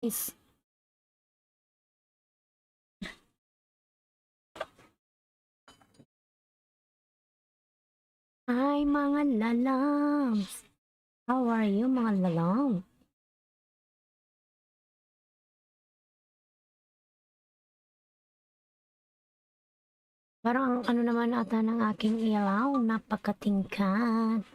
Is Hi mga lalams! How are you mga lalang? Parang ano naman ata ng aking ilaw, napakatingkad.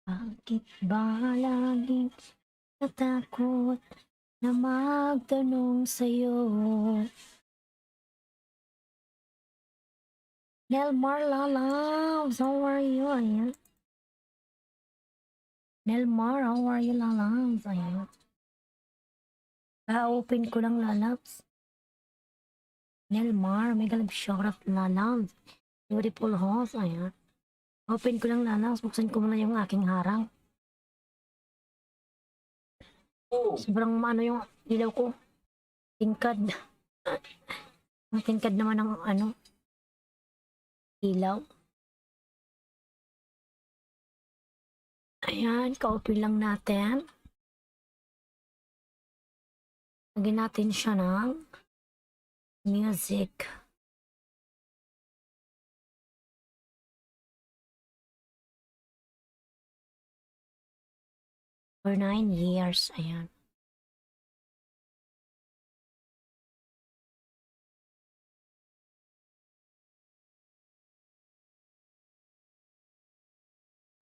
Bakit ba laging natakot na magtanong sa'yo? Nelmar Lalams, how are you? Ayan. Nelmar, how are you Lalams? Ayan. Ka-open ko lang Lalams. Nelmar, mega love shoutout Lalams. Beautiful host, ayan. Open ko lang Lalams, buksan ko muna yung aking harang. Sobrang ano yung ilaw ko. Tingkad. Ang tingkad naman ng ano. Ilaw. Ayan, ka-open lang natin. Lagyan natin siya ng music. For 9 years, ayan.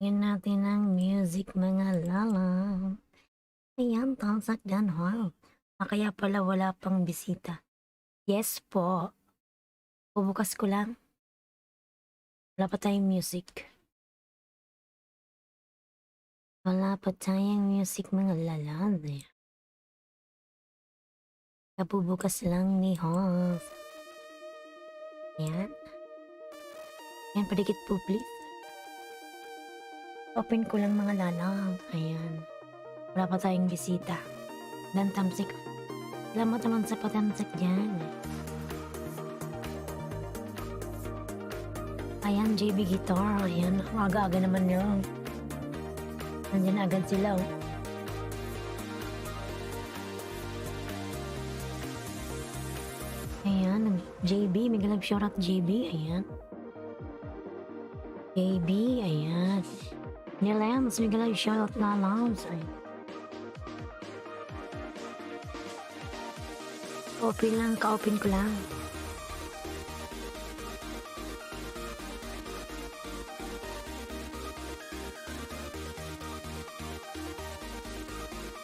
Lagyan natin ng music mga lalang. Ayan, tamsak dan ha. Kaya pala wala pang bisita. Yes po. Bubukas ko lang. Wala pa tayong music. Wala pa tayong music mga lalang. Kabubukas lang ni Hans. Ayan. Ayan, padikit po please. Open ko lang mga lalang. Ayan. Wala pa tayong bisita. Dan tamsik. Salamat naman sa patamsak dyan. Ayan, JB Guitar. Ayan, aga-aga naman yun. Nandiyan agad sila oh. Ayan, JB. Mega love shoutout JB. Ayan. JB, ayan. Nilams, mega love shoutout Lalams. Ayan. Open lang, ka-open ko lang.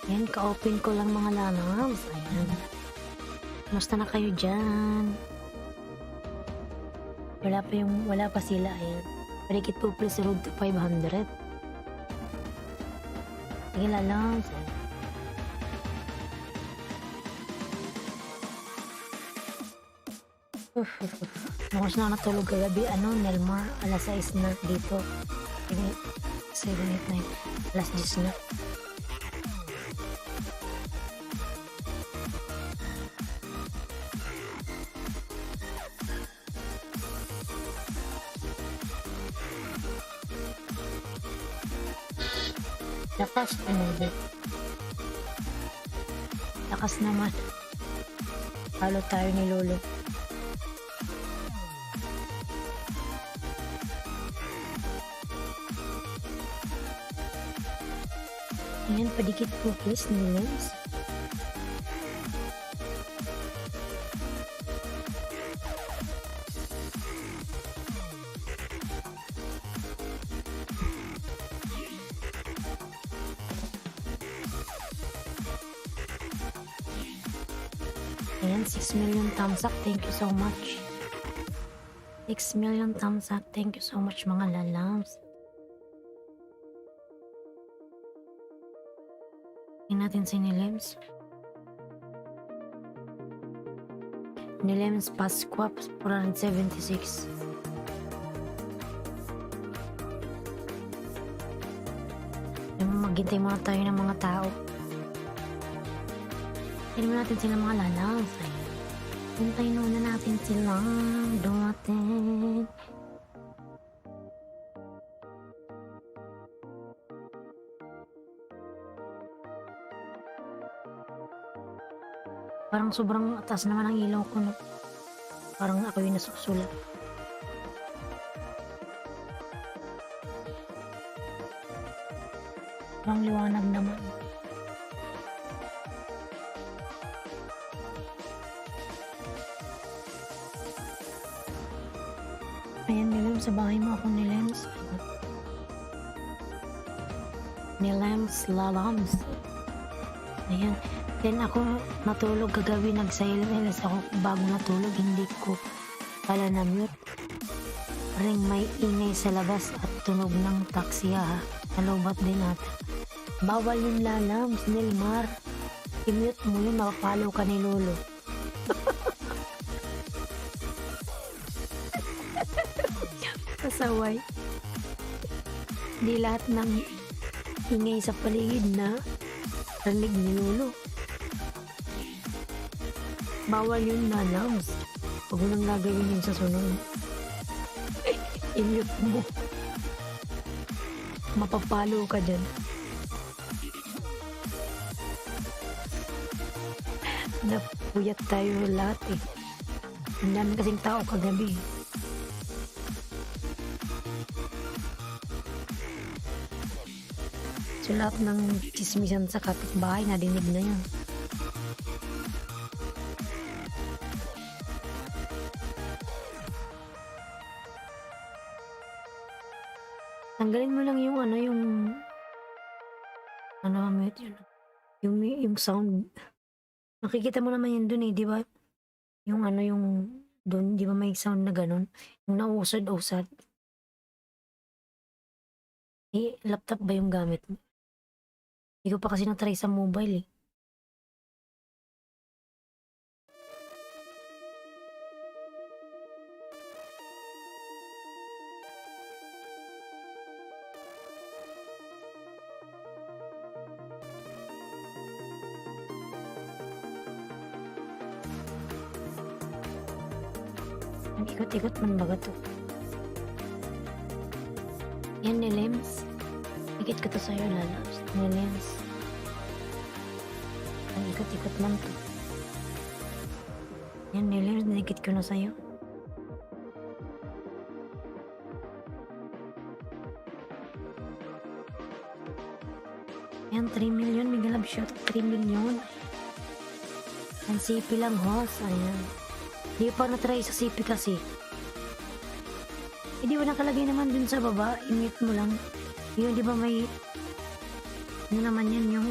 Ayan, ka-open ko lang mga lalams. Ayan. Kamusta na kayo dyan? Wala pa sila. Ayan. Parikit po please road to 500. Sige lalams. Ayan. Bukas na natulog kagabi, Nelmar, alas 6 na dito. 7, 8, 9, alas 10 na. Lakas lakas naman. Halo tayo ni Lolo. Ayan, padikit po please ni Lens. Ayan, 6 million thumbs up. Thank you so much. 6 million thumbs up. Thank you so much mga lalams. Tingnan natin si Nilems. Nilems Pasqua 476. Maghintay muna tayo ng mga tao. Tingnan natin sila mga lalams. Hintayin muna natin silang dumating. Parang sobrang atas naman ang ilaw ko, no? Parang ako yung nasusulat. Parang liwanag naman. Ayan, Nilems, sa bahay mo ako, Nilems. Nilems Lalams. Ayan. Then ako natulog kagabi, nag-silent ako bago natulog, hindi ko pala na-mute. Ring may ingay sa labas at tunog ng taxi, ha. Nalobat din natin. Bawal yung Lalams, Nilmar. I-mute mo yun, makapalo ka ni Lolo. Pasaway. Di lahat ng ingay sa paligid na rinig ni Lolo. Bawal yung Lalams. Huwag mo nang gagawin yun sa sunod. I-mute mo. Mapapalo ka dyan. Napuyat tayo lahat eh. Ang dami kasing tao kagabi. So lahat ng chismisan sa kapitbahay, nadinig na yun. Tanggalin mo lang yung mute yun. Yung sound. Nakikita mo naman yun dun eh, di ba? Yung dun, di ba may sound na ganun? Yung nausad-usad. Eh, laptop ba yung gamit mo? Hindi ko pa kasi na-try sa mobile eh. Ang ikot-ikot man baga to. Yan, Nilems. Ikit ko to sa'yo, Lalams. Nilems. Ang ikot-ikot man to. Yan, Nilems. Dinikit ko na sa'yo. Yan, 3 million. May galab shot. 3 million. Yan, CP lang, host. Ayan. Hindi pa na-try sa CP kasi. Hindi mo nakalagay naman dun sa baba. I-mute mo lang. Yun, di ba may naman yan yung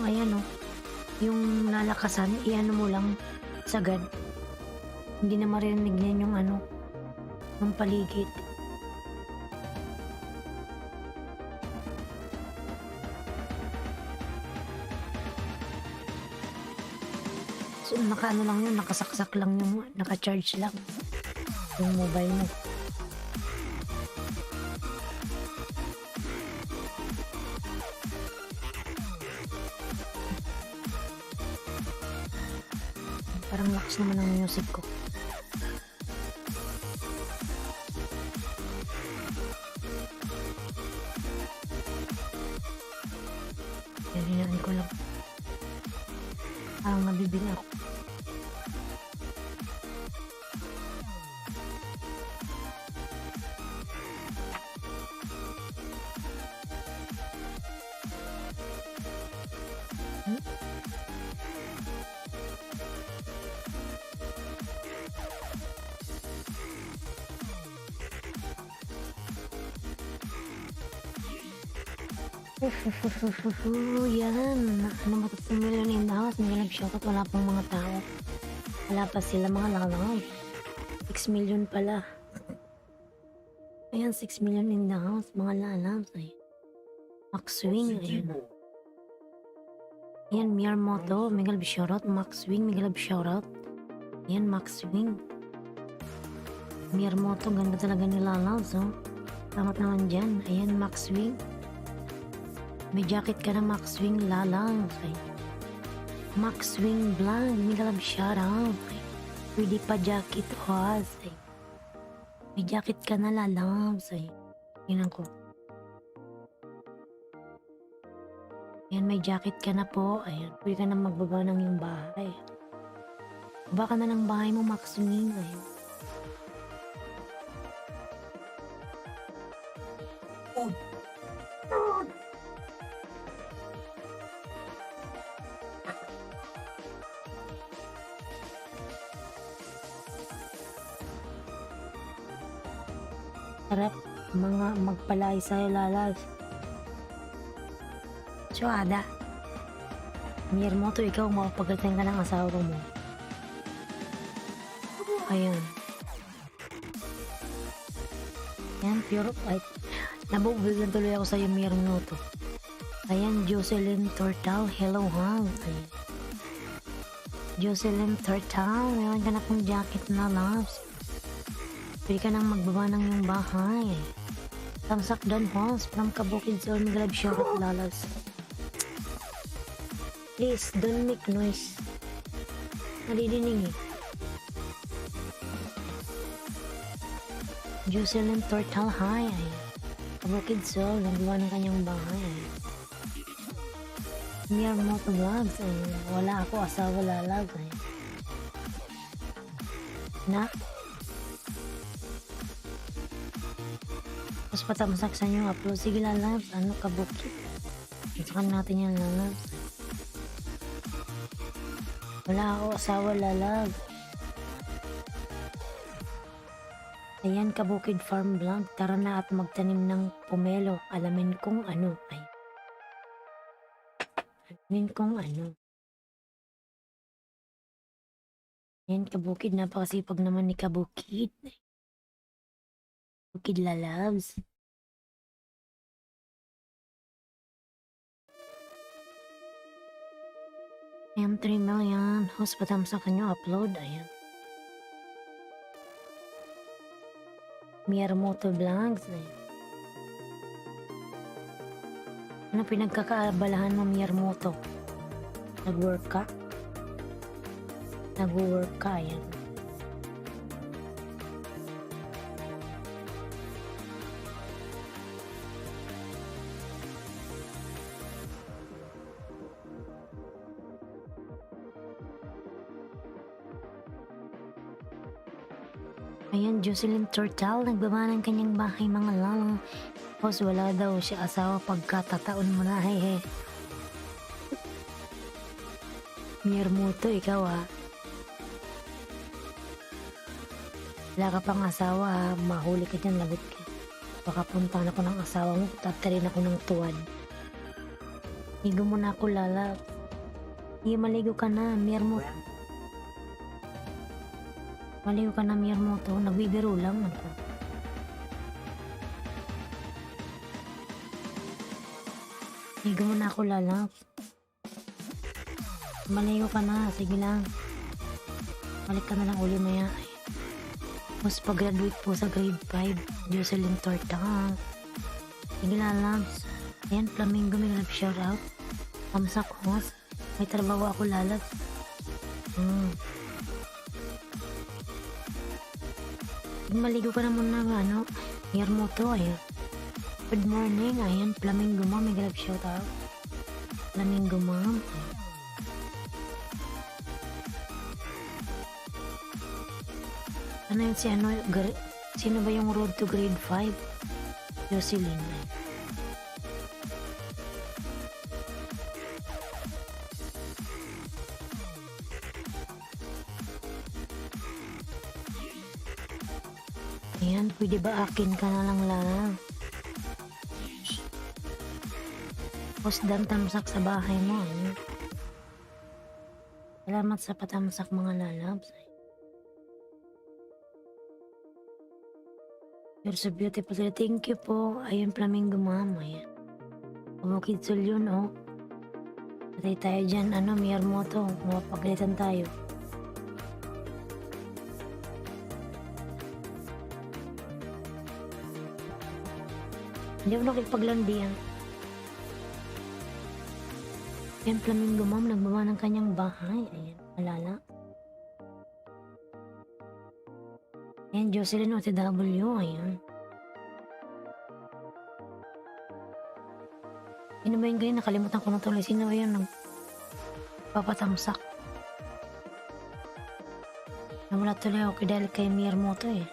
yung lalakasan. I-ano mo lang sagad. Hindi na marinig yan yung yung paligid. So nakaano lang yun, nakasaksak lang yung naka-charge lang yung mobile mo. Parang lakas naman ang music ko. Hinaan ko lang. Parang nabibing ako. Yan. Ano ba ito? Million in the house. May nag-shoutout. Wala pong mga tao. Wala pa sila mga lalangay. 6 million pala. Ayan, 6 million in the house, mga lalabs. Ayan. Max Swing, ayan. Ayan, Miyamoto, mega love shoutout. Max Swing, mega love shoutout. Ayan, Max Swing. Miyamoto, ganda talaga ni lalabs, oh. Salamat naman dyan. Ayan, Max Swing. May jacket ka na, Max Swing, lalabs. Ayan. Max Swing Blanc, mega love shoutout. Pwede pa jacket, was. Ayan. May jacket ka na, lalabs. Ayan. Tingnan ko. Ayan, may jacket ka na po. Ayan, pwede ka na magbaba ng yung bahay. Baba ka na ng bahay mo, Max Swing. Ayan. Sarap mga magpalay sa'yo, lalabs. Suada. Miyamoto, ikaw mapagalitan ka ng asawa mo. Ayan. Ayan, pure white. Nabubugan tuloy ako sa'yo, Miyamoto. Ayan, Jocelyn Tortal. Hello, hang. Ayan. Jocelyn Tortal. Meron ka na pong jacket na, loves. Pwede ka nang magbaba ng yung bahay. Tamsak Dan Halls from Kabukid Soul. Mag-live shoutout, lalabs. Please, don't make noise. Nadidinig eh. Jocelyn Tortal, hi. Kabukid Soul, nagawa ng kanyang bahay. Miyamoto Vlogs, wala ako asawa, lalag. Na. Tapos patamsak sa inyo upload. Sige, lalabs. Ano, Kabukid? Isakan natin yan, lalabs. Wala ako asawa, lalag. Ayan, Kabukid Farm Vlog. Tara na at magtanim ng pomelo. Alamin kung ano. Ay. Alamin kung ano. Ayan, Kabukid. Napakasipag naman ni Kabukid. Kabukid, lalabs. Ayan, 3 million. Host patamsak kanyo upload. Ayan. Miyamoto Vlogs. Ayan. Ano pinagkakaabalahan mo, Miyamoto? Nag-work ka? Nag-work ka, ayan. Ayan, Jocelyn Tortal, nagbaba ng kanyang bahay, mga lalang. Tapos wala daw siya asawa pagkatataon mo na, hehe. Miyamoto, ikaw ah. Wala ka pang asawa ha, mahuli ka dyan, lagot ka. Baka puntahan ako ng asawa mo, tatarin ako ng tuwad. Ligo mo na ako, lala. Hindi, maligo ka na, Miyamoto. Maligo ka na, Miyamoto. Nagbibiro lang ako. Ligo mo na ako, lala. Maligo ka na, sige lang. Balik ka na lang uli maya. Tapos pag-graduate po sa grade 5, Jocelyn Tortal. Sige, lalabs. Ayan, Flamingo, may love shoutout. Tamsak host. May trabaho ako, lalabs. Maligo ka na muna, ano, Miyamoto, ayan. Good morning, ayan, Flamingo mom, may love shoutout. Flamingo mom. Ano yun si ano, sino ba yung road to grade 5? Jocelyn. Ayan, pwede ba akin ka na lang lang? Posdan tamsak sa bahay mo. Ayan. Salamat sa patamsak, mga lalabs. You're so beautiful sila. Thank you po. Ayun, Flamingo Ma'am. Ayan. Kabukid Sul yun, oh. Patay tayo dyan, Miyamoto. Mapagalitan tayo. Hindi ako nakipaglandian. Ayan, Flamingo Ma'am. Nagbaba ng kanyang bahay. Ayan, malala. Ayan, Jocelyn OTW. Ayan. Sino ba yung ganyan? Nakalimutan ko na tuloy. Sino ba yun? Nagpapatamsak. Nawala tuloy ako dahil kay Miyamoto eh.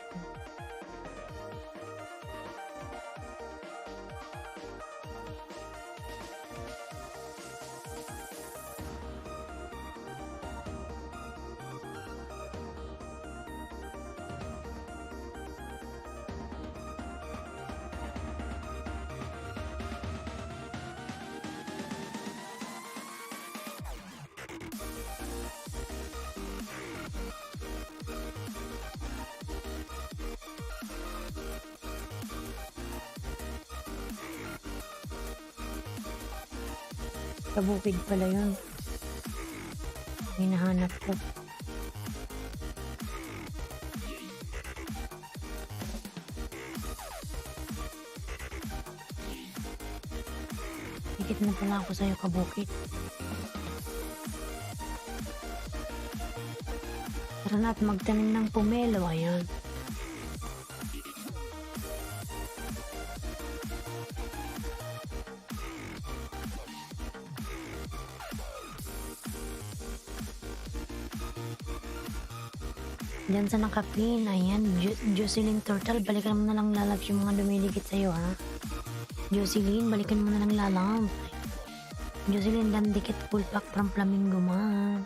Kabukid pala yun. Hinahanap ko. Dikit na pala ako sa'yo, kabukid. Tara na at magtanim ng pomelo. Ayan. Diyan sa nakapin, ayan, Jocelyn Turtle, balikan mo na lang lalabs yung mga dumiligit sa'yo, ha? Jocelyn, balikan mo na lang lalabs. Jocelyn, dandikit full pack from Flamingo Ma'am.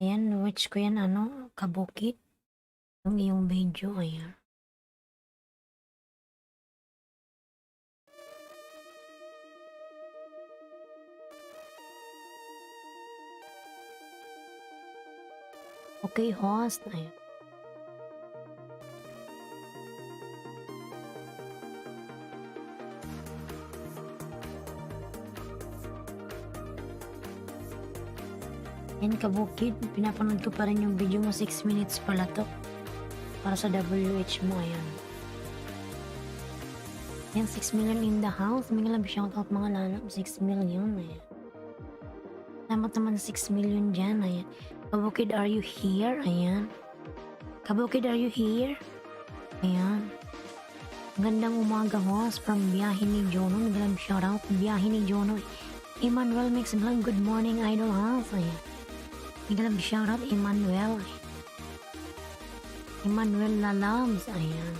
Ayan, watch ko yan, kabukit. Yung iyong video, ayan. Okay, host. Ayan. Yan, kabukid. Pinapanood ko pa rin yung video mo. 6 minutes pala to. Para sa WH mo. Ayan. Yan, 6 million in the house. May galab shoutout mga lalab. 6 million. Ayan. Salamat naman 6 million dyan. Ayan. Kabukid, are you here? Ayan. Kabukid, are you here? Ayan. Gandang umaga, host. From Biyahe ni Jono. Nagalang shoutout. Biyahe ni Jono. Emmanuel Mix Vlog. Good morning, idol house. Ayan. Nagalang shoutout, Emmanuel. Emmanuel Lalams. Ayan.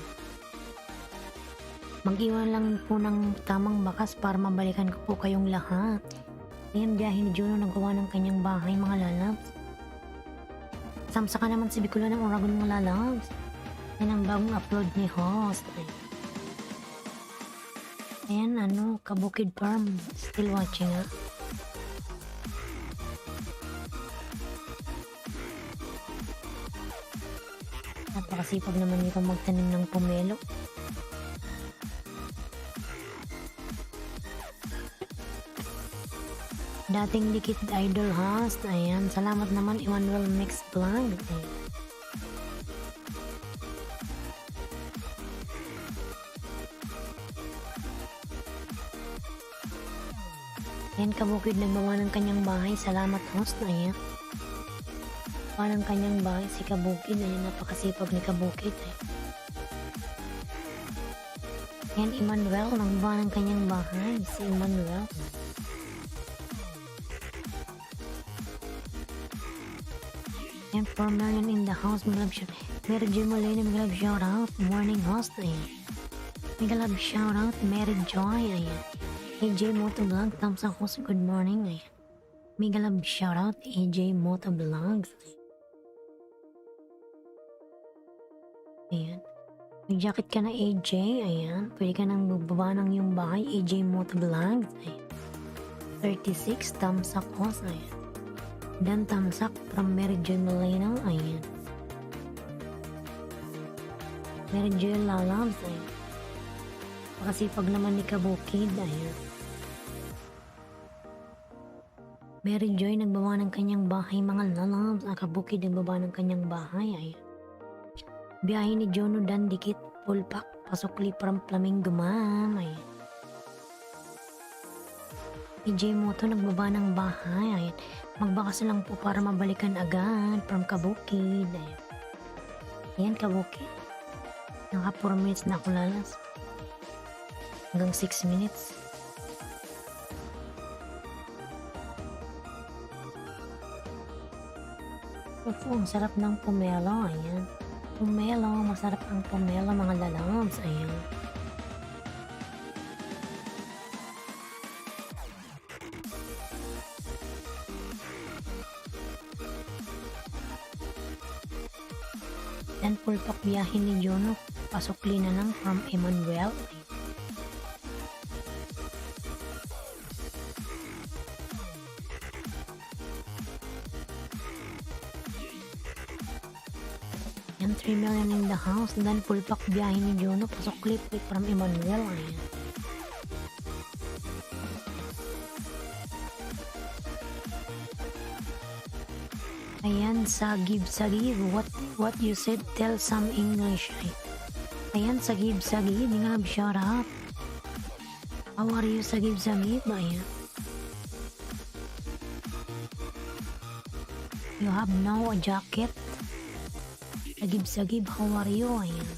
Mag-iwan lang po ng tamang bakas para mabalikan ko po kayong lahat. Ayan, Biyahe ni Jono nagawa ng kanyang bahay, mga lalabs. Samsa ka naman si Bicola ng Oragon, mga lalabs. Yan ang bagong upload ni host. Ayan, Kabukid Farm. Still watching, ha? Napakasipag naman dito magtanim ng pomelo. Dating dikit idol host. Ayan. Salamat naman Emmanuel Mix Vlog. Ayan, kabukid nagbawa ng kanyang bahay. Salamat host. Ayan. Gawa ng kanyang bahay si kabukid. Ayan, napakasipag ni kabukid. Ayan, Emmanuel. Nagbawa ng kanyang bahay. Si Emmanuel. And 4 million in the house, mga love shout. Mary Joy Molina, mga love shout out. Morning host, ayan. Mga love shout out, Mary Joy, ayan. AJ Moto Vlog, thumbs up host, good morning, ayan. Mga love shout out, AJ Moto Vlogs. Ayan. May jacket ka na AJ, ayan. Pwede ka nang magbaba ng yung bahay, AJ Moto Vlogs, ayan. 36 tamsak os, ayan. Dan tamsak from Mary Joy Malinaw, ayan. Mary Joy Lalabs, ayan. Pakasipag naman ni Kabukid, ayan. Mary Joy nagbaba ng kanyang bahay, mga lalabs. Kabukid nagbaba ng kanyang bahay, ayan. Biyahe ni Jono Dan dikit pulpak pasukli from Flamingo, ma'am, ayan. EJ Moto nagbaba ng bahay, ayan. Magbakas lang po para mabalikan agad from Kabukid, ayan. Ayan, Kabukid. Naka 4 minutes na ako lalas. Hanggang 6 minutes. Ang sarap ng pomelo, ayan. Pomelo, masarap ang pomelo, mga lalabs, ayan. Dan pulpak biyahe ni Jono, pasukli na lang from Emmanuel. Yan, 3 million in the house. Dan pulpak biyahe ni Jono, pasukli from Emmanuel. Ayan. Ayan, sagib, what you said, tell some English. Ayan, sagib, ingab, shout out. How are you, sagib? Ayan. You have no jacket. Sagib, how are you? Ayan.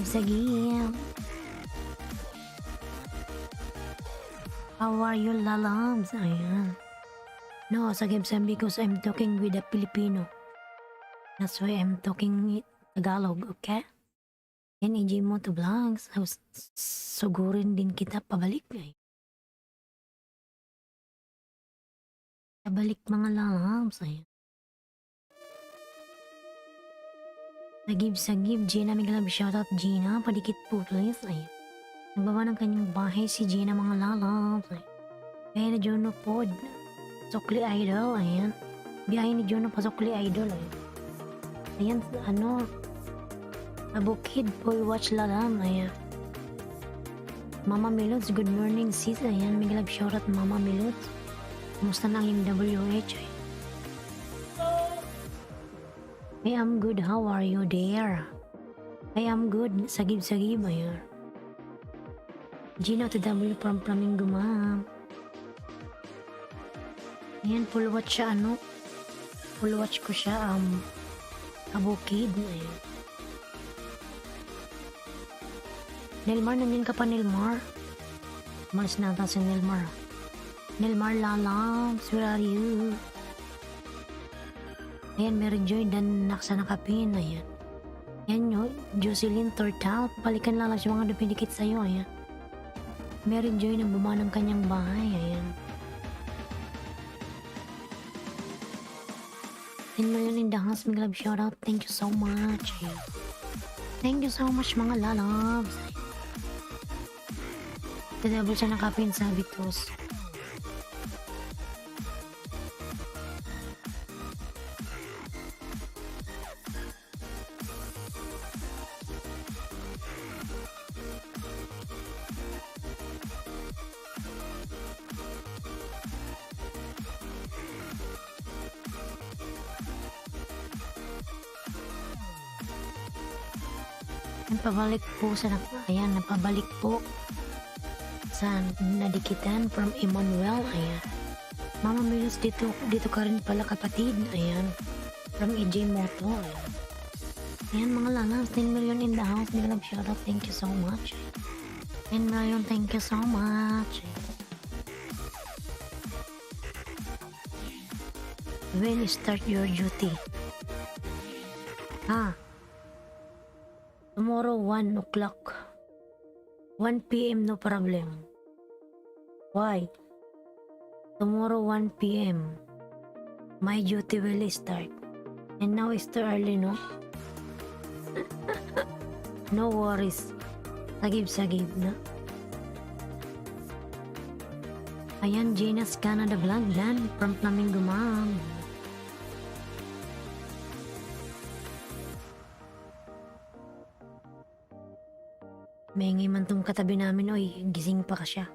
Sagib. How are you, lalabs? Ayan. No, sagib because I'm talking with a Filipino. That's why I'm talking Tagalog, okay? Yan, EJ Moto Vlogs. Sugurin din kita pabalik, eh. Pabalik, mga lalabs, ayan. Sagib, Gina, Miglab, shoutout Gina, padikit po please, ayan. Nagbaba ng kanyang bahay si Gina, mga lalabs, ayan. Kaya na Jono Pod. Sukli Idol, ayan. Biyahe ni Jono pa Sukli Idol, ayan. Ayan, Abukid, full watch lalam, ayan. Mama Milods, good morning sis, ayan. Miglab shoutout Mama Milods. Kumusta na ang WH, ayan. I am good, how are you there? I am good, sagib, ayan. Gina to W from Flamingo, ma'am. Ayan, full watch siya, full watch ko siya, Kabukid, ayan. Nelmar, nandun ka pa, Nelmar? Malis na ata si Nelmar. Nelmar lalabs, where are you? Ayan, Mary Joy, Dan naksa nakapin, ayan. Ayan nyo, Jocelyn Tortal, balikan lalabs yung mga dupidikit sa'yo, ayan. Mary Joy, nagbaba ng kanyang bahay, ayan. 10 million in the house, Miglab, shoutout. Thank you so much. Thank you so much, mga lalabs. Tadabol siya nakapin sa Vitos. Napabalik po sa nadikitan from Emmanuel, ayan. Mama Milos, dito ka rin pala, kapatid, ayan. From EJ Moto, ayan. Ayan, mga lalabs, 10 million in the house, Miglab, shoutout, thank you so much. 10 million, thank you so much. When you start your duty? Tomorrow 1 o'clock. 1 p.m. no problem. Why? Tomorrow 1 p.m. My duty will start. And now it's too early, no? No worries. Sagib na. Ayan, Gina's Canada Vlogland from Flamingo Mom. May man tong katabi namin, oy, gising pa ka siya.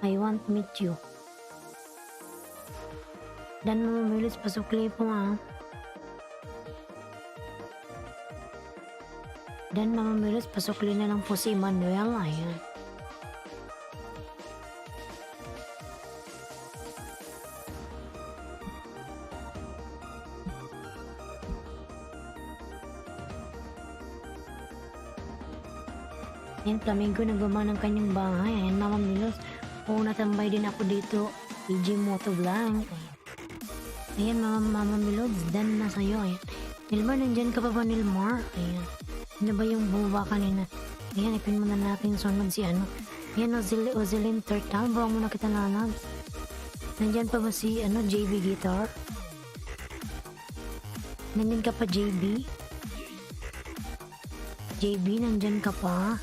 I want meet you. Dan mamamilis pasukli po nga. Dan mamamilis pasukli na lang po si Manuel. Ayan. Ayan, Flamingo nagawa ng kanyang bahay. Ayan, mamamilis. Oo, natambay din ako dito. PG Moto Vlog. Ayan, Mama Milods, dan na sa'yo. Ayan. Nilmar, nandyan ka pa ba, Nilmar? Ayan. Ano ba yung bumaba kanina? Ayan, ipin muna natin sunod si ano. Ayan, Ozilin Turtle. Bawang muna kita nanag. Nandyan pa ba si ano, JB Guitar? Nandyan ka pa, JB? JB, nandyan ka pa?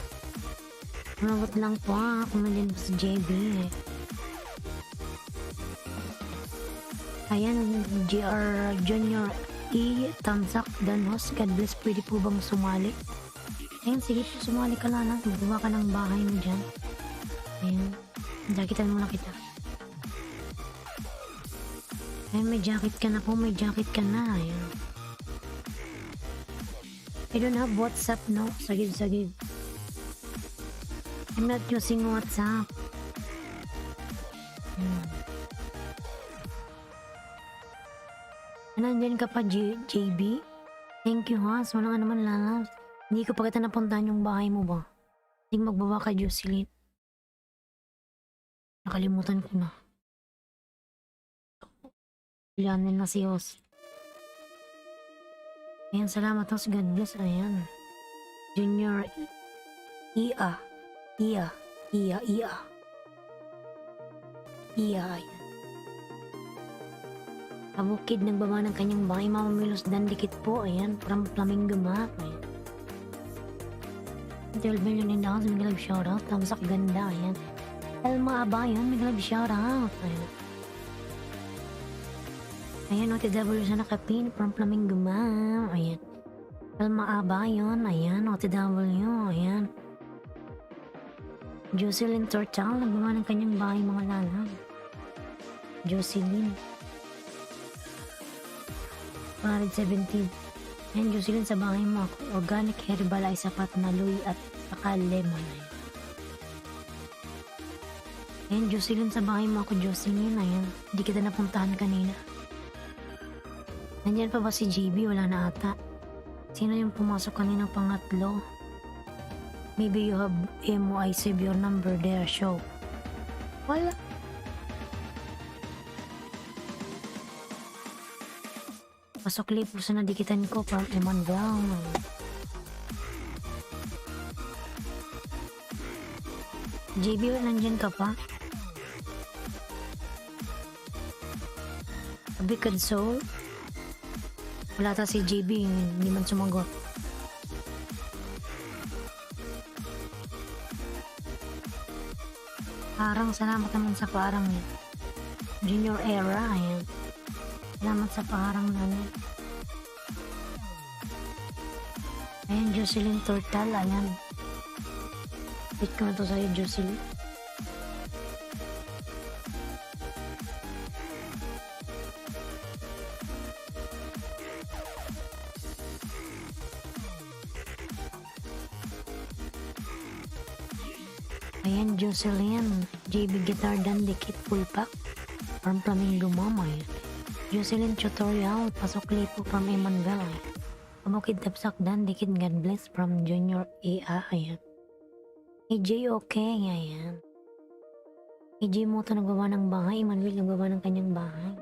Mabot lang po kung nandyan pa si JB. Ayan, GR Junior E. Tansak Danos, God bless, pwede po bang sumali? Ayan, sige po, sumali ka lang. Magawa ka ng bahay mo dyan. Ayan, jacketan muna kita. Ayan, may jacket ka na po, may jacket ka na. Ayan. I don't have WhatsApp, no? Sagib. I'm not using WhatsApp. Nandyan ka pa, JB? Thank you, ha? So, wala nga naman lalas. Hindi ko pa kita napuntahan yung bahay mo ba? Hindi magbaba ka, Jocelyn. Nakalimutan ko na. Ilanin na si Os. Ayan, salamat, Os. God bless. Ayan. Junior Iya. Ayan. Kabukid nagbaba ng kanyang bahay, Mama Milos dan dikit po. Ayan, from Flamingo Map. Ayan. 12 million in dollars, may galab shoutout. Tamsak ganda. Ayan. Elma Abayon, may galab shoutout. Ayan. Ayan, OTW sa nakapin from Flamingo Map. Ayan. Elma Abayon. Ayan, OTW. Ayan. Jocelyn Tortal, nagbawa ng kanyang bahay, mga lalang. Jocelyn. 117. Ayan, Jocelyn, sa bahay mo ako. Organic herbal ay sapat na luy at saka lemon. Ayan, Jocelyn, sa bahay mo ako, Jocelyn. Ayan, hindi kita napuntahan kanina. Nandyan pa ba si JB? Wala na ata. Sino yung pumasok kanina pangatlo? Maybe you have MOI, save your number there, show. Wala. Pasok lipo sa nadikitan ko from Emmanuel. JB, nandyan ka pa? Bikod Soul? Wala ta si JB, hindi man sumagot. Parang, salamat naman sa parang Junior Era, ayan. Salamat sa parang namin. Ayan, Jocelyn Tortal, ayan. Wait ko na to sa'yo, Jocelyn. Ayan, Jocelyn. JB Guitar dan dikit full pack. From Flamingo Mama, ayan. Jocelyn Tutorial, pasok lipo from Emmanuel. Pamukid tapsak dan dikit, God bless from Junior A. Ayan. AJ okay, ayan. AJ mo ito nagbawa ng bahay, Emmanuel nagbawa ng kanyang bahay.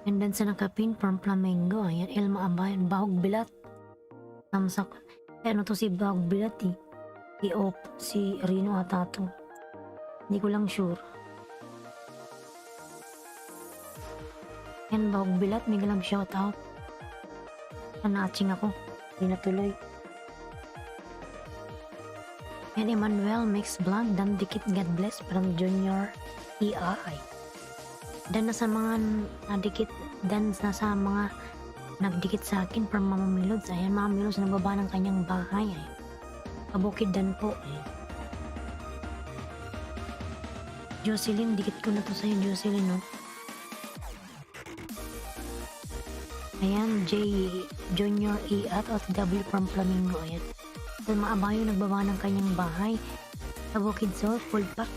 And then sa nakapin from Flamingo, ayan, Elma Abayan, Bahog Bilat. Tamsak. Ano to si Bahog Bilat eh. Si Rino ata to. Hindi ko lang sure. Yan, Bahog Bilat, may galang shoutout. Nanatching ako. Hindi natuloy. Yan, Emmanuel makes vlog, dan dikit God bless from Junior EI. Dan nasa mga nadikit, dan nasa mga nagdikit sa akin from Mama Milods. Ayan, Mama Milods nagbaba ng kanyang bahay. Ay. Kabukid dan po. Ay. Jocelyn, dikit ko na to sa'yo, Jocelyn, no? Ayan, Junior E at OFW from Flamingo. Ayan. So, maabayo nagbaba ng kanyang bahay. Kabukid so, full pack.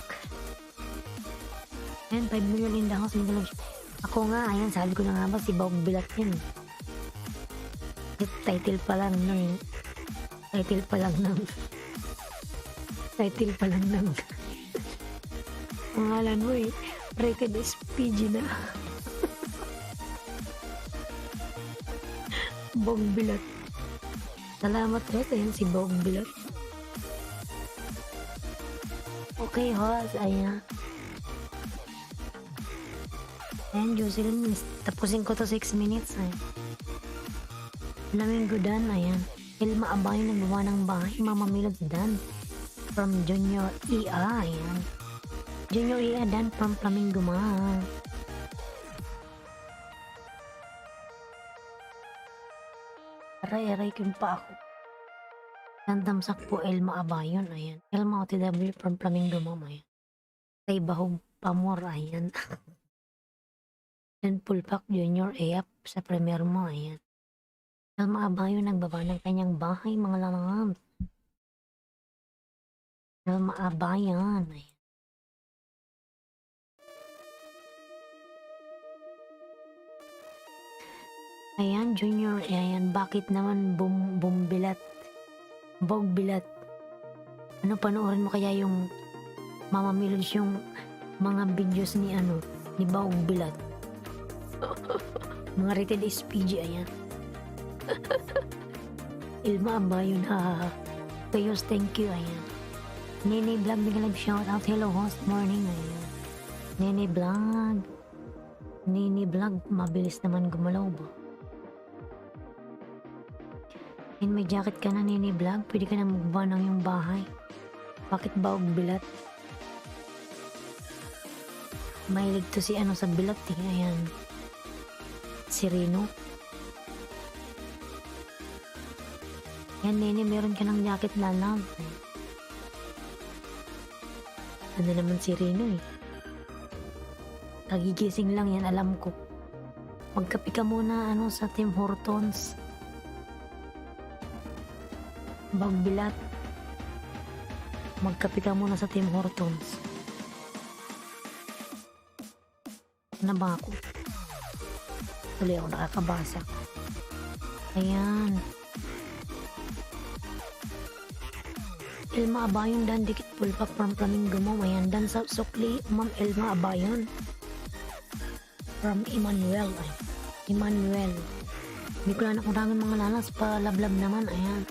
Ayan, 5 million in the house. Ako nga, ayan, sabi ko na nga ba, si Bahog Bilat yun. Title pa lang ng pangalan mo eh, rated SPG na. Bahog Bilat. Salamat rin ayan si Bahog Bilat. Okay host, ayan. Ayan, Jocelyn, tapusin ko to 6 minutes. Ayan. Flamingo Dan, ayan. Elma Abayo nagbawa ng bahay. Mama Milods Dan from Junior EI. Ayan. Junior EI Dan from Flamingo ma. Aray kun pa ako. Tamsak po Elma Abayon. Ayan. Elma OTW from Flamingo ma. Ayan. Kay Bahog Pamor. Ayan. Dan Pulpak Junior EI sa premier mo. Ayan. Elma Abayo nagbaba ng kanyang bahay, mga lalangam. Elma Abayan. Ayan, Junior. Ayan, bakit naman bumbilat? Bogbilat. Ano, panoorin mo kaya yung Mama Milods yung mga videos ni Bogbilat. Mga rated SPG, ayan. Elma Abayon, ha. Kayos, thank you, ayan. Nene Vlog, biglang shout out. Hello host, morning, ayan. Nene Vlog, mabilis naman gumalaw ba? And may jacket ka na, Nene Vlog, pwede ka na magba ng yung bahay. Bakit Bahog Bilat? Mahilig to si sa bilat eh, ayan. Si Rino. Yan, Nene, meron ka ng jacket na lang. Ano naman si Rino eh. Kagigising lang yan, alam ko. Magkape ka muna sa Tim Hortons. Bahog Bilat. Magkape ka muna sa Tim Hortons. Ano ba ako? Tuloy ako nakakabasa. Ayan. Elma Abayon Dan dikit pulpak from Flamingo mo. Ayan, Dan sa sukli, Ma'am Elma Abayon from Emmanuel. Ay, Emmanuel. Hindi ko lang nakurangan mga lalas pa lablab naman. Ayan.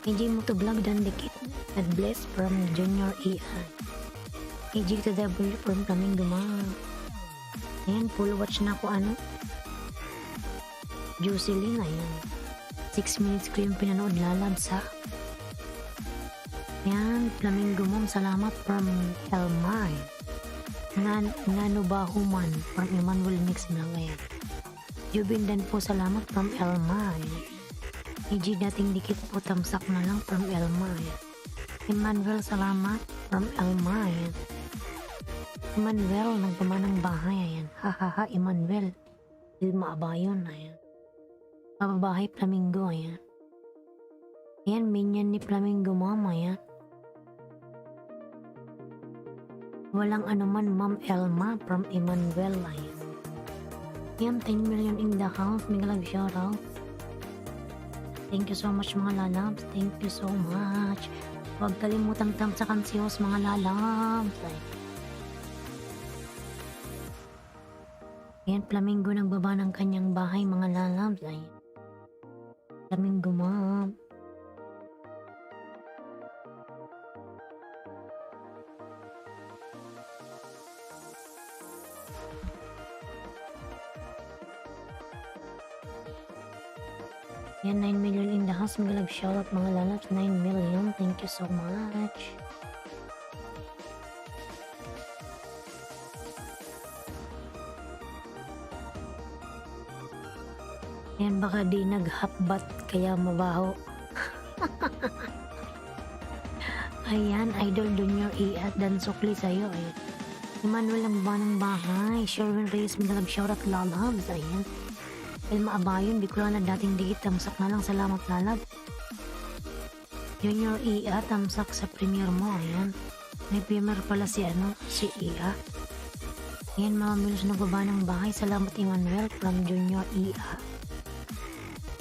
AJ mo to vlog Dan dikit. God bless from Junior EI. AJ to W from Flamingo ma. Ayan, full watch na ako Jocelyn, ayan. 6 minutes ko yung pinanood lalabs ha. Ayan, Flamingo Mom, salamat from Elmay. Ngano ba human from Emmanuel Mix Vlog, ayan. Jubin din po, salamat from Elmay. EG dating dikit po, tamsak na lang from Elmay. Emmanuel, salamat from Elmay. Emmanuel, nagpama ng bahay, ayan. Hahaha, Emmanuel. Elma Abayon, ayan. Pababahay, Flamingo, ayan. Ayan, minyan ni Flamingo Mom, ayan. Walang anuman, Ma'am Elma from Emmanuel, ayan. Ayan, 10 million in the house. Migalag shoutout. Thank you so much, mga lalabs. Thank you so much. Huwag kalimutang tamsakan si host, mga lalabs. Ayan, flamingo nagbaba ng kanyang bahay mga lalabs. Ayan, flamingo mom. Ayan, 9 million in the house. Mag-love shoutout mga lalabs. 9 million. Thank you so much. Ayan, baka di nag-hapbat kaya mabaho. Ayan, Idol Junior Iat dan sukli sa'yo. Ayan. Emmanuel ang baba ng bahay. Sherwin Reyes, mag-love shoutout lalabs. Ayan. Elma Abayon, Bicolana dating digit, tamsak na lang, salamat lalab. Junior Ia, tamsak sa premiere mo, ayan. May premiere pala si Ia. Ayan, Mama Milos nagbaba ng bahay, salamat Emmanuel from Junior Ia.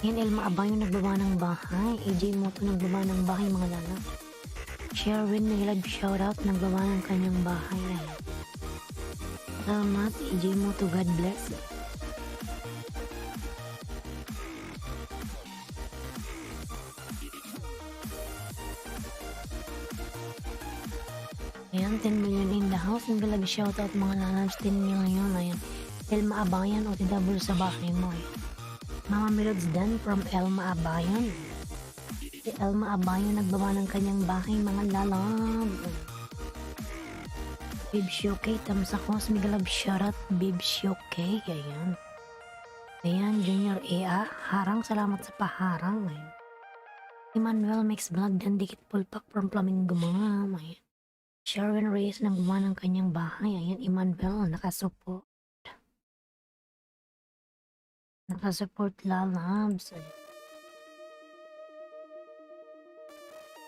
Ayan, Elma Abayon nagbaba ng bahay, AJ Moto nagbaba ng bahay mga lalab. Sherwin nag-live shoutout, nagbaba ng kanyang bahay, ayan. Salamat AJ Moto, God bless. Ayan, 10 million in the house. Nag-love shoutout mga lalabs, 10 million. Ayan, Elma Abayan, OTW sa bahay mo. Ayan. Mama Milods Dan from Elma Abayan. Si Elma Abayan nagbaba ng kanyang bahay mga lalab. Babe Shoke, tamsakos, mag-love shoutout, Babe Shoke. Ayan. Ayan, Junior Ea, harang, salamat sa paharang. Ayan. Emmanuel Mix Vlog Dan Dikit Pulpak from Flamingo Mom. Ayan. Sherwin Reyes nang gumawa ng kanyang bahay. Ayan, Emmanuel, nakasupport. Nakasupport lalabs.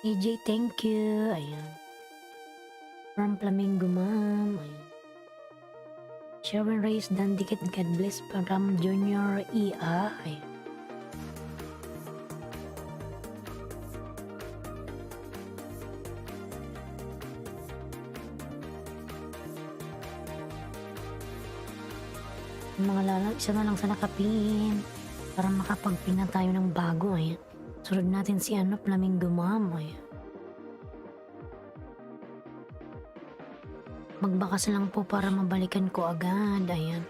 AJ, thank you. Ayan. From Flamingo Mom. Ayan. Sherwin Reyes, dan dikit, God bless. From Junior Ia. Ayan. Mga lalab, isa na lang sa nakapin para makapagpin na tayo ng bago. Ayan. Sunod natin si Flamingo Mom. Ayan. Magbakas lang po para mabalikan ko agad. Ayan.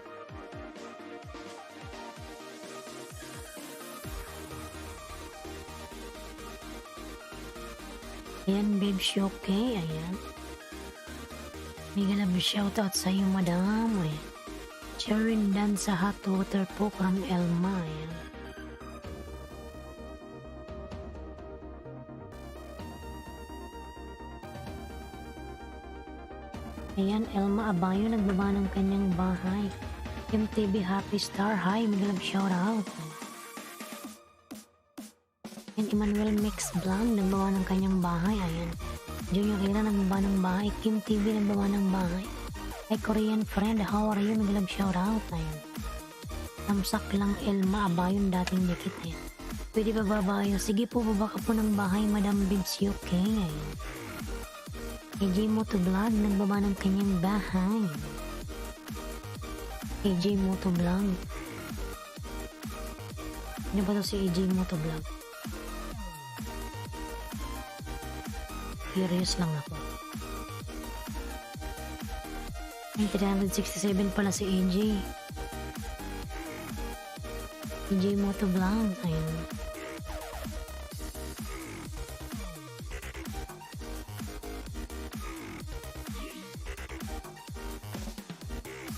Ayan, Babe Shoke. Ayan. May galab shoutout sa iyo, madam. Ayan. Sharing dan sa hot water po from Elma. Ayan. Ayan, Elma Abayo nagbaba ng kanyang bahay. MTV Happy Star, hi, mag-love shoutout. Ayan, Emmanuel Mix Vlog nagbaba ng kanyang bahay. Ayan. Junior Ira nagbaba ng bahay. Kim TV nagbaba ng bahay. Hey Korean friend, how are you? Mag-love shoutout. Ayan. Tamsak lang Elma Abayon dating dikit. Ayan. Pwede ba babayo? Sige po, baba ka po ng bahay, Madam Bibs UK. Ayan. AJ Moto Vlog nagbaba ng kanyang bahay. AJ Moto Vlog. Ano ba to si AJ Moto Vlog? Curious lang ako. 367 pala si AJ. AJ Moto Vlog. Ayun.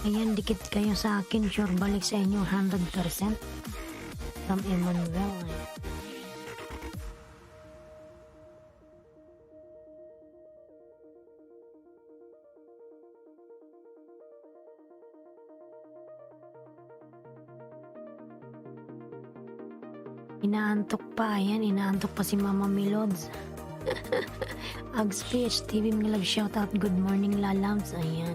Ayan, dikit kayo sa akin. Sure, balik sa inyo 100%. From Emmanuel. Ayun. Inaantok pa, ayan, inaantok pa si Mama Milods. Ags PH TV, mag-love shoutout, good morning lalabs, ayan.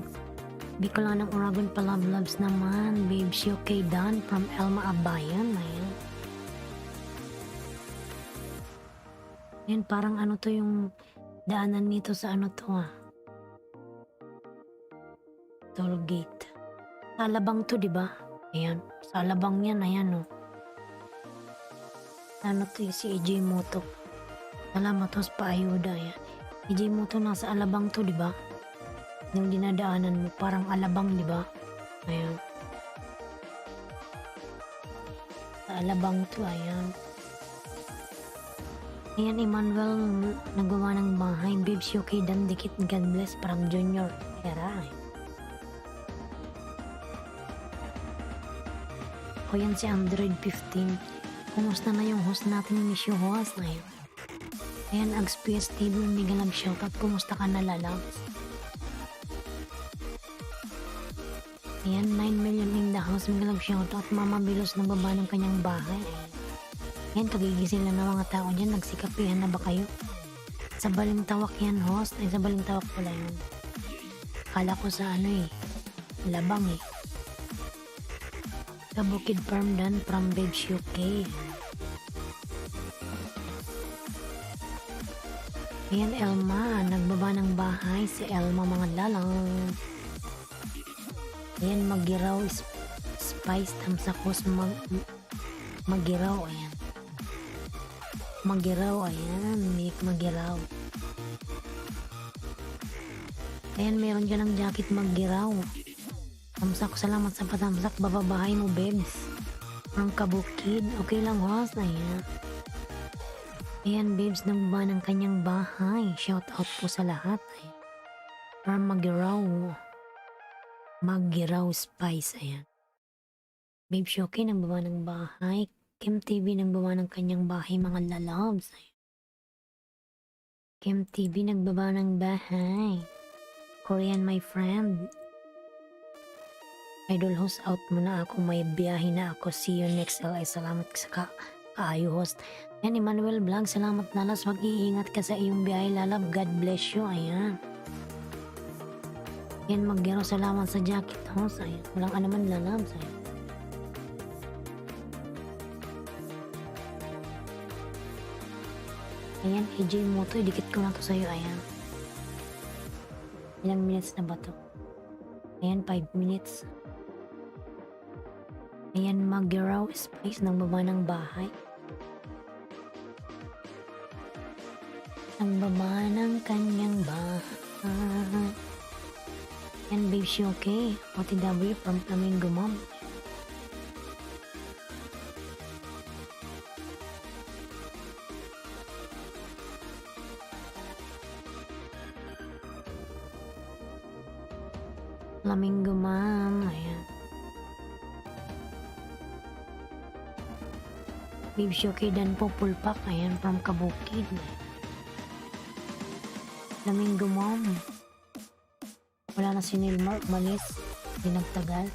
Bicolanang Oragon pa love loves naman, Babe Shoke Dan from Elma Abayan, ayan. Ayan, parang ano to yung daanan nito sa ano to toll gate. Talabang to, diba? Ayan, sa alabang yan, ayan o. Ano to si AJ Moto. Salamat host paayuda, ayan. AJ Moto nasa alabang to, di ba? Yung dinadaanan mo, parang alabang, di ba? Ayan. Sa alabang to, ayan. Ayan, Emmanuel, nagawa ng bahay. Babes, okay, dan dikit, God bless, from Junior Era. O yan si Android 15. Kumusta na yung host natin, miss you host? Ayan. Ayan, Agsps TV, mega love shoutout. Kumusta ka na, lalabs? Ayan, 9 million in the house, mega love shoutout. Mama Bilos nagbaba ng kanyang bahay. Ayan, kagigising lang ng mga tao dyan. Nagsikapihan na ba kayo? Sa Balintawak yan, host. Ay, sa Balintawak pala yun. Kala ko sa ano eh. Labang eh. Kabukid Farm Dan from Babes UK. Ayan, Elma. Nagbaba ng bahay. Si Elma, mga lalang. Ayan, Magiraw. Spice. Tamsakos. Magiraw. Ayan. Magiraw, ayan, Magiraw. Ayan, meron dyan ng jacket Magiraw. Tamsak, salamat sa patamsak, bababahay mo, babes. From Kabukid, okay lang, host, ayan. Ayan, babes, nagbaba ng kanyang bahay. Shout out po sa lahat. Ayan. From Magiraw. Magiraw Spice, ayan. Babes, okay, nagbaba ng bahay. Kim TV nagbaba ng kanyang bahay, mga lalabs. Kim TV nagbaba ng bahay. Korean my friend. Idol host, out muna ako. May biyahe na ako. See you next LA. Salamat sa kaayo host. Yan, Emmanuel Vlog. Salamat nalas. Mag-iingat ka sa iyong biyahe, lalab. God bless you. Ayan. Yan, Magiro. Salamat sa jacket host. Ayan. Walang anuman lalabs. Ayan. Ayan, AJ Moto, idikit ko na to sa'yo, ayan. Ilang minutes na ba to? Ayan, 5 minutes. Ayan, Magiraw Spice, nagbaba ng bahay. Nagbaba ng kanyang bahay. Ayan, babes, okay? OTW from Flamingo Mom. Flamingo Mom, ayan. Babes, okay, dan po pulpak, ayan, from Kabukid. Flamingo Mom. Wala na si Nilmar, malis, dinagtagal.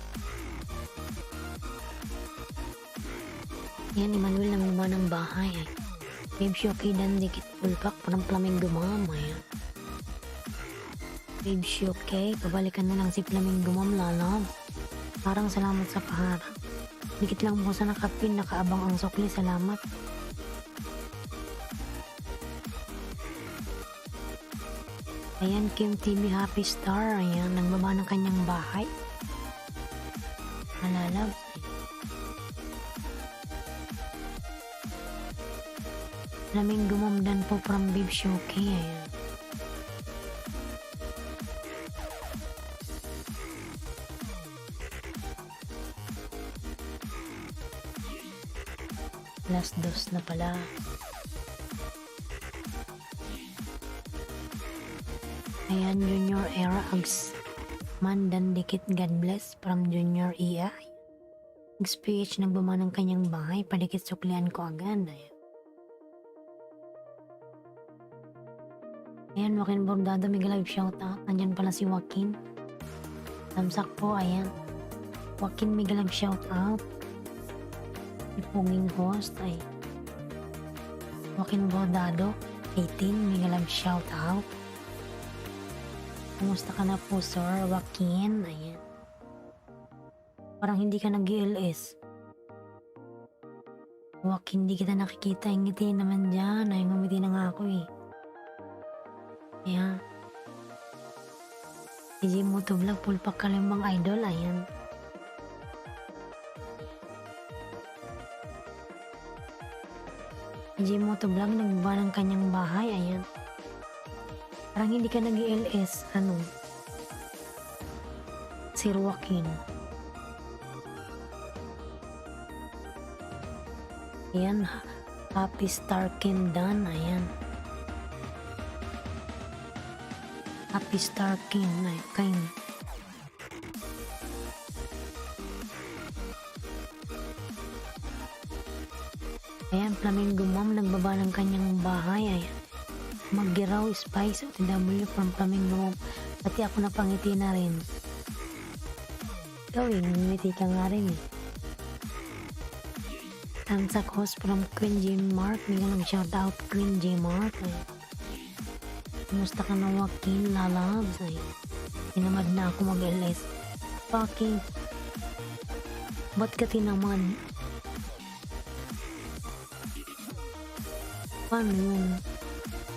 Ayan, Emmanuel nagbaba ng bahay, ay. Babes, okay, dan dikit pulpak, from Flamingo Mom, ayan. Babes, okay, pabalikan na lang si Flamingo Mom, lalab. Parang salamat sa paharap. Dikit lang po sa nakapin, nakaabang ang sukli, salamat. Ayan, Kim TV Happy Star, ayan, nagbaba ng kanyang bahay. Malalab. Flamingo Mom dan po from Babes, okay, ayan. Last dose na pala. Ayan, Junior Era Ags. Mandan dikit, God bless from Junior EA. Ags nagbaba ng kanyang bahay. Padikit suklian ko agad. Ayan, Joaquin Bordado, mega live shoutout. Nandyan pala si Joaquin. Tamsak po, ayan. Joaquin, mega live shoutout. Ipunging host ay Joaquin Bordado 18, mega love shout out. Kumusta ka na po, sir Joaquin? Ayan, parang hindi ka nag-GLS. Joaquin, hindi kita nakikita. Ngiti naman dyan. Ay, ngumiti na nga ako eh. Ayan, DJ Motovlog, pulpak ka lang bang idol? Ayan, Jimoto Vlog nagbaba ng kanyang bahay. Ayan. Parang hindi ka nag-LS. Ano? Sir Joaquin. Ayan. Happy Starkin Dan. Ayan. Happy Starkin. Kain. Ayan, Flamingo Mom nagbaba ng kanyang bahay. Ayan. Maggiraw Spice at W from Flamingo Mom. Pati ako napangiti na rin. Ikaw ngumiti ka nga rin eh. Tansak host from Queen J Mark. Bigyan ng shoutout Queen J Mark. Ayan. Kumusta ka na Joaquin Lalabs? Ayan. Tinamad na ako mag-LS. Fucking. Ba't ka tinamad? Paano yun?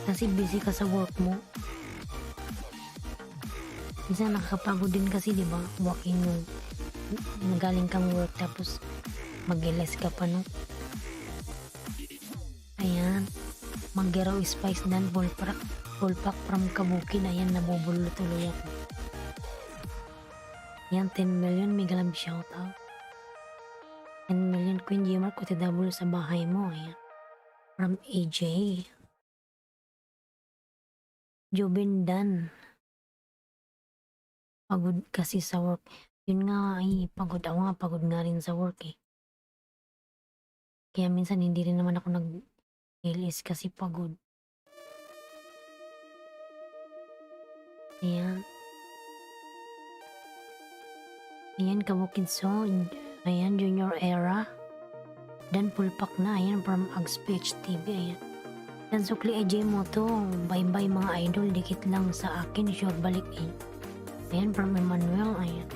Kasi busy ka sa work mo. Minsan nakakapagod din kasi, di ba? Walking yung nagaling kang work tapos mag-LS ka pa, no? Ayan. Mag-geraw Spice Dan full pack from Kabukin. Ayan, nabubulo tuloy ako. Ayan, 10 million. May galab shoutout. 10 million Queen Gmar Kutidablo sa bahay mo. Ayan. From AJ. Jobin Dan. Pagod kasi sa work. Yun nga ay pagod. Ako nga pagod nga rin sa work eh. Kaya minsan hindi rin naman ako nag-LS kasi pagod. Ayan. Ayan, Kabukidso. Ayan, Junior Era. Dan full pack na. Ayan, from Agspeech TV. Ayan. Dan sukli AJ mo to. Bye-bye mga idol. Dikit lang sa akin. Sure balik eh. Ayan, from Emmanuel. Ayan.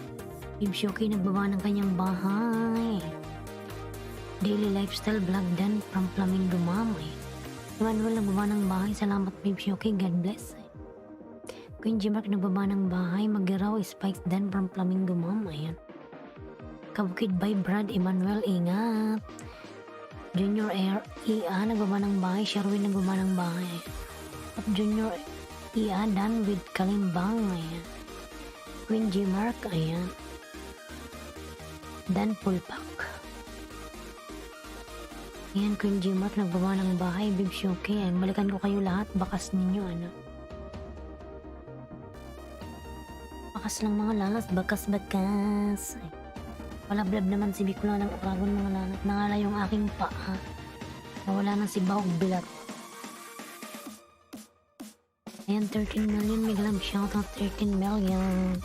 If Shoki nagbaba ng kanyang bahay. Daily lifestyle vlog Dan from Flamingo Mom. Ayan. Emmanuel nagbaba ng bahay. Salamat Babe Shoki. God bless. Ayan. Queen Gmark nagbaba ng bahay. Mag-geraw Spikes Dan from Flamingo Mom. Ayan. Kabukid by Brad Emmanuel. Ingat. Junior Air EA nagbaba ng bahay. Sherwin nagbaba ng bahay. At Junior EA Dan with Kalimbang. Ayan. Queen Gmark. Ayan. Dan full pack. Ayan, Queen Gmark nagbaba ng bahay. Bib Shoki. Ayan, balikan ko kayo lahat. Bakas ninyo. Ano? Bakas lang mga lalas. Bakas. Ay. Palablab naman si Bicula ng Oragon mga lalat. Nangala yung aking paa. Nawala na si Bahog Bilat. Ayan, 13 million. May galang shoutout 13 million.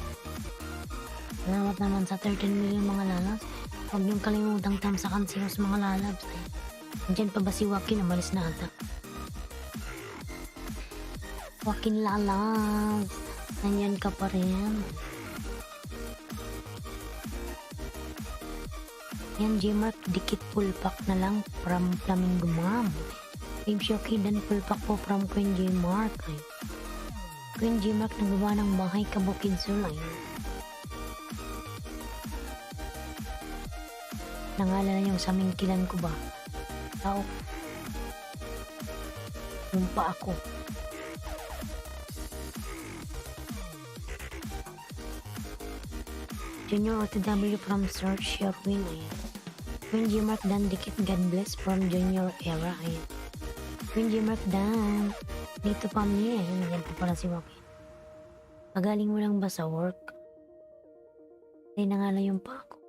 Salamat naman sa 13 million mga lalas. Huwag niyong kalimutang tamsakan si Ros mga lalabs. Diyan pa ba si Joaquin? Umalis na ata. Joaquin lalabs. Nandyan ka pa rin. Yan, Gmark, dikit full pack na lang from Flamingo Mom. Babe Shoki, dan full pack po from Queen Gmark. Queen Gmark nagbaba ng bahay Kabukid Sulay. Nangala na yung samingkilan ko ba? Tao. Yung pa ako. Junior OTW from Search Sherwin. Ayan. Queen Gmark Dan dikit God bless from Junior Era. Ayan. Queen Gmark Dan. Dito pa niya. Ayan pa pala si Joaquin. Pagaling mo lang ba sa work? Ay nangala yung pa ako.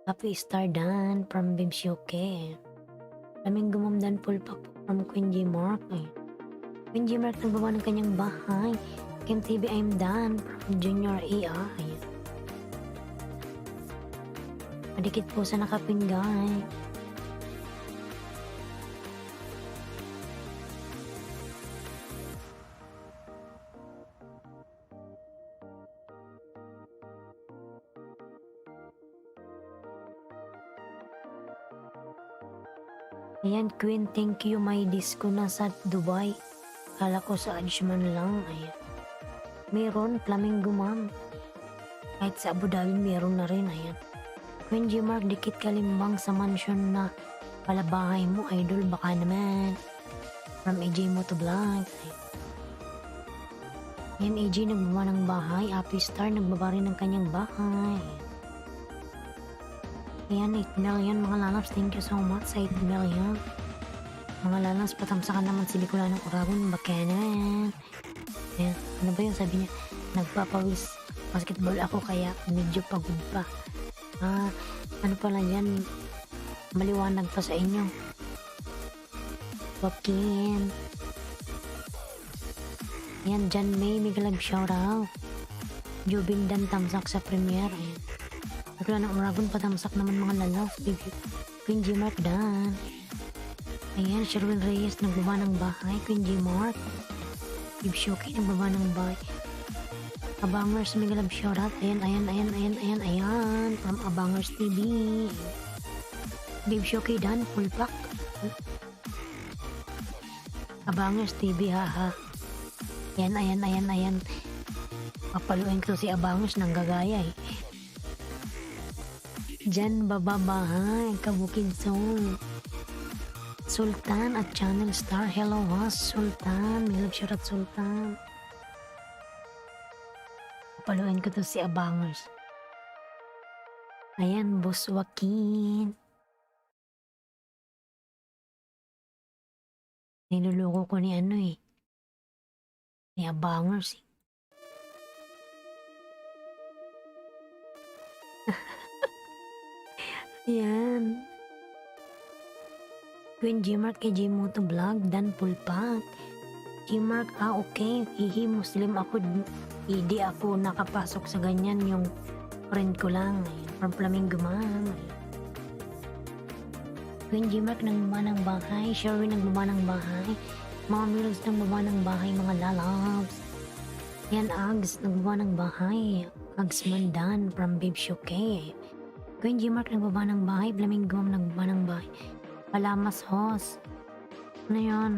Happy Star Dan from Bimsyoke. Flamingo Mom Dan full pack from Queen Gmark. Ayan. Queen Gmark nagbaba ng kanyang bahay. Kim TV I'm Dan from Junior EA. Ayan. Madikit po sa nakapinggay. Ayan, Queen, thank you. May disco na sa Dubai. Kala ko sa Ajman lang. Ayan. Meron, Flamingo Mom. Kahit sa Abu Dhabi, meron na rin. Ayan. Queen Gmark, dikit Kalimbang sa mansion na palabahay mo, idol, baka naman. From AJ Motovlog. Yan, AJ nagbaba ng bahay. Happy Star nagbaba rin ng kanyang bahay. Ayan, 8 million mga lalabs. Thank you so much sa 8 million. Mga lalabs, patamsakan naman si Bicola ng Oragon. Baka naman. Ayan, ano ba yun? Sabi niya, nagpapawis basketball ako kaya medyo pagod pa. Ano pala yan? Maliwanag pa sa inyo. Joaquin. Ayan, John May, Migalab shoutout. Jubindan tamsak sa premiere. Ayan. Nagla ng Oragon, patamsak naman mga lalaw. Queen G. Mark Dan. Ayan, Sherwin Reyes, nagbaba ng bahay. Queen G. Mark. Steve Shoki, nagbaba ng bahay. Abangers, Migalab shoutout. Ayan. From Abangers TV. Dave Shoki Dan, full pack. Abangers TV, haha. Ayan. Papaluin ko si Abangers ng gagaya eh. Diyan bababahay, Kabukid Soul. Sultan at Channel Star. Hello host, Sultan. Milog shoutout Sultan. Papaluin ko to si Abangers. Ayan, Boss Joaquin. Niluloko ko ni ano eh. Ni Abangers eh. Ayan. Queen G-Mark kay J-Moto Vlog. Dan Pulpak. G-Mark, okay. Hihi, Muslim ako. Hindi ako nakapasok sa ganyan. Yung friend ko lang. Ayan. From Flamingo man. Queen G-Mark nagbaba ng bahay. Sherwin nagbaba ng bahay. Mga Milogs nagbaba ng bahay. Mga lalabs. Yan, Ags nagbaba ng bahay. Ags Mandan from Babe Shuke. Queen G-Mark nagbaba ng bahay. Flamingo nagbaba ng bahay. Palamas Host. Ano yun?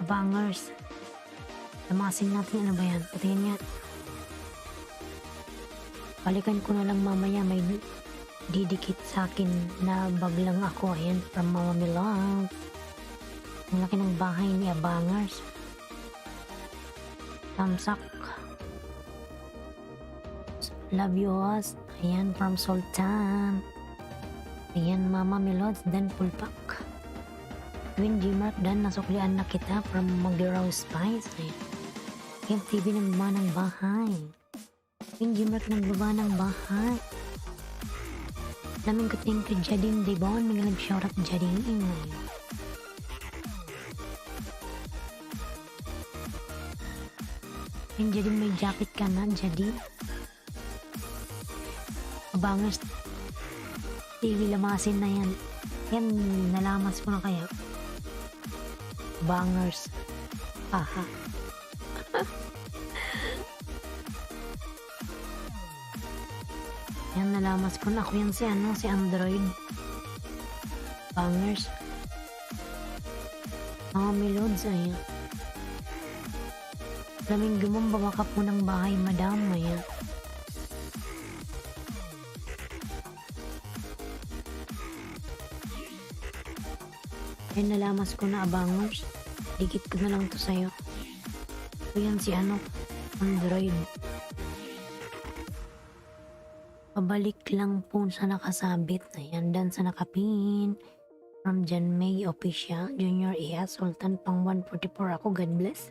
Bangers. Lamasin natin. Ano ba yan? Patingin yan. Balikan ko na lang mamaya. May didikit sa akin na bag lang ako. Ayan, from Mama Milang. Ang laki ng bahay ni Abangers. Tamsak. Love you host. Ayan, from Sultan. Ayan, Mama Milods. Dan Pulpak. Queen G-Mark Dan, nasuklian na kita from Magiraw Spice. Ayan. MTV nagbaba ng bahay. Queen G-Mark nagbaba ng bahay. Namin ko thank you Jadine Debon. May nag-shoutout Jadine. Yung Jadine may jacket ka na Jadine. Abangers TV lamasin na yan. Yan nalamas ko na kaya. Bangers. Aha. Yan nalamas ko na. Ako yan si ano, si Android. Bangers. Mga Milods, ayan. Laming gumambaba ka po ng bahay, madam, ayan. Ayan, nalamas ko na, Abangers. Dikit ko na lang to sa'yo. So yan si ano, Android. Pabalik lang po sa nakasabit. Ayan, dan sa nakapin. From John May Official, Junior Iya, Sultan, pang 144 ako. God bless.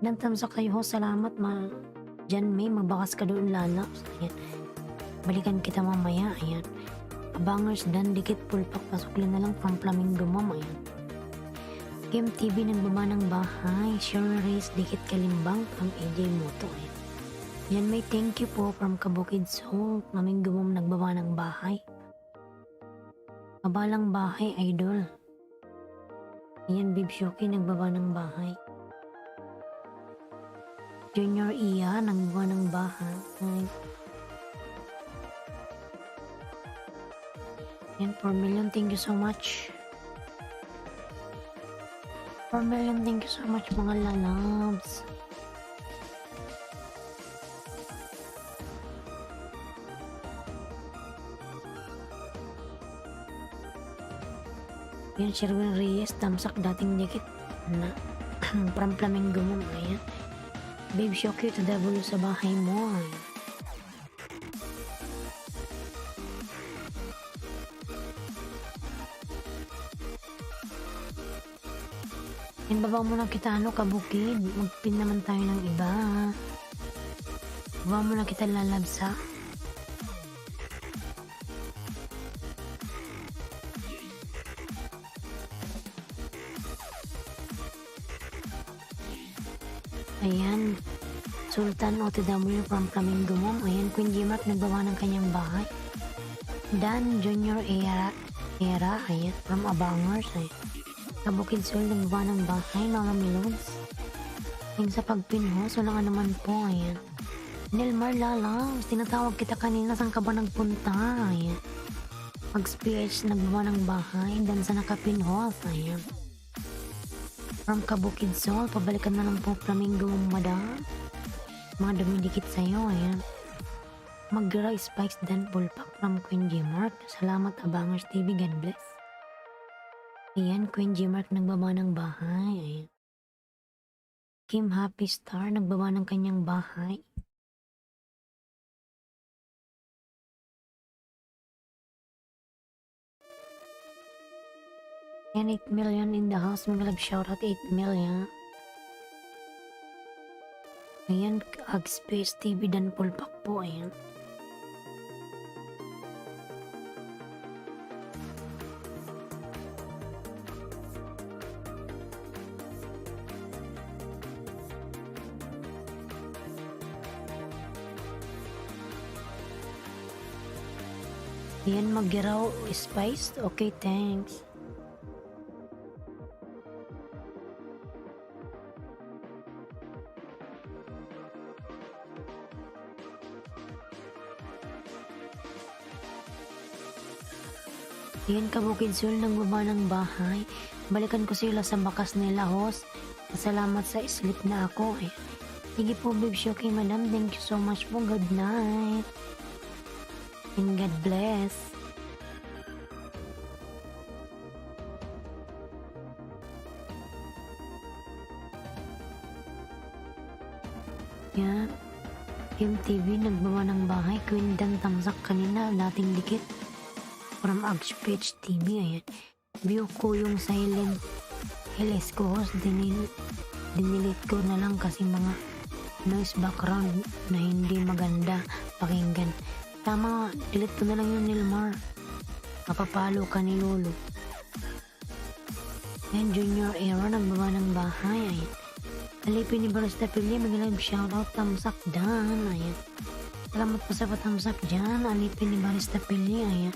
Nantamsak kayo ho. Salamat, John May. Magbakas ka doon lalaps. Ayan. Balikan kita mamaya. Ayan. Abangers dan dikit pulpak. Pasukli na lang from Flamingo Mom. Ayan. Game TV nagbaba ng bahay. Sure Race dikit kalimbang from AJ Moto. Ayan. Yan, may thank you po from Kabukid Soul. Maming gumam nagbaba ng bahay. Kabalang bahay, idol. Ayan, Babe Shoki nagbaba ng bahay. Junior Iya nagbaba ng bahay. Ayan, 4 million, thank you so much. 4 million, thank you so much mga lalabs. Yan, Sherwin Reyes, tamsak dating dikit na from Flamingo mo. Ayan. Babe, show cute W sa bahay mo. Ayan. Yan, baba mo na kita kabukid. Magpin naman tayo ng iba. Baba mo na kita lalabsa. Ayan, Sultan OTW from Flamingo Mom. Ayan, Queen G-Mark nagbawa ng kanyang bahay. Dan Junior Era, ayan, from Abangers. Ayan. Kabukid Sul nagbawa ng bahay. Mama Melons. Ayan, sa pagpinhos, wala nga naman po. Ayan. Nelmar Lalaws, tinatawag kita kanina, saan ka ba nagpunta? Ayan. Mag-PH nagbawa ng bahay. Dan sa nakapinhos. Ayan. From Kabukid Sol, pabalikan na lang po Flamingo madam. Mga dumidikit sa'yo, ayan. Mag-Gira Spikes Dan Pulpak from Queen G-Mark. Salamat Abangers TV, God bless. Ayan, Queen G-Mark nagbaba ng bahay, ayan. Kim Happy Star nagbaba ng kanyang bahay. Ayan, 8 million in the house. Mga love shoutout 8 million. Ayan, Ag Space TV Dan Pulpak po. Ayan. Ayan, Mag-Giraw Spice. Okay, thanks. Ayan, Kabukid Sul nagbaba ng bahay. Balikan ko sila sa bakas nila, host. Salamat sa sleep na ako. Eh. Sige po, babe, okay, madam. Thank you so much po. Good night. And God bless. Yan. MTV nagbaba ng bahay. Queen Dan Tamsak kanina. Dating dikit. From Agspage TV, ayan. View ko yung silent LS ko, host. Dinilit ko na lang kasi mga noise background na hindi maganda pakinggan. Tama, delete ko na lang yung Nilmar. Mapapalo ka ni Lolo. Ayan, Junior Era nagbaba ng bahay, ayan. Alipin ni Barista Pili, mag-live shoutout, tamsak dan, ayan. Salamat po sa patamsak dyan. Alipin ni Barista Pili, ayan.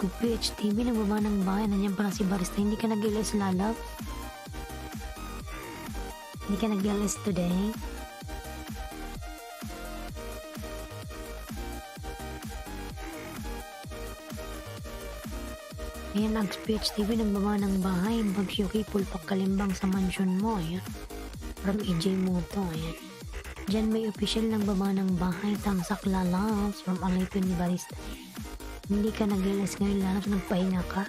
Ang PHTV nagbaba ng bahay. Nandiyan pala si Barista. Hindi ka nag-LS lalab? Hindi ka nag-LS today? Ayan, ang PHTV nagbaba ng bahay. Bagyuki Pulpak Kalimbang sa mansion mo. Ayan. From EJ Moto. Ayan. Diyan may official nagbaba ng bahay. Tamsak lalabs from Alipin ni Barista. Hindi ka nag-LS ngayon, lalabs, nagpahinga ka.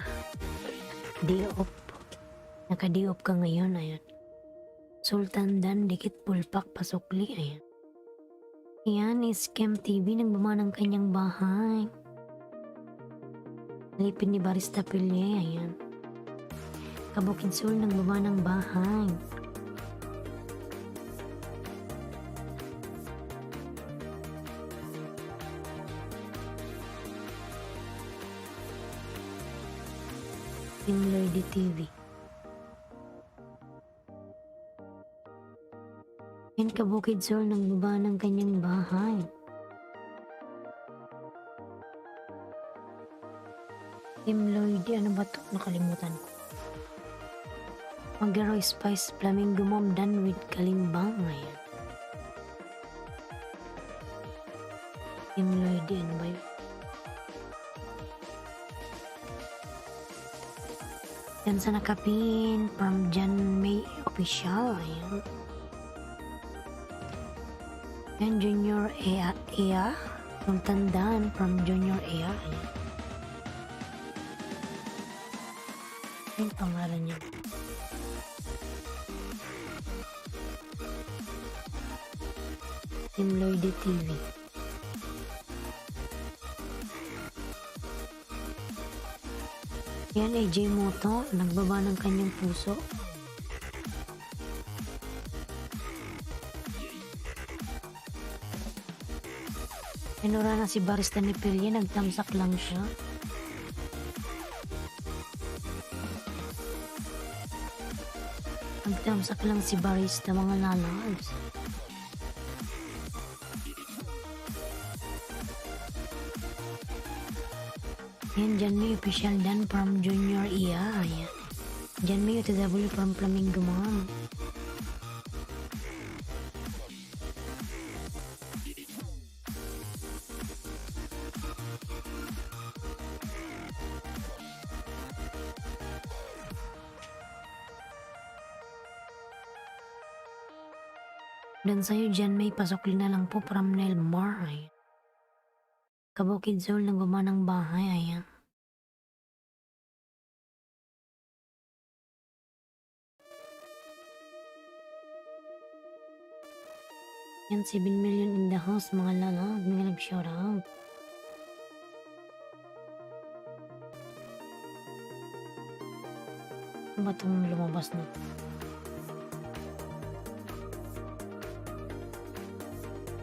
Day off. Naka-day off ka ngayon, ayan. Sultan Dan, dikit Pulpak, pasukli, ayan. Ayan, Scam TV, nagbaba ng kanyang bahay. Alipin ni Barista Pili, ayan. Kabukid Sul, nagbaba ng bahay. Team Lady TV. Yan, Kabukid Sul nagbaba ng kanyang bahay. Team Lloyd, ano ba ito? Nakalimutan ko. Mag-Giraw Spice Flamingo Mom Dan with Kalimbang. Ayan. Team Lloyd, ano ba yun? Yan sa nakapin from Jan May Official. Ayan. Yan, Junior Ea from Tandan from Junior Ea. Ayan. Yung pangalan niya. Team Lloyd TV. Yan, AJ Moto, nagbaba ng kanyang puso. Pinura na si barista ni Pilye, nagtamsak lang siya. Nagtamsak lang si barista, mga lalags. Yan, dyan may official dan from Junior IA. Ayan. Dyan may UTW from Flamingo Mom. Dan sa'yo dyan may pasokli na lang po from Nelmar. Ayan. Kabukid Soul ng gumanang bahay. Ayan. Yan, 7 million in the house, mga lalag. Mga nag-shoutout. Ano ba itong lumabas na?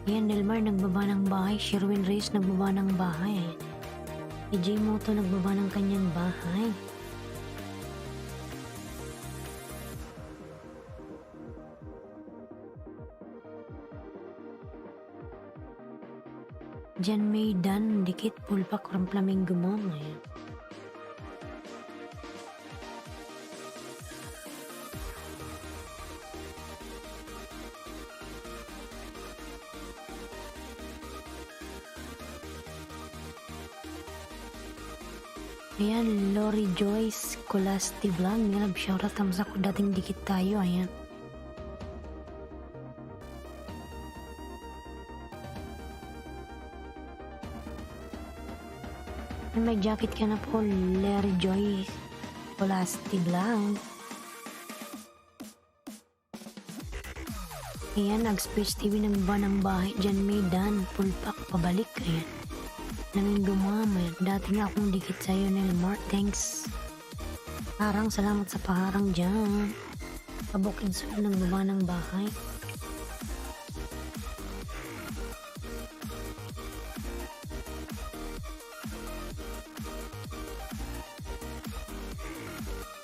Yan, Delmar nagbaba ng bahay. Sherwin Reyes nagbaba ng bahay. AJ Moto nagbaba ng kanyang bahay. Diyan may Dan, dikit, pulpak, from Flamingo Mom. Ayan. Ayan, Lori Joyce, Colasti Vlog, nilab shoutout tamsa ko dating dikit tayo, ayan. May jacket ka na po, Lori Joyce, Colasti Vlog. Ayan, Nag-Speech TV ng ba ng bahay, dyan may Dan, pulpak, pabalik, ayan. Naming gumamay. Dati nga akong dikit sa'yo, Nelmar. Thanks. Harang, salamat sa paharang dyan. Kabukid Soul ng baba ng bahay.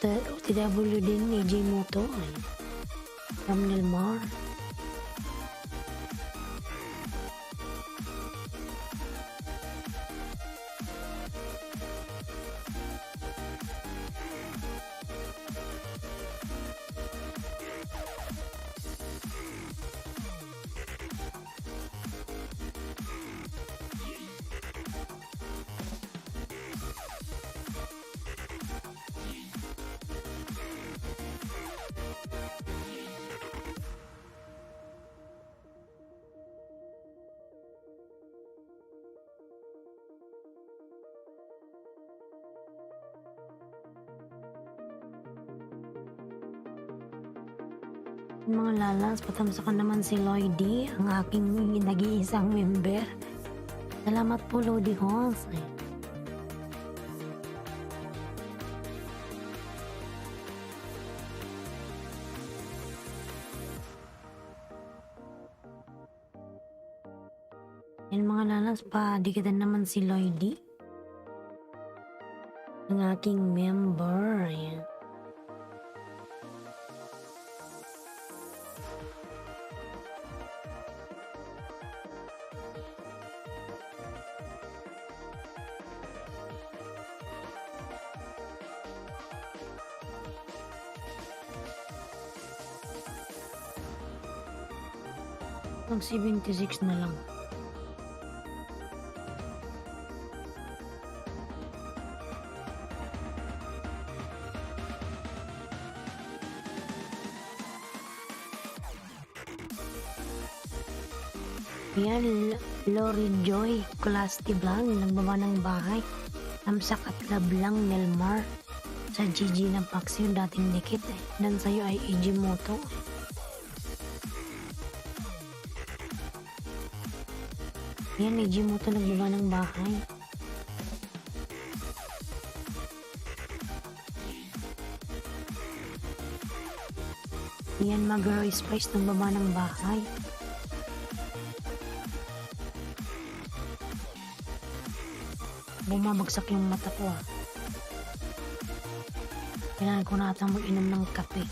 OTW din, AJ Moto. From Nelmar. Mga lalas, patamsakan naman si Lloydie, ang aking nag-iisang member. Salamat po, Lodi Halls. Yan mga lalas, dikitan naman si Lloydie, ang aking member. Ayan. Mag 76 na lang. Ayan, Lori Joy, Colasti Vlog, nagbaba ng bahay. Tamsak at lab lang, Nelmar. Sa GG ng Pax yung dating dikit eh. Dan sa'yo ay Ijimoto. Yan, Ijimoto nagbaba ng bahay. Yan, Magro Spice nagbaba ng bahay. Bumabagsak yung mata ko ah. Kailangan ko na atang mag-inom ng kape.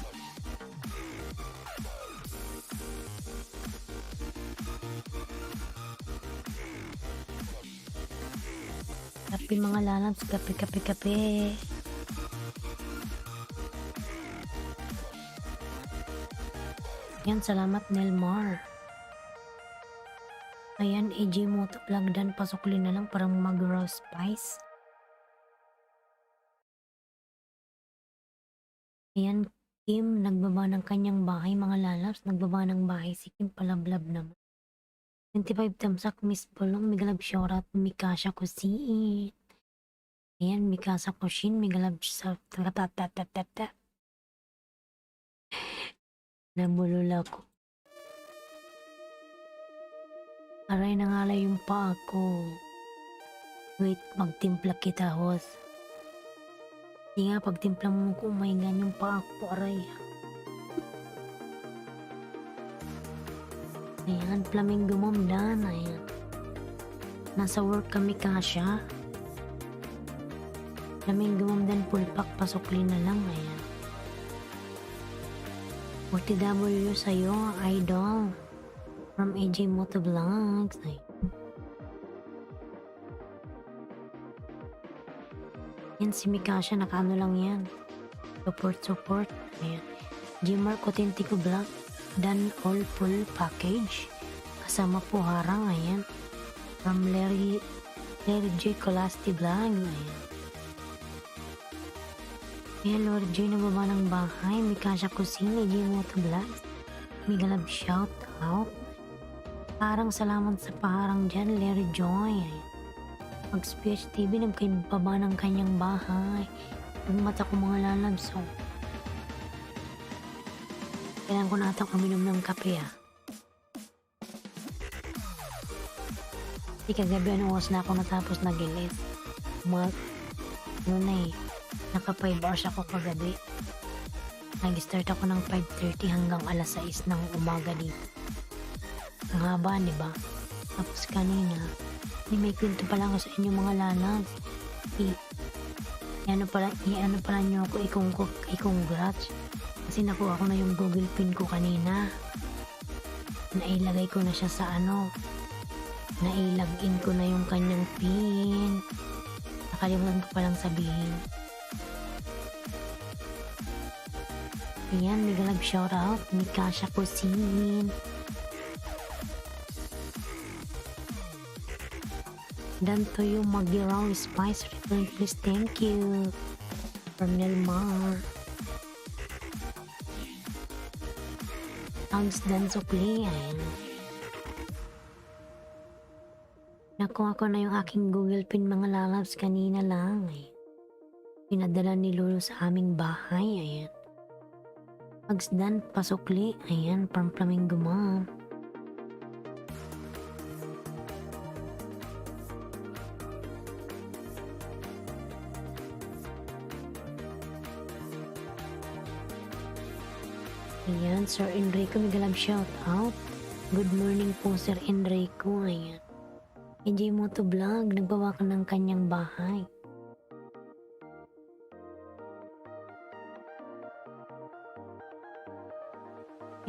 Kape mga lalabs, kape. Yan, salamat Nelmar. Ayan, Ijimoto vlog dan pasuklin na lang parang Magro Spice. Ayan, Kim, nagbaba ng kanyang bahay, mga lalabs, nagbaba ng bahay si Kim, palablab naman. 25 tamsak, Miss Bolong, migalab shoutout, Mikasha Kusin. Ayan, Mikasa Kushin, migalab sa tatatatatatata. Nabulula ko. Aray, nangalay yung paa ko. Wait, magtimpla kita, host. Di nga, pagtimpla mo ko, may ganyan yung paa ko, aray. Ayan, Flamingo Mom Dan, ayan. Nasa work kami kasya. Flamingo Mom Dan, pulpak, pasukli na lang, ayan. 40W sa'yo, idol. From AJ Motovlogs. Yan si Mikasha, nakaano lang yan. Support. Ayan. Gmar Autentico Vlog. Dan all full package. Kasama po harang. Ayan. From Larry J. Colasti Vlog. Ayan. Ayan, Lord J. nagbaba ng bahay. Mikasha Kusina, AJ Motovlogs. Migalab shout out. Parang salamat sa paharang dyan, Larry Joy. Mag-Speech TV, nagkaibaba ng kanyang bahay. Pagmata ko mga lalabs, so. Kailangan ko na ata uminom ng kape ah. Di kagabi, oras na ako natapos nagilis. Naka 5 hours ako kagabi. Nag-start ako ng 5:30 hanggang alas 6 ng umaga dito. Ang haba, diba? Tapos kanina, may kwento pala ako sa inyo mga lalabs. Ano pala nyo ako i-congrats. Kasi nakuha ko na yung Google Pin ko kanina. Nailagay ko na siya sa nailagin ko na yung kanyang pin. Nakalimutan ko palang sabihin. Ayan, migalab shoutout, Mikasha Kusin. Dan to you, Magiraw Spice return, please, thank you. From Nelmar. Thanks Dan Sukli. Nakuha ko na yung aking Google Pin mga lalabs kanina lang. Pinadala ni Lolo sa aming bahay. Ayan. Thanks Dan Pasukli. Ayan, from Flamingo Mom. Ayan, Sir Enrico, migalab shout out. Good morning po, Sir Enrico. Ayan. AJ Motovlog, nagbawa ka ng kanyang bahay.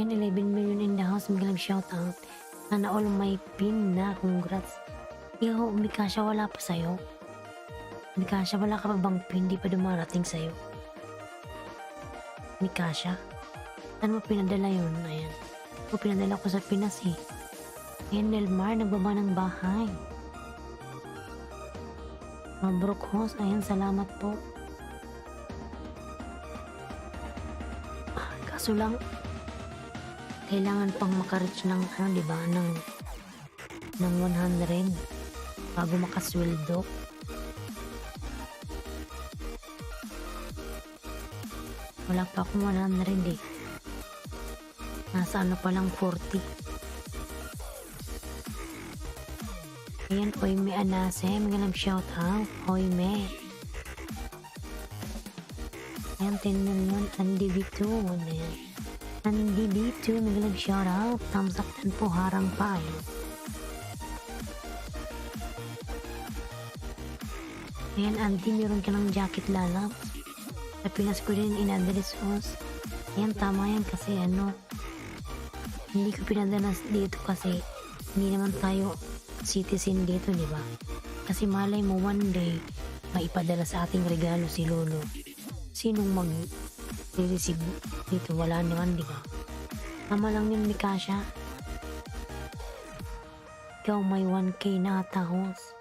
Ayan, 11 million in the house, migalab shout out. Sana all may pin na, congrats. Yo, Mikasha, wala pa sa'yo. Mikasha, wala ka pa bang pin? Di pa dumarating sa'yo. Mikasha? Saan mo pinadala yun? Ayan. O, pinadala ko sa Pinas eh. Ayan, Nelmar, nagbaba ng bahay. Mabrok host. Ayan, salamat po. Kaso lang, kailangan pang makareach ng, diba, ng 100 bago makasweldo. Wala pa akong 100 eh. Nasa ano pa lang 40. Ayan, Oime Anase, magalang shout out, Oime. Ayan, 10 million, Andy B2, ayan. Andy B2, magalang shout out, thumbs up dan po, harang pa eh. Ayan, Andy, meron ka ng jacket lalap. Sa Pinas ko din in-address host. Ayan, tama yan kasi ano, hindi ko pinadalas dito kasi hindi naman tayo citizen dito, di ba? Kasi malay mo one day maipadala sa ating regalo si Lolo. Sinong mag-receive dito? Wala naman, di ba? Tama lang yun ni Kasha. Ikaw may 1K na ata, host.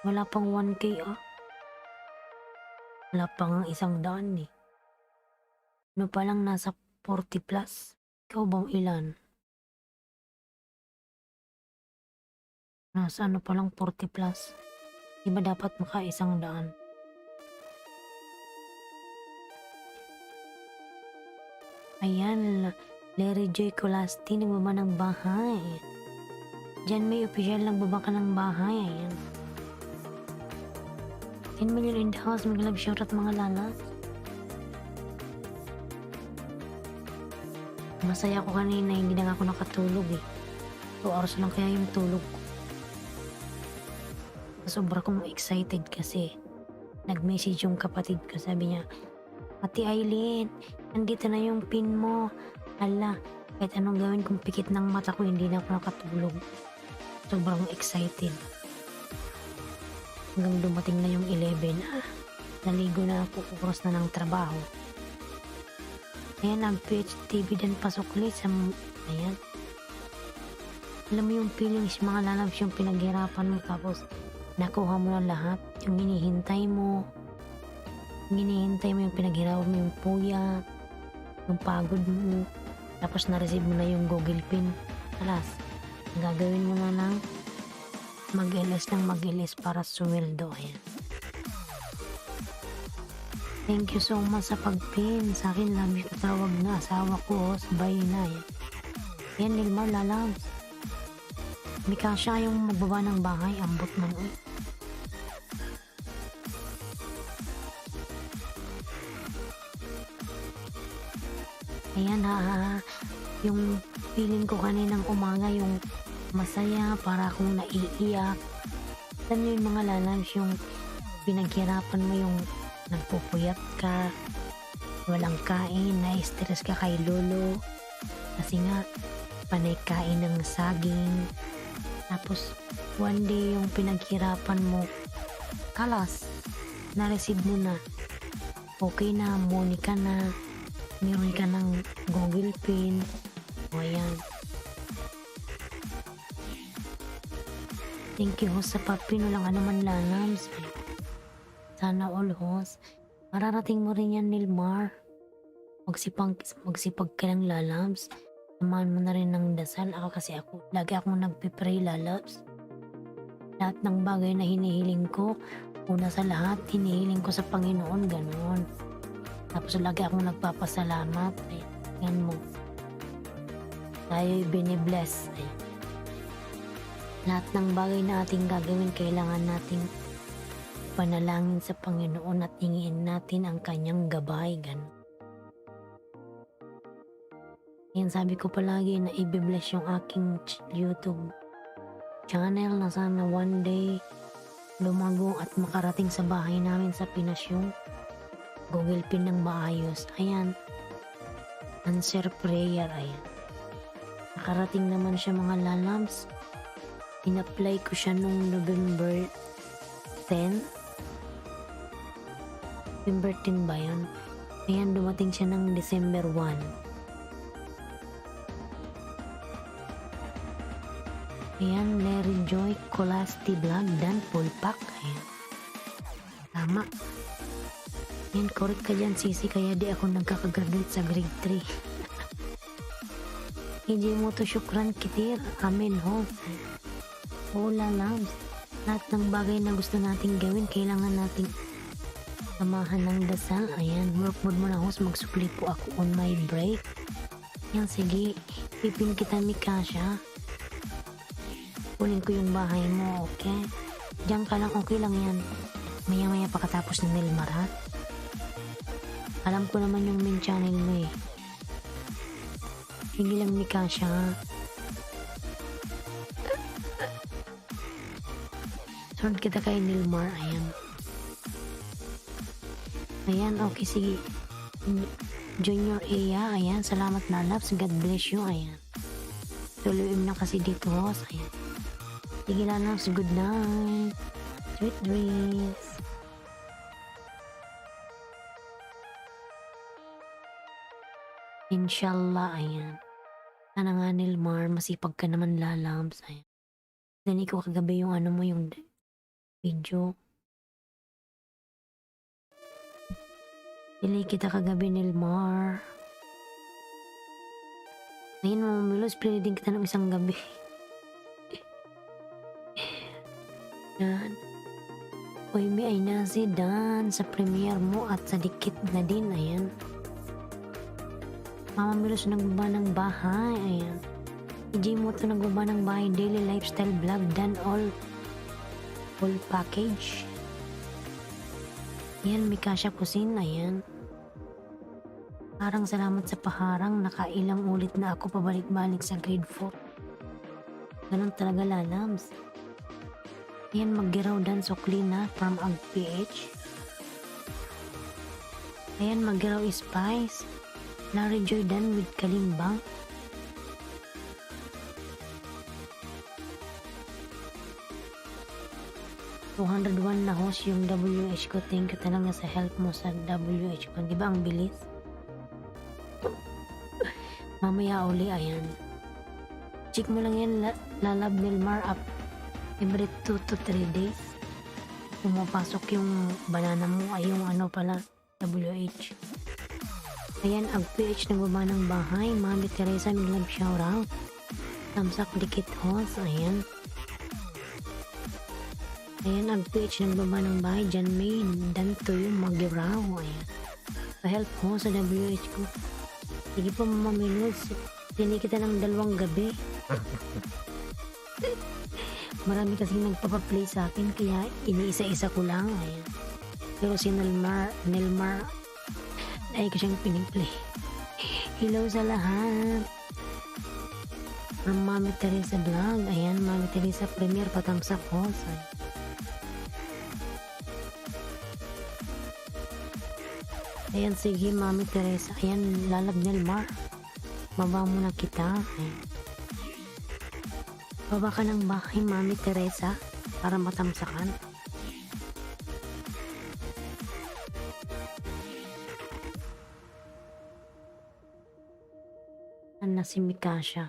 Wala pang 1K ah. Wala pang 100 eh. Ano pa lang nasa 40 plus. Ikaw bang ilan? Nasa ano pa lang 40 plus. Di ba dapat maka 100? Ayan, Larry J. Colasti, nagbaba ng bahay. Diyan may official nagbaba ka ng bahay. Ayan. 10 million in the house, mag-love shoutout mga lalas. Masaya ko kanina, hindi na ako nakatulog eh. 2 hours lang kaya yung tulog ko. Sobra kong excited kasi nag-message yung kapatid ko, sabi niya, Ate Aileen, nandito na yung pin mo. Hala, kahit anong gawin kong pikit ng mata ko, hindi na ako nakatulog. Sobrang excited. Hanggang dumating na yung 11, naligo na ako, oras na ng trabaho. Ayan, nag-PHTV din pasok ulit sa, ayan. Alam mo yung feelings, mga lalabs, yung pinaghirapan mo, tapos nakuha mo na lahat, yung hinihintay mo yung pinaghirapan mo, yung puya, yung pagod mo, tapos na-receive mo na yung Google Pin. Alas, gagawin mo na lang mag-LS para sumildo. Ayan. Thank you so much sa pag-pin sa akin. Lami ko tawag na asawa ko, sabay na. Ayan, Nilmar lalabs. May Kasha yung magbaba ng bahay, ambot man eh. Ayan yung feeling ko kaninang umaga, yung masaya, para akong naiiyak. Alam yung mga lalabs, yung pinaghirapan mo, yung nagpupuyat ka, walang kain, na-stress ka kay Lolo. Kasi nga, panay kain ng saging. Tapos, one day yung pinaghirapan mo, kalas, na-receive mo na. Okay na, money ka na, meron ka ng Google Pin. O ayan. Thank you host sa papin, walang anuman lalabs. Sana all host. Mararating mo rin yan, Nilmar. Magsipag ka lang lalabs. Samahan mo na rin ng dasal. Kasi lagi akong nagpipray lalabs. Lahat ng bagay na hinihiling ko, una sa lahat, hinihiling ko sa Panginoon, ganoon. Tapos lagi akong nagpapasalamat. Ayan mo. Tayo'y binibless. Ayan. Lahat ng bagay na ating gagawin, kailangan nating panalangin sa Panginoon at hingin natin ang kanyang gabay. Ganoon. Yan, sabi ko palagi na i-bless yung aking YouTube channel na sana one day lumago at makarating sa bahay namin sa Pinas yung Google Pin ng maayos. Ayan, answer prayer. Ayan, nakarating naman siya mga lalabs. In-apply ko siya nung November 10. November 10 ba yun? Ayan, dumating siya ng December 1. Ayan, Larry Joy, Colasti Vlog, dan full pack. Ayan. Tama. Ayan, correct ka dyan, Sisi, kaya di ako nagkakagraduate sa grade 3. Hindi mo to syukran kitir. Amen, host. Wala lang. Lahat ng bagay na gusto nating gawin, kailangan nating Samahan ng dasal. Ayan, work mode mo na host. Magsukli po ako on my break. Yan, sige. Pipin kita, Mikasha. Kunin ko yung bahay mo, okay? Diyan ka lang, okay lang yan. Maya-maya pakatapos ng Nilmar, ha? Alam ko naman yung main channel mo eh. Sige lang, Mikasha. Sunod kita kay Nilmar, ayan. Ayan, okay, sige. Junior Ea, ayan. Salamat na loves. God bless you, ayan. Tuluin na kasi dito, host, ayan. Sige lang, loves. Good night. Sweet dreams. Inshallah, ayan. Sana nga, Nilmar, masipag ka naman, lalabs, ayan. Dani ko kagabi yung ano mo, yung video. Pili kita kagabi, Nilmar. Ngayon, mamilos, pili din kita ng isang gabi. Yan. Uy, may ay na si Dan sa premiere mo at sa dikit na din, ayan. Mamamilos nagbaba ng bahay, ayan. EJ mo to nagbaba ng bahay, daily lifestyle vlog, Dan all package. Yan, Mikasha Kusin, ayan. Parang salamat sa paharang, nakailang ulit na ako pabalik-balik sa grade 4. Ganun talaga, lalabs. Yan, mag-giraw Dan sukli na from AgPH. Ayan, mag-giraw Spice. Larry Joy Dan with Kalimbang. $201 na host yung WH ko. Thank you talaga sa help mo sa WH ko. Diba ang bilis? Mamaya uli, ayan. Check mo lang yan, lalab Nilmar up every 2 to 3 days. Pumapasok yung banana mo, ay yung ano pala, WH. Ayan, AgPH nagbaba ng bahay. Mami Teresa, mag-love shoutout. Thumbs up, dikit host, ayan. Ayan, AgPH nagbaba ng bahay. Jan May, danto yung mag-giraw, ayan. Pa-help ho sa WH ko. Sige po, mamamilos. Dini kita ng 2 gabi. Marami kasing nagpapaplay sa akin, kaya iniisa-isa ko lang, ayan. Pero si Nilmar, ay ko siyang piniplay. Hello sa lahat. From Mami Teresa Vlog. Ayan, Mami Teresa Premier patamsak ko. Ayan, sige Mami Teresa. Ayan, lalab Nilmar. Baba muna kita. Ayan. Baba ka ng bahay, Mami Teresa, para matamsakan. Na si Mikasha.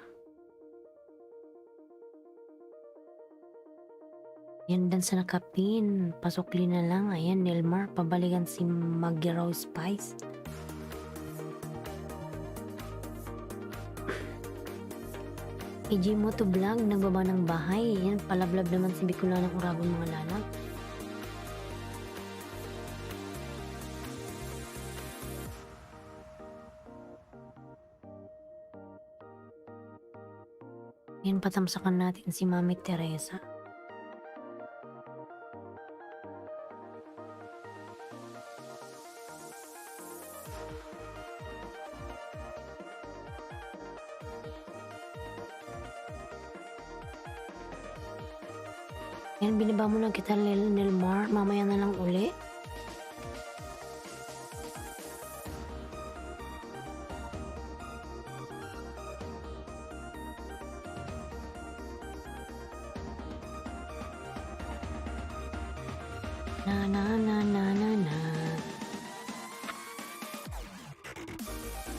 Yan Dan sa nakapin. Pasukli na lang. Ayan, Nilmar. Pabalikan si Mag-Giraw Spice. EJ mo to vlog. Nagbaba ng bahay. Yan, palablab naman si Bicola ng Uragon mga lalag. Yan, patamsakan natin si Mami Teresa. Yan, binaba mo na kita, Nilmar. Mamaya na lang uli. Na.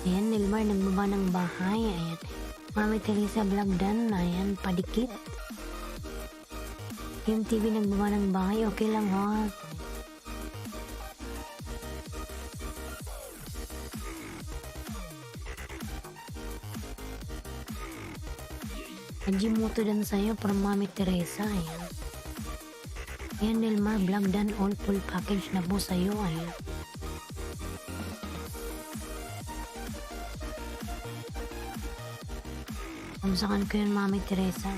Ayan, Nilmar, nagbaba ng bahay. Ayan. Mami Teresa Vlog Dan. Ayan, padikit. Yung TV nagbaba ng bahay. Okay lang, ha? Ajimoto Dan sa'yo from Mami Teresa. Ayan. Ayan, Nilmar Vlog Dan all full package na po sa'yo. Ayan. Tamsakan ko yun, Mami Teresa.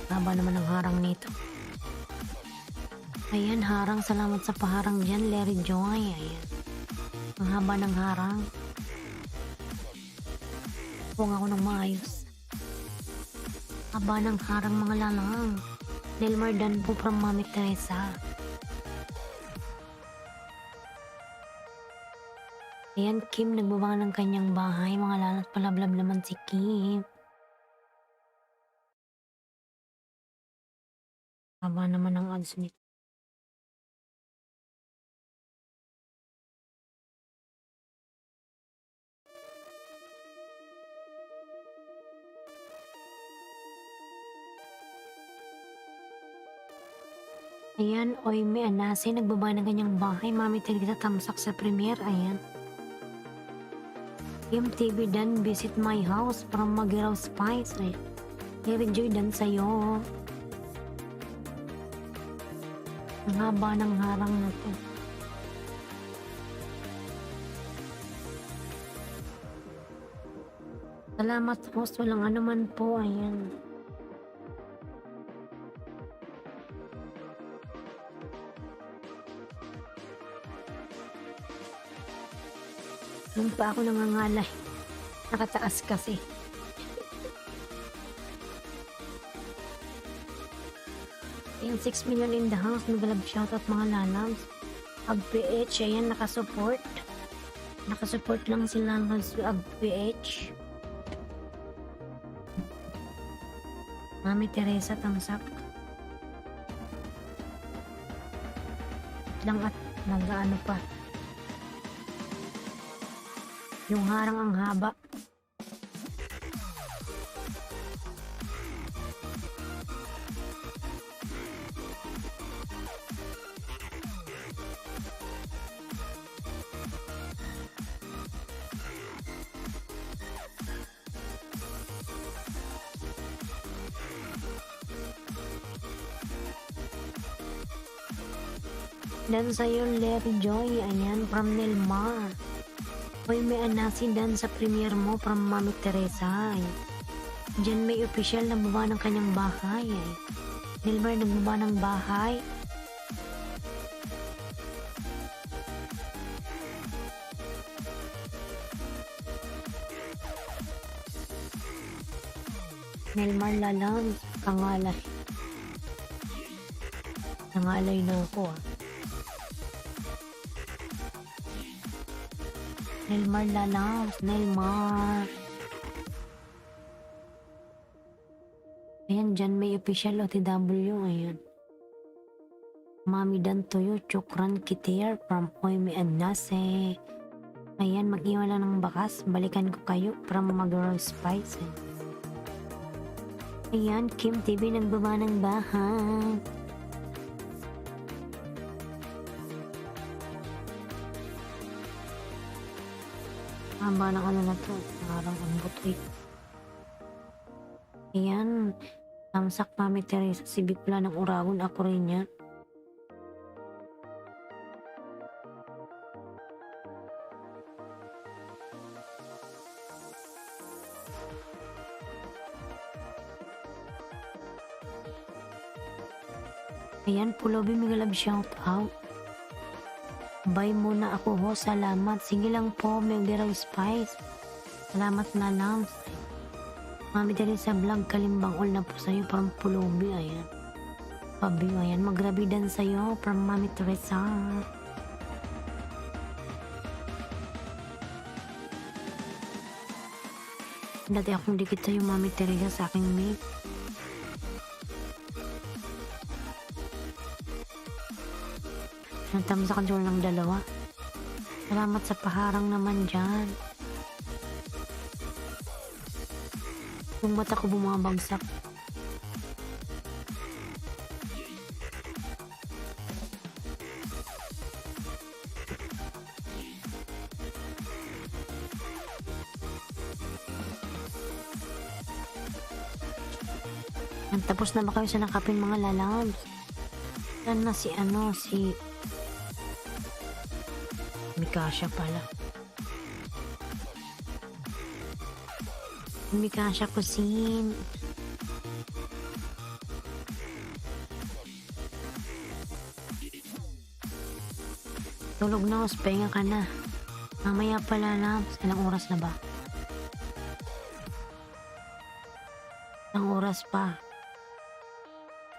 Haba naman ang harang nito. Ayan, harang. Salamat sa paharang dyan, Larry Joy. Ayan. Ang haba ng harang. Huwag ako ng maayos. Haba ng harang, mga lalang. Nelmar Dan po from Mami Teresa. Ayan, Kim, nagbaba ng kanyang bahay. Mga lalat, palablab naman si Kim. Haba naman ang ads nito. Ayan, oy, may anase. Nagbaba ng kanyang bahay. Mami Teresa tamsak sa premiere. Ayan. Kim TV Dan, visit my house from Magiraw Spice. Ayan. I-enjoy Dan sa'yo. Ang haba ng harang na to. Salamat host, walang anuman po. Ayan. Nung pa ako nangangalay. Nakataas kasi. Ayan, 6 million in the house. Nagalab shoutout mga lalabs. Ag-PH, ayan, nakasupport. Nakasupport lang sila ng Ag-PH. Mami Teresa, tamsak. Lang at nag-ano pa. Yung harang ang haba. Dan sa'yo, Larry Joy. Ayan, from Nelmar. Hoy, may anasi Dan sa premiere mo from Mami Teresa. Diyan may official na baba ng kanyang bahay. Nelmar nagbaba ng bahay. Nelmar lalang, kangalay. Nangalay na ako Nelmar lalabs, Nelmar. Ayan, dyan may official OTW. Ayan. Mami Dan Toyo, Chukran Kitir from Oime and Nase. Ayan, mag-iwan lang ng bakas. Balikan ko kayo from Magaraw Spice. Ayan, Kim TV nagbaba ng bahay. Haba ng ano na to, parang ang butoy. Ayan, tamsak Mami Teresa, si Bigla ng Uragon, ako rin yan. Ayan, Pulobi, Migalab shout out. Bye muna ako ho, salamat. Sige lang po, Megaraw Spice. Salamat na lang. Mami Teresa vlog, kalimbang all na po sa'yo from Pulobi. Ayan. Pabiyo, ayan. Magrabidan sa'yo from Mami Teresa. Dati akong dikit sa'yo, Mami Teresa, sa aking mate. Natamsakan ko ng dalawa. Salamat sa paharang naman dyan. Kung ba't ako bumabagsak? Tapos na ba kayo sa nakapin mga lalabs? Yan na si Mikasha pala. Hindi kasya kusin. Tulog na, pahinga ka na. Mamaya pala lang. Ilang oras na ba? Ilang oras pa.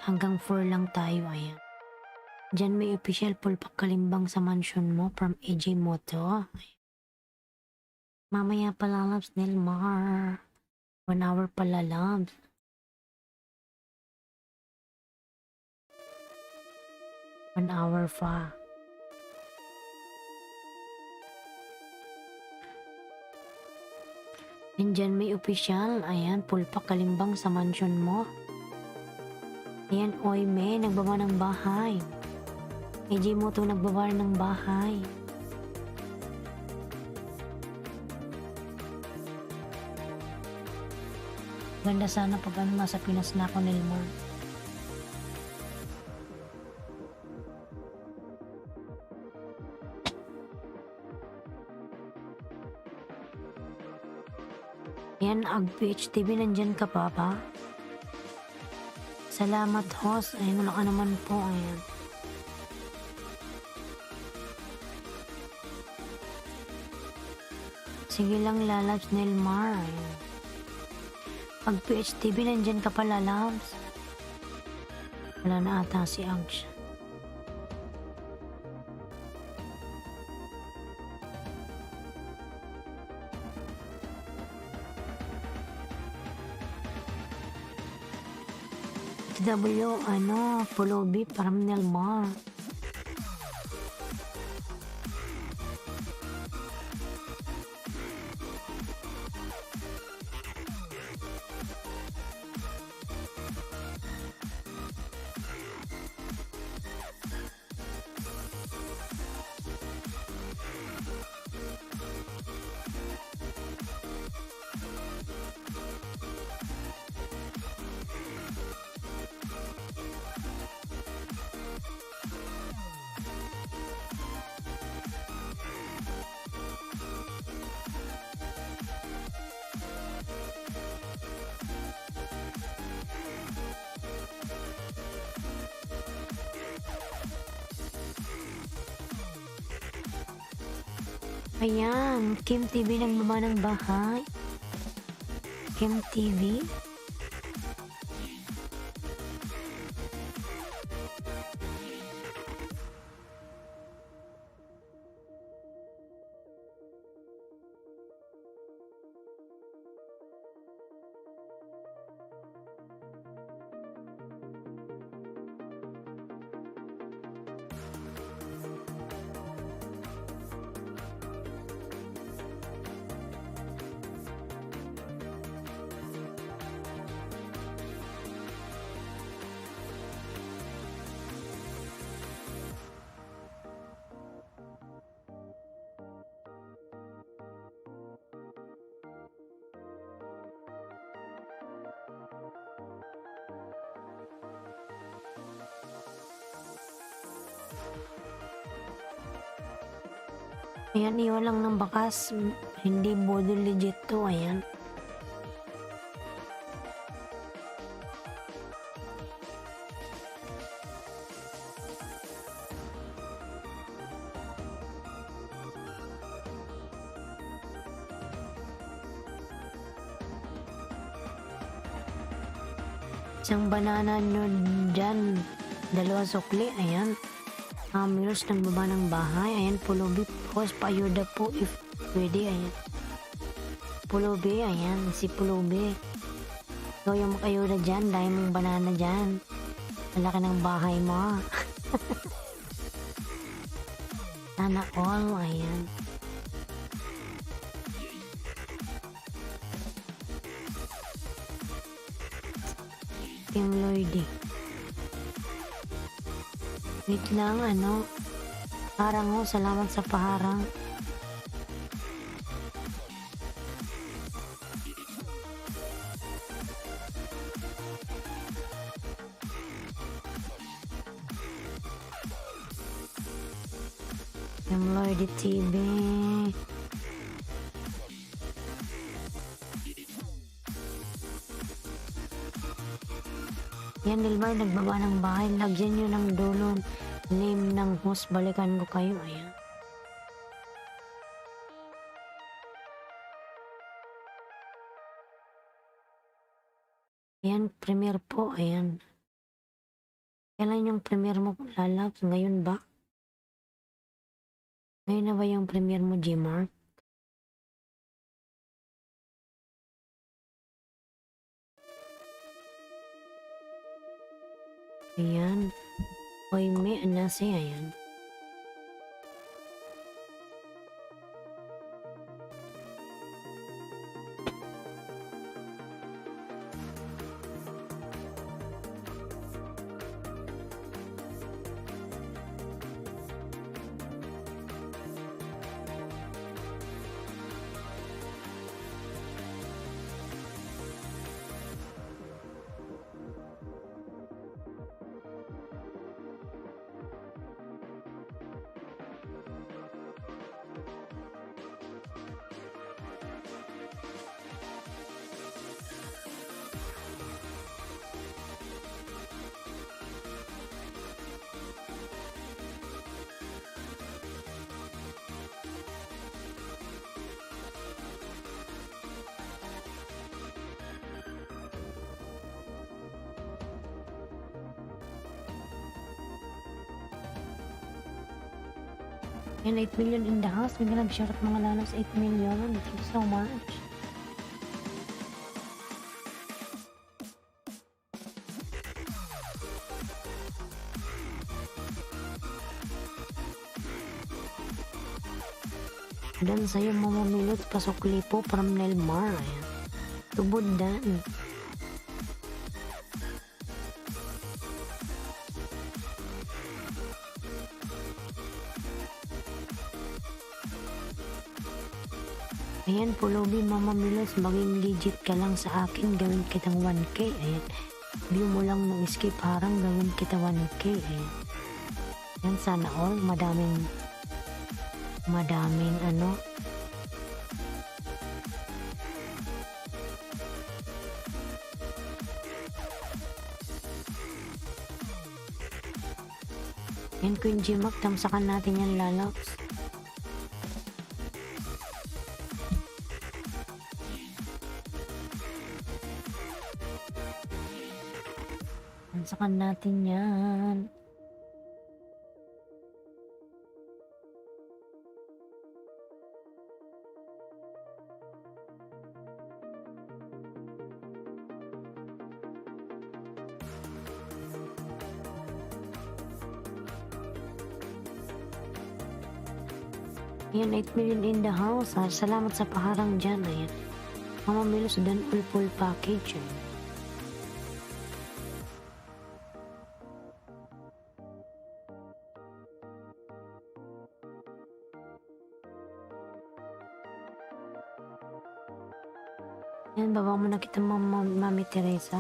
Hanggang 4 lang tayo, ayan. Diyan may official pulpak kalimbang sa mansion mo from AJ Moto. Mamaya pala, loves, Nilmar. 1 hour pala, loves. One hour pa. And dyan may official. Ayan, pulpak kalimbang sa mansion mo. Ayan, oy me, nagbaba ng bahay. AJ Moto nagbaba ng bahay. Ganda sana pag ano, nasa Pinas na ako, Nilmar. Ayan, AgPHTV, nandyan ka pa ba? Salamat, host. Ayun, wala ka naman po. Ayan. Sige lang, lalabs, Nilmar. Ayan. AgPHTV, nandyan ka pala, lalabs. Wala na ata si Ags. TW, Pulubi, parang Nilmar. Ayan, Kim TV nagbaba ng bahay. Kim TV. Ayan, iwan lang ng bakas. Hindi bodol legit to. Ayan. Isang banana nyo dyan. 2 sukli. Ayan. Milos nagbaba ng bahay. Ayan, Pulubi. Host, paayuda po if pwede. Ayan. Pulubi. Ayan, si Pulubi. Ikaw yung makayuda dyan. Dahil mong banana dyan. Malaki ng bahay mo. Sana all. Ayan. Yung Lordy. Wait lang, Harang ho, salamat sa paharang. Yung Lordy TV. Yan, Nilmar, nagbaba ng bahay. Lagyan nyo ng dulo name ng host. Balikan ko kayo. Ayan. Ayan, premiere po. Ayan. Kailan yung premiere mo, lalabs? Ngayon ba? Ngayon na ba yung premiere mo, Gmark? Ayan. Hoy, may anase. Ayan. And 8 million in the house. May ganang shout out mga lalas. 8 million. Thank you so much. Dan sa'yo mamamilot pasok lipo from Nelmar. Ayan. Tubod dan. Ayan, Pulubi, Mama Milos, maging legit ka lang sa akin, gawin kitang 1K. Ayan, view mo lang ng skip, harang gawin kita 1K. Ayan, yan, sana all, madaming ano. Yan, Queen Gmark, tamsakan natin yan, lalaps. Tamsakan natin yan. Ayan, 8 million in the house. Salamat sa paharang dyan. Ayan. Mama Milos, dan full package. Ayan. Yan, baba mo na kita, Mami Teresa.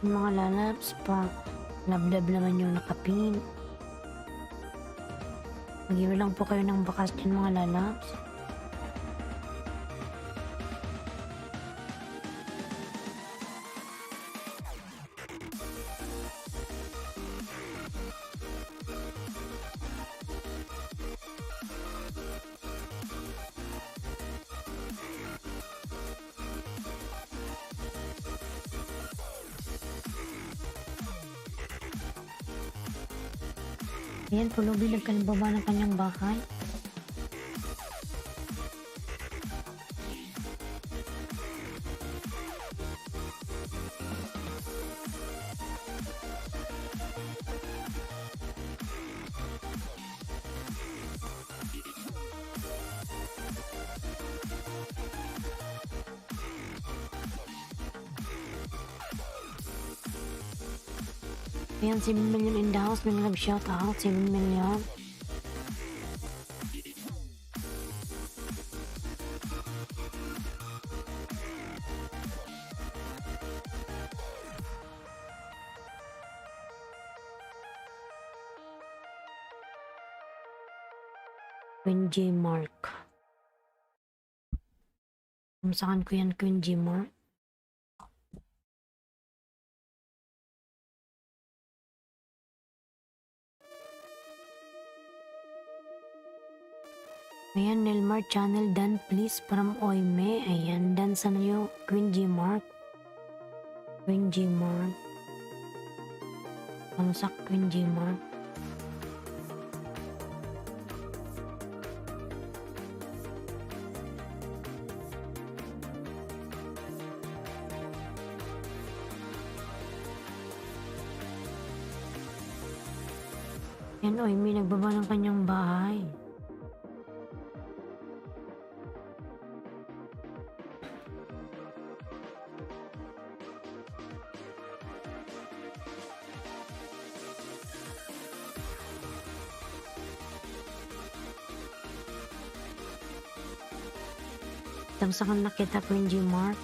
Yung mga lalaps pa, lablab naman yung nakapin. Mag-iwi lang po kayo ng bakas dyan, mga lalaps. Ayan, Pulubi, nagkalababa ng kanyang bahay. Ayan, 7 million in the house. May nag-shout out, 7 million. Queen G Mark. Saan ko yan, Queen G Mark? Ayan, Nelmar channel dan please from Oime. Ayan, dan sana yung Queen G Mark. Queen G Mark. Pangsak Queen G Mark. Yan, Oime, nagbaba ng kanyang bahay. Tamsakan na kita, Queen G Mark.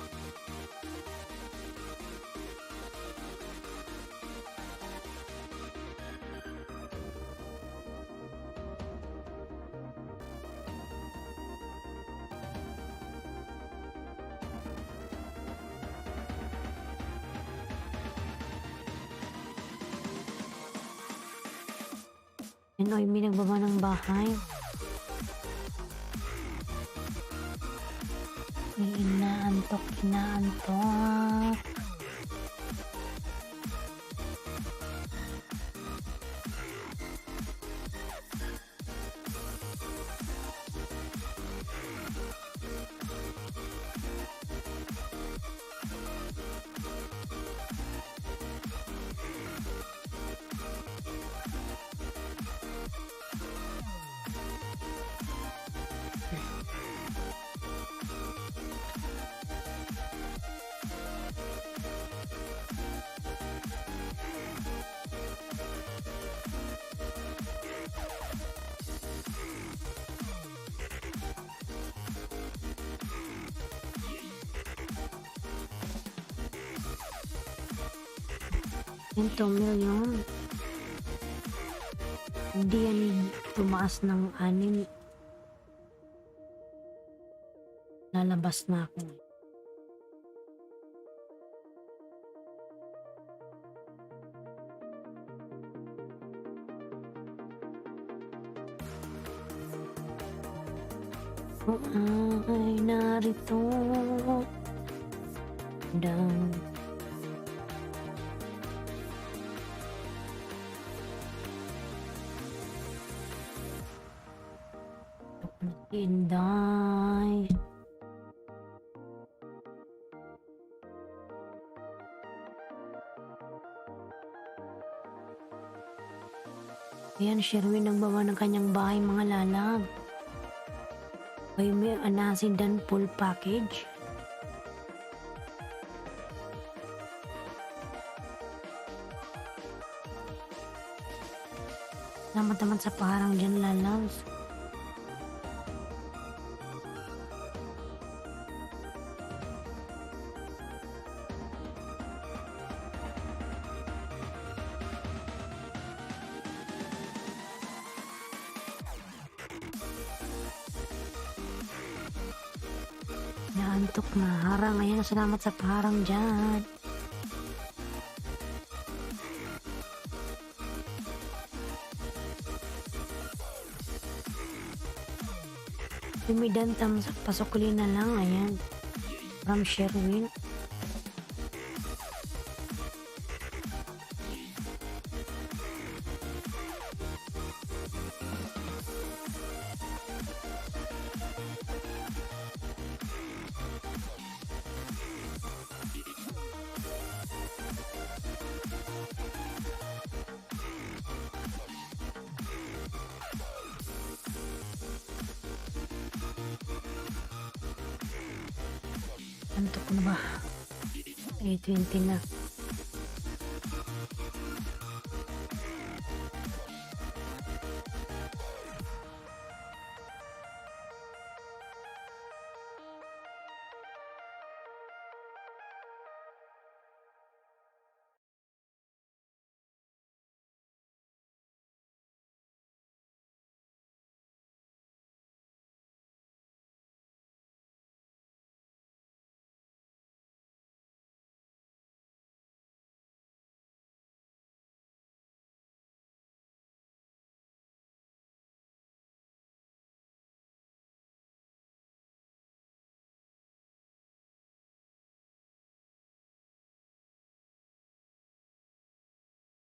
Yan, Oime, nagbaba ng bahay. Inaantok. Yan, 2 million. Hindi yan tumaas ng 6. Lalabas na ako. Kung ay narito dan Inday. Ayan, Sherwin nagbawa ng kanyang bahay, mga lalag. Ay, may anasin dan full package. Salamat naman sa paharang dyan, lalags. Naantok na harang. Ayan, salamat sa paharang dyan. Tumidan tam sa pasukli na lang. Ayan, from Sherwin. Antok na ba? 8:20 na.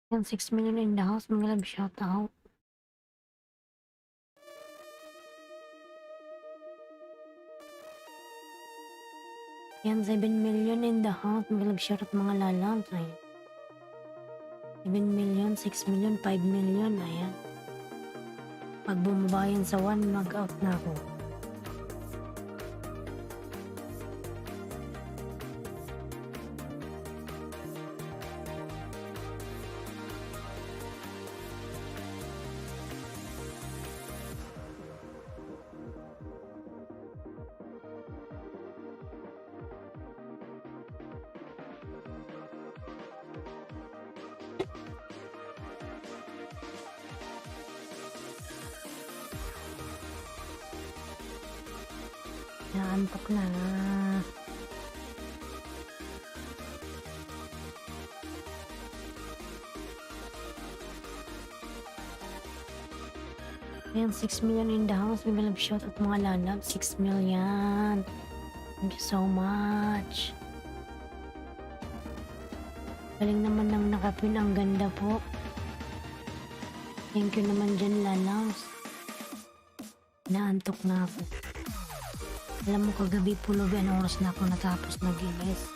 Yan, 6 million in the house, mga love, shout out. Yan, 7 million in the house, mga love, shout out mga lalabs. Ayan. 7 million, 6 million, 5 million, ayan. Pag bumaba yan sa 1, mag-out na ako. Naantok na. Ayan, 6 million in the house. We will have shot at mga lalab. 6 million. Thank you so much. Galing naman ng nakapin. Ang ganda po. Thank you naman dyan, lalabs. Naantok na ako. Alam mo, kagabi po, Lobe, anong oras na ako natapos nag-inis?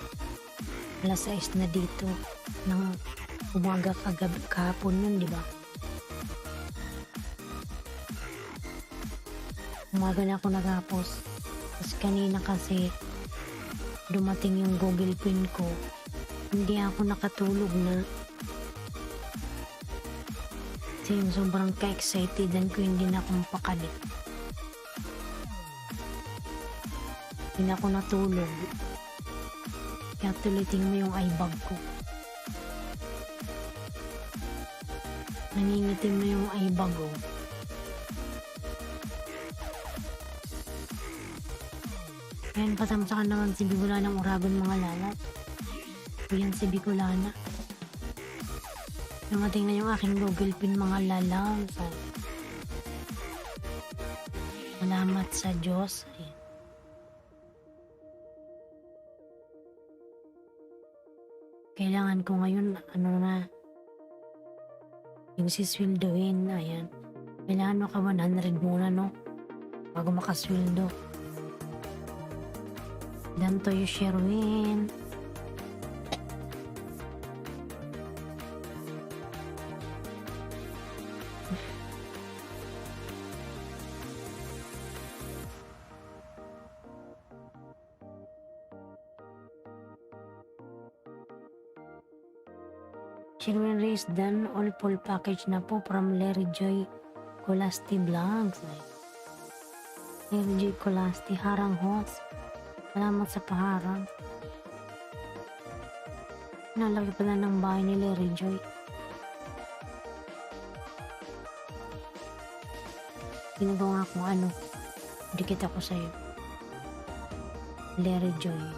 Alas 6 na dito. Nang umaga kagabi, kahapon yun, di ba? Umaga na ako natapos. Tapos kanina kasi dumating yung Google Pin ko. Hindi ako nakatulog na. Kasi sobrang ka-excitedan ko, hindi na akong pakali. Hindi na ako natulog. Kaya tulitin mo yung eyebag ko. Nangingitim na yung eyebag ko. Ayan, patamsakan naman si Bicolana ng Uragon mga lalat. Ayan si Bicolana. Namating na yung aking Google Pin mga lalaw. Salamat sa Diyos. Ayan. Kailangan ko ngayon, yung siswildoin, ayan. Kailangan mo ka 100 muna, no? Bago makaswildo. Dan to you, Sherwin. Sherwin Race done, all full package na po from Larry Joy Colasti Vlogs. Larry Joy Colasti, harang host. Salamat sa paharang. Nalaki pala ng bahay ni Larry Joy. Ginagawa ko dikit ako sa'yo. Larry Joy.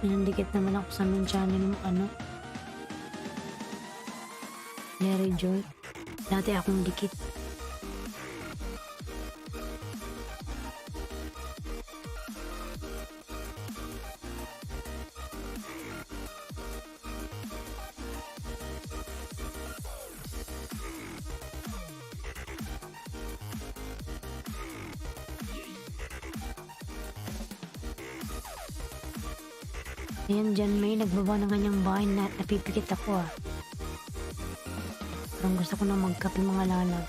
Pinandikit naman ako sa main channel mo, Larry Joy. Dati akong dikit. Ayan, dyan may nagbaba ng kanyang bahay na napipikit ako Parang gusto ko na magkape mga lalag.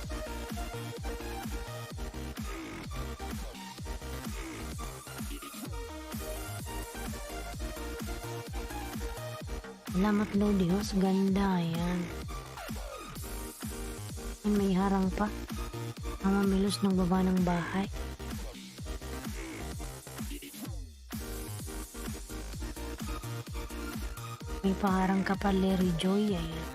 Salamat Lodi Hos, ganda ayan. May harang pa. Mama Milos nagbaba ng bahay. May paharang ka pa, Larry Joy, ayan.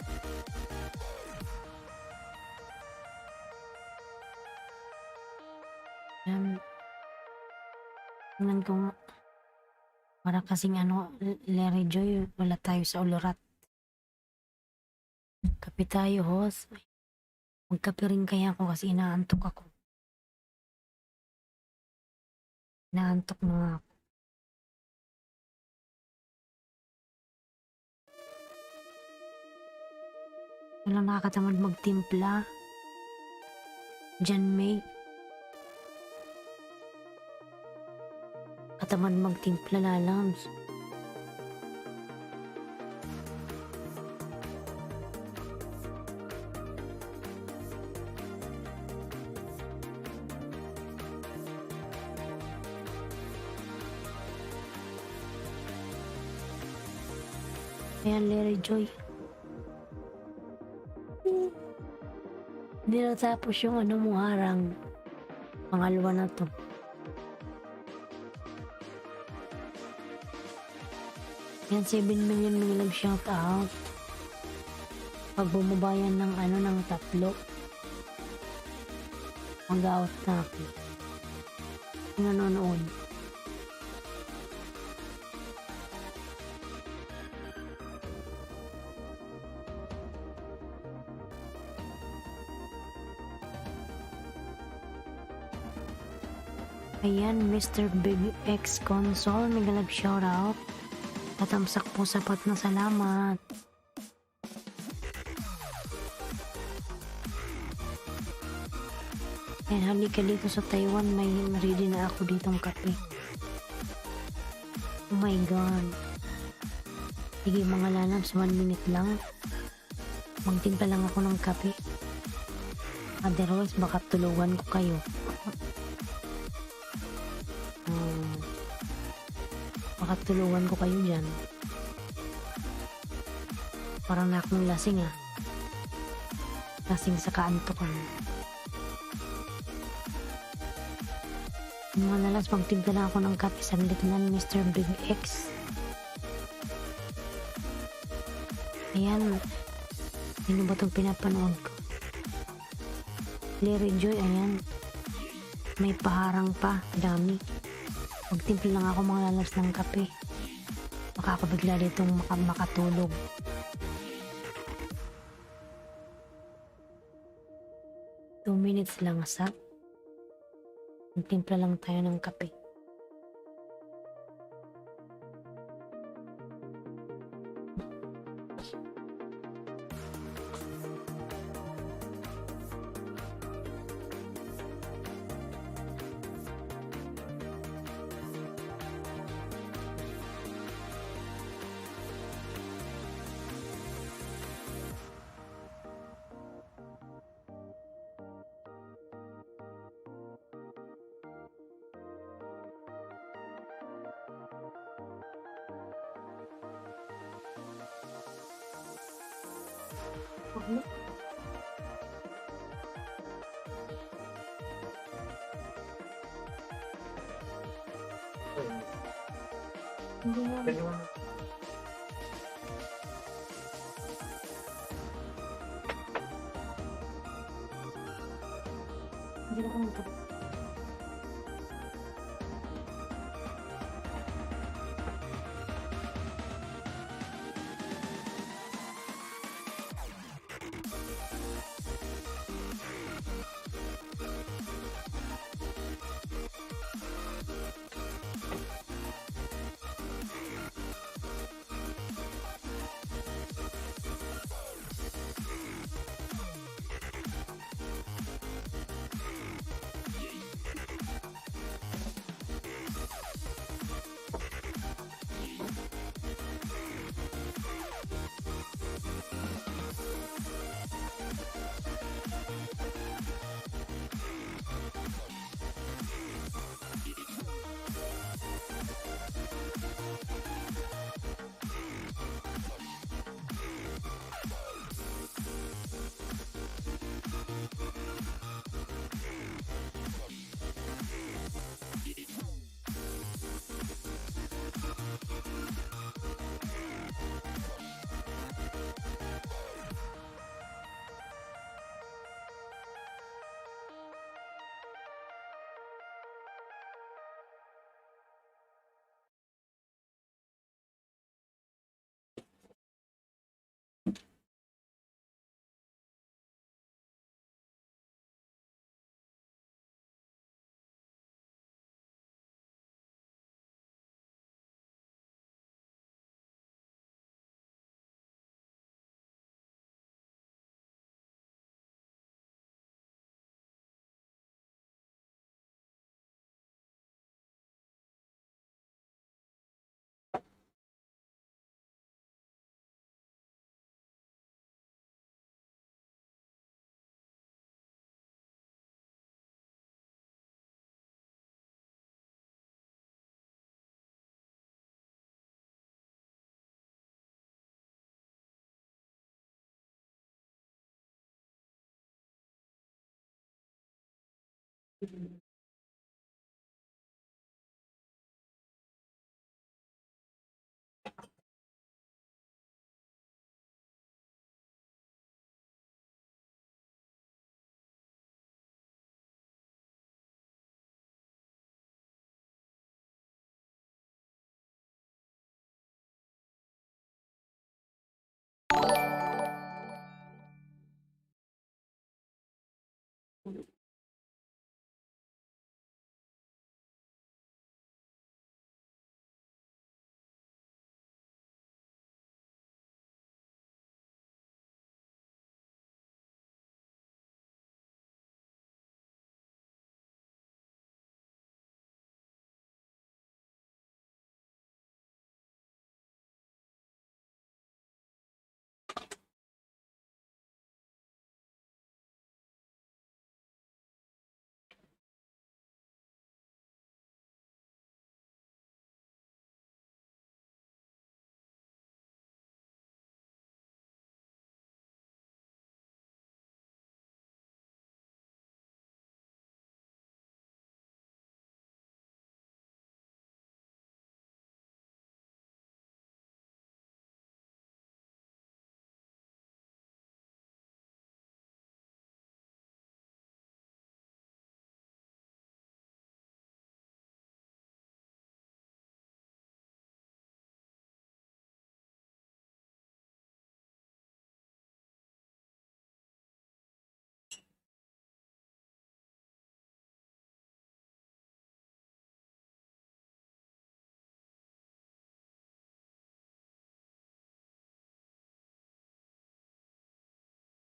Tingnan ko nga. Para kasing Larry Joy, wala tayo sa ulurat. Kape tayo, host. Magkape rin kaya ako kasi inaantok ako. Inaantok na ako. Walang nakakatamad magtimpla. Jan May. Katamad magtimpla lalams. Ayan, Larry Joy. Hindi natapos yung ano mo harang. Pangalawa na to. Yan, 7 million may shout out. Pag bumaba yan ng ano ng 3, mag-out na ako. Nanonood. Ayan, Mr. Big X Console, nagalab shoutout. Tatamsak po, sapat na salamat. Ayan, halika dito sa Taiwan, may ready na ako ditong kape. Oh my god. Sige mga lalabs, 1 minute lang. Magtimpla lang ako ng kape. Otherwise, baka tulugan ko kayo. Baka tulungan ko kayo dyan. Parang na akong lasing lasing sa kaantokan. Mga nalas, magtimpla na ako ng kape. Saglit na, Mr. Big X. Ayan, sino ba itong pinapanood ko? Larry Joy, ayan, may paharang pa, dami. Magtimpla lang ako mga lalas ng kape. Makakabigla ditong makatulog. Two minutes lang sa. Magtimpla lang tayo ng kape. Hindi nga. Hindi na kami.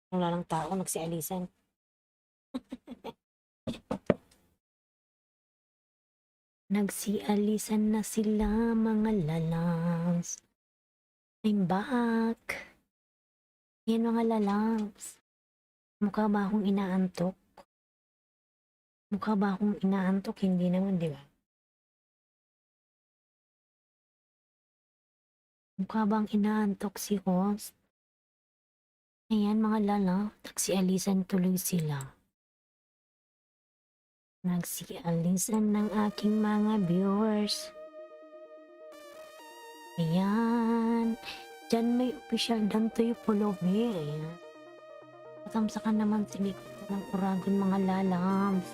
Wala lang tao, nagsialisan. Nagsialisan na sila mga lalams. I'm back. Yan mga lalams. Mukha ba akong inaantok? Mukha ba akong inaantok? Hindi naman, di ba? Mukha bang inaantok si host? Ayan mga lala, nagsialisan tuloy sila. Nagsialisan ng aking mga viewers. Ayan. Diyan may official dantoy pulubi. Ayan. Patamsakan naman si ng Uragon mga lalams.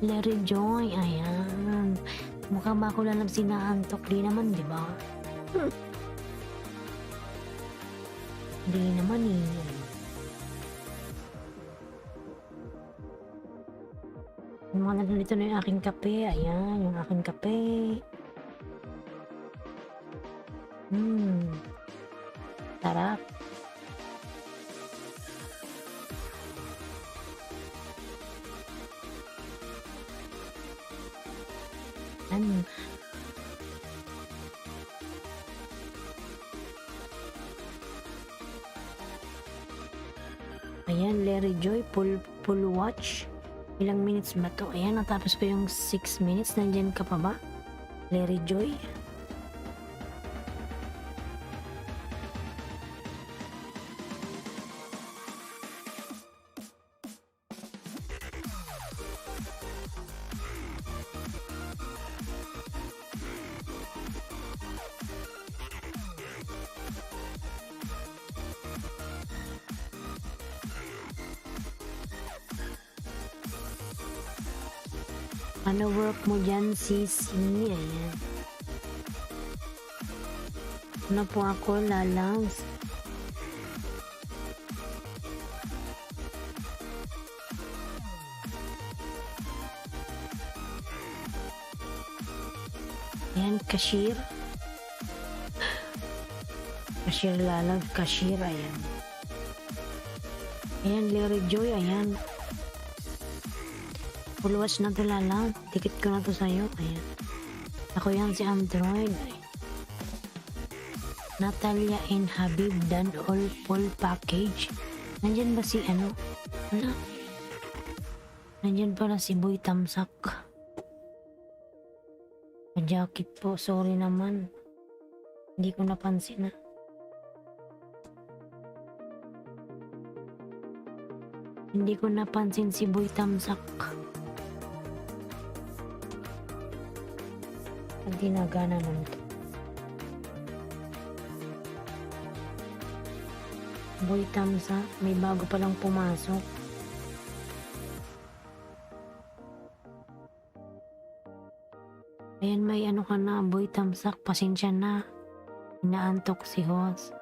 Larry Joy, ayan. Mukha ba ako lang sinaantok? Di naman, di ba? Di naman eh. Yung mga nandito na yung aking kape. Ayan, yung aking kape. Sarap. Ano? Ayan, Larry Joy, full watch. Ilang minutes ba to? Ayan, natapos pa yung 6 minutes. Nandyan ka pa ba? Larry Joy. Ano work mo dyan, Sisi? Ayan. Ano po ako, lalangs? Ayan, cashier. Cashier lalang, cashier, ayan. Ayan, Larry Joy, ayan. Full watch na to lalang. Tikit ko na to sa'yo, ayan. Ako yan si Android. Natalia and Habib done all full package. Nandyan ba si ano? Wala. Nandyan pala si Boy Tamsak. Jacket po, sorry naman. Hindi ko napansin na. Hindi ko napansin si Boy Tamsak. Ang ginagana naman to. Boy Tamsak, may bago palang pumasok. Ayan, may ano ka na, Boy Tamsak, pasensya na. Inaantok si host.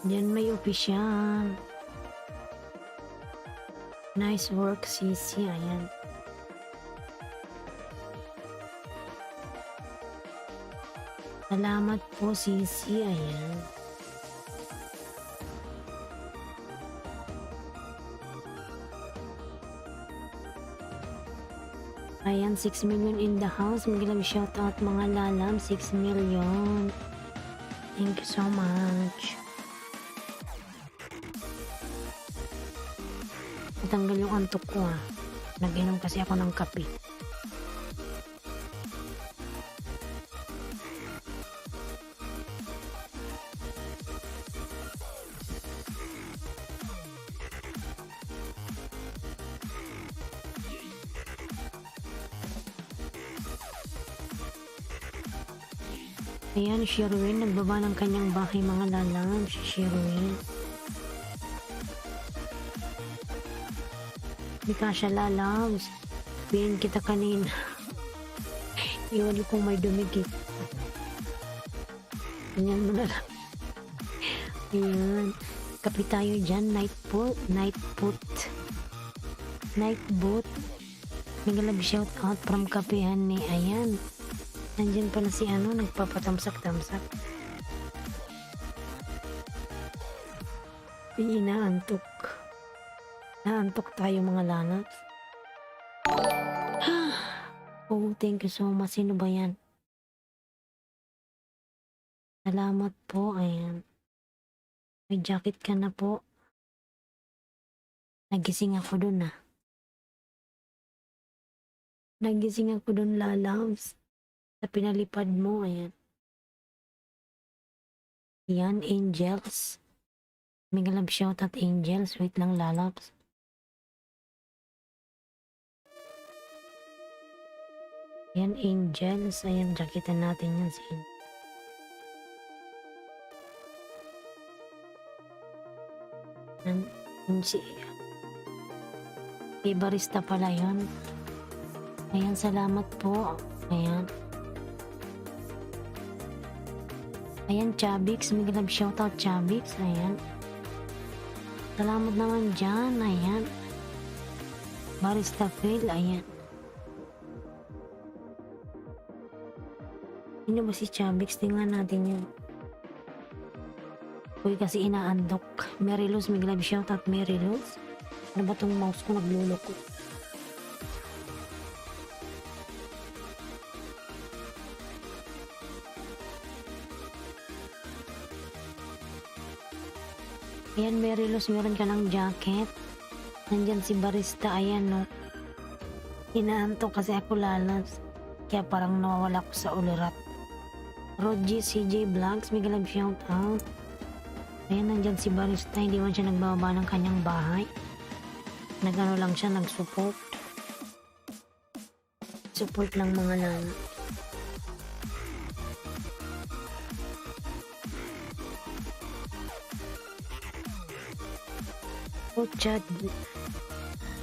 Diyan may official. Nice work, Sisi. Ayan. Salamat po, Sisi. Ayan. Ayan, 6 million in the house. Magandang shoutout mga lalam. 6 million. Thank you so much. Natanggal yung antok ko ha. Nag-inom kasi ako ng kape. Ayan, Sherwin. Nagbaba ng kanyang bahay mga lalam. Si Sherwin. Hindi ka siya lalabs. Sabihin kita kanina. Iwan kung may dumikit. Ganyan mo na lang. Ayan. Kapi tayo dyan. Night boot. Night boot. Nagalag shout out from kapihan ni Ayan. Nandyan pala si ano. Nagpapatamsak-tamsak. Inaantok. Naantok tayo mga lanas. Oh, thank you so much. Sino ba yan? Salamat po. Ayan. May jacket ka na po. Nagising ako dun Nagising ako dun, lalabs. Sa pinalipad mo. Ayan. Yan, Angels. May galab shout at Angels. Wait lang, lalabs. Yan, Angels. Ayan, jacketan natin yan si barista pala yun. Ayan, salamat po. Ayan. Ayan, Chabix. May galab shoutout, Chabix. Ayan. Salamat naman dyan. Ayan. Barista Phil. Ayan. Sino ba si Chabix? Tingnan natin yun. Uy, kasi inaandok. Mariluz, may glove shoutout, Mariluz. Ano ba tong mouse ko? Nagluloko. Ayan, Mariluz, meron ka ng jacket. Nandyan si barista. Ayan, no. Inaantok kasi ako, lalas. Kaya parang nawawala ko sa ulirat. Roji CJ Vlogs, may galab shout out. Ayan, nandyan si barista. Hindi man siya nagbababa ng kanyang bahay. Nagano lang siya, nag-support. Support lang mga lana. Oh, Chad.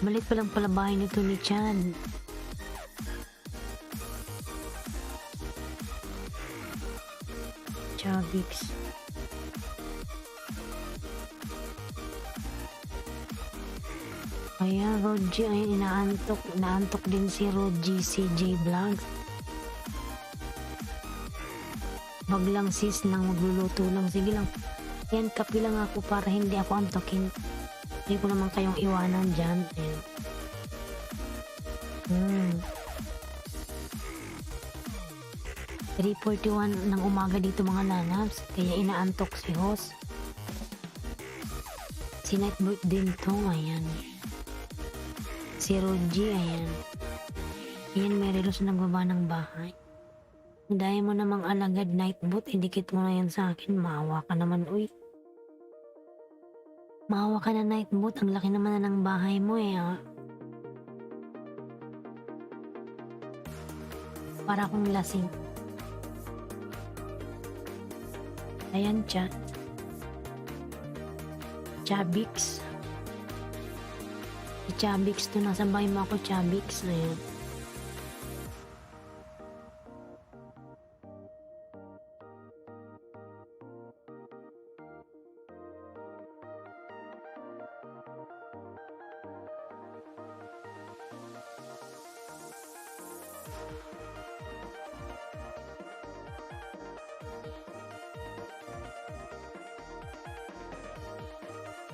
Malit pa lang pala bahay nito ni Chad. Chabix. Ayan, Roji. Ayan, inaantok. Inaantok din si Roji CJ Vlog. Wag lang sis, nang magluluto lang. Sige lang. Ayan, kapi lang ako para hindi ako antokin. Hindi ko naman kayong iwanan dyan. Ayan. 3:41 ng umaga dito mga lalabs, kaya inaantok si host. Si Nightbird din to, ayan. Si Roji, ayan. Ayan, may relos nagbaba ng bahay. Dahil mo namang alagad night boot, idikit mo na yan sa akin. Maawa ka naman, uy. Maawa ka na night boot, ang laki naman na ng bahay mo eh. Para akong lasing. Ayan, Chabix. Si Chabix to, nasa bahay mo ako, Chabix. Ayan.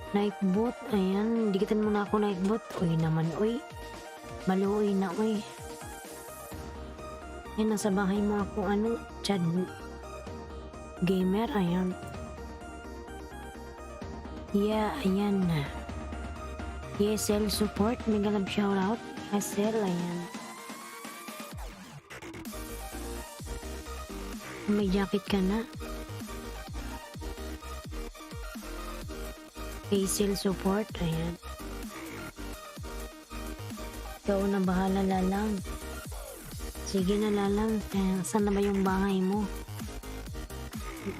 Nightbot, ayan, dikitan mo na ako nightbot. Uy naman, uy. Maluoy na, uy. Ayan, nasa bahay mo ako, Chad Gamer, ayan. Yeah, ayan na. ESL support, mega love shoutout. ESL, ayan. May jacket ka na. Facial support, ayan. Ikaw na bahala, Lalang. Sige na, Lalang. Saan na ba yung bahay mo?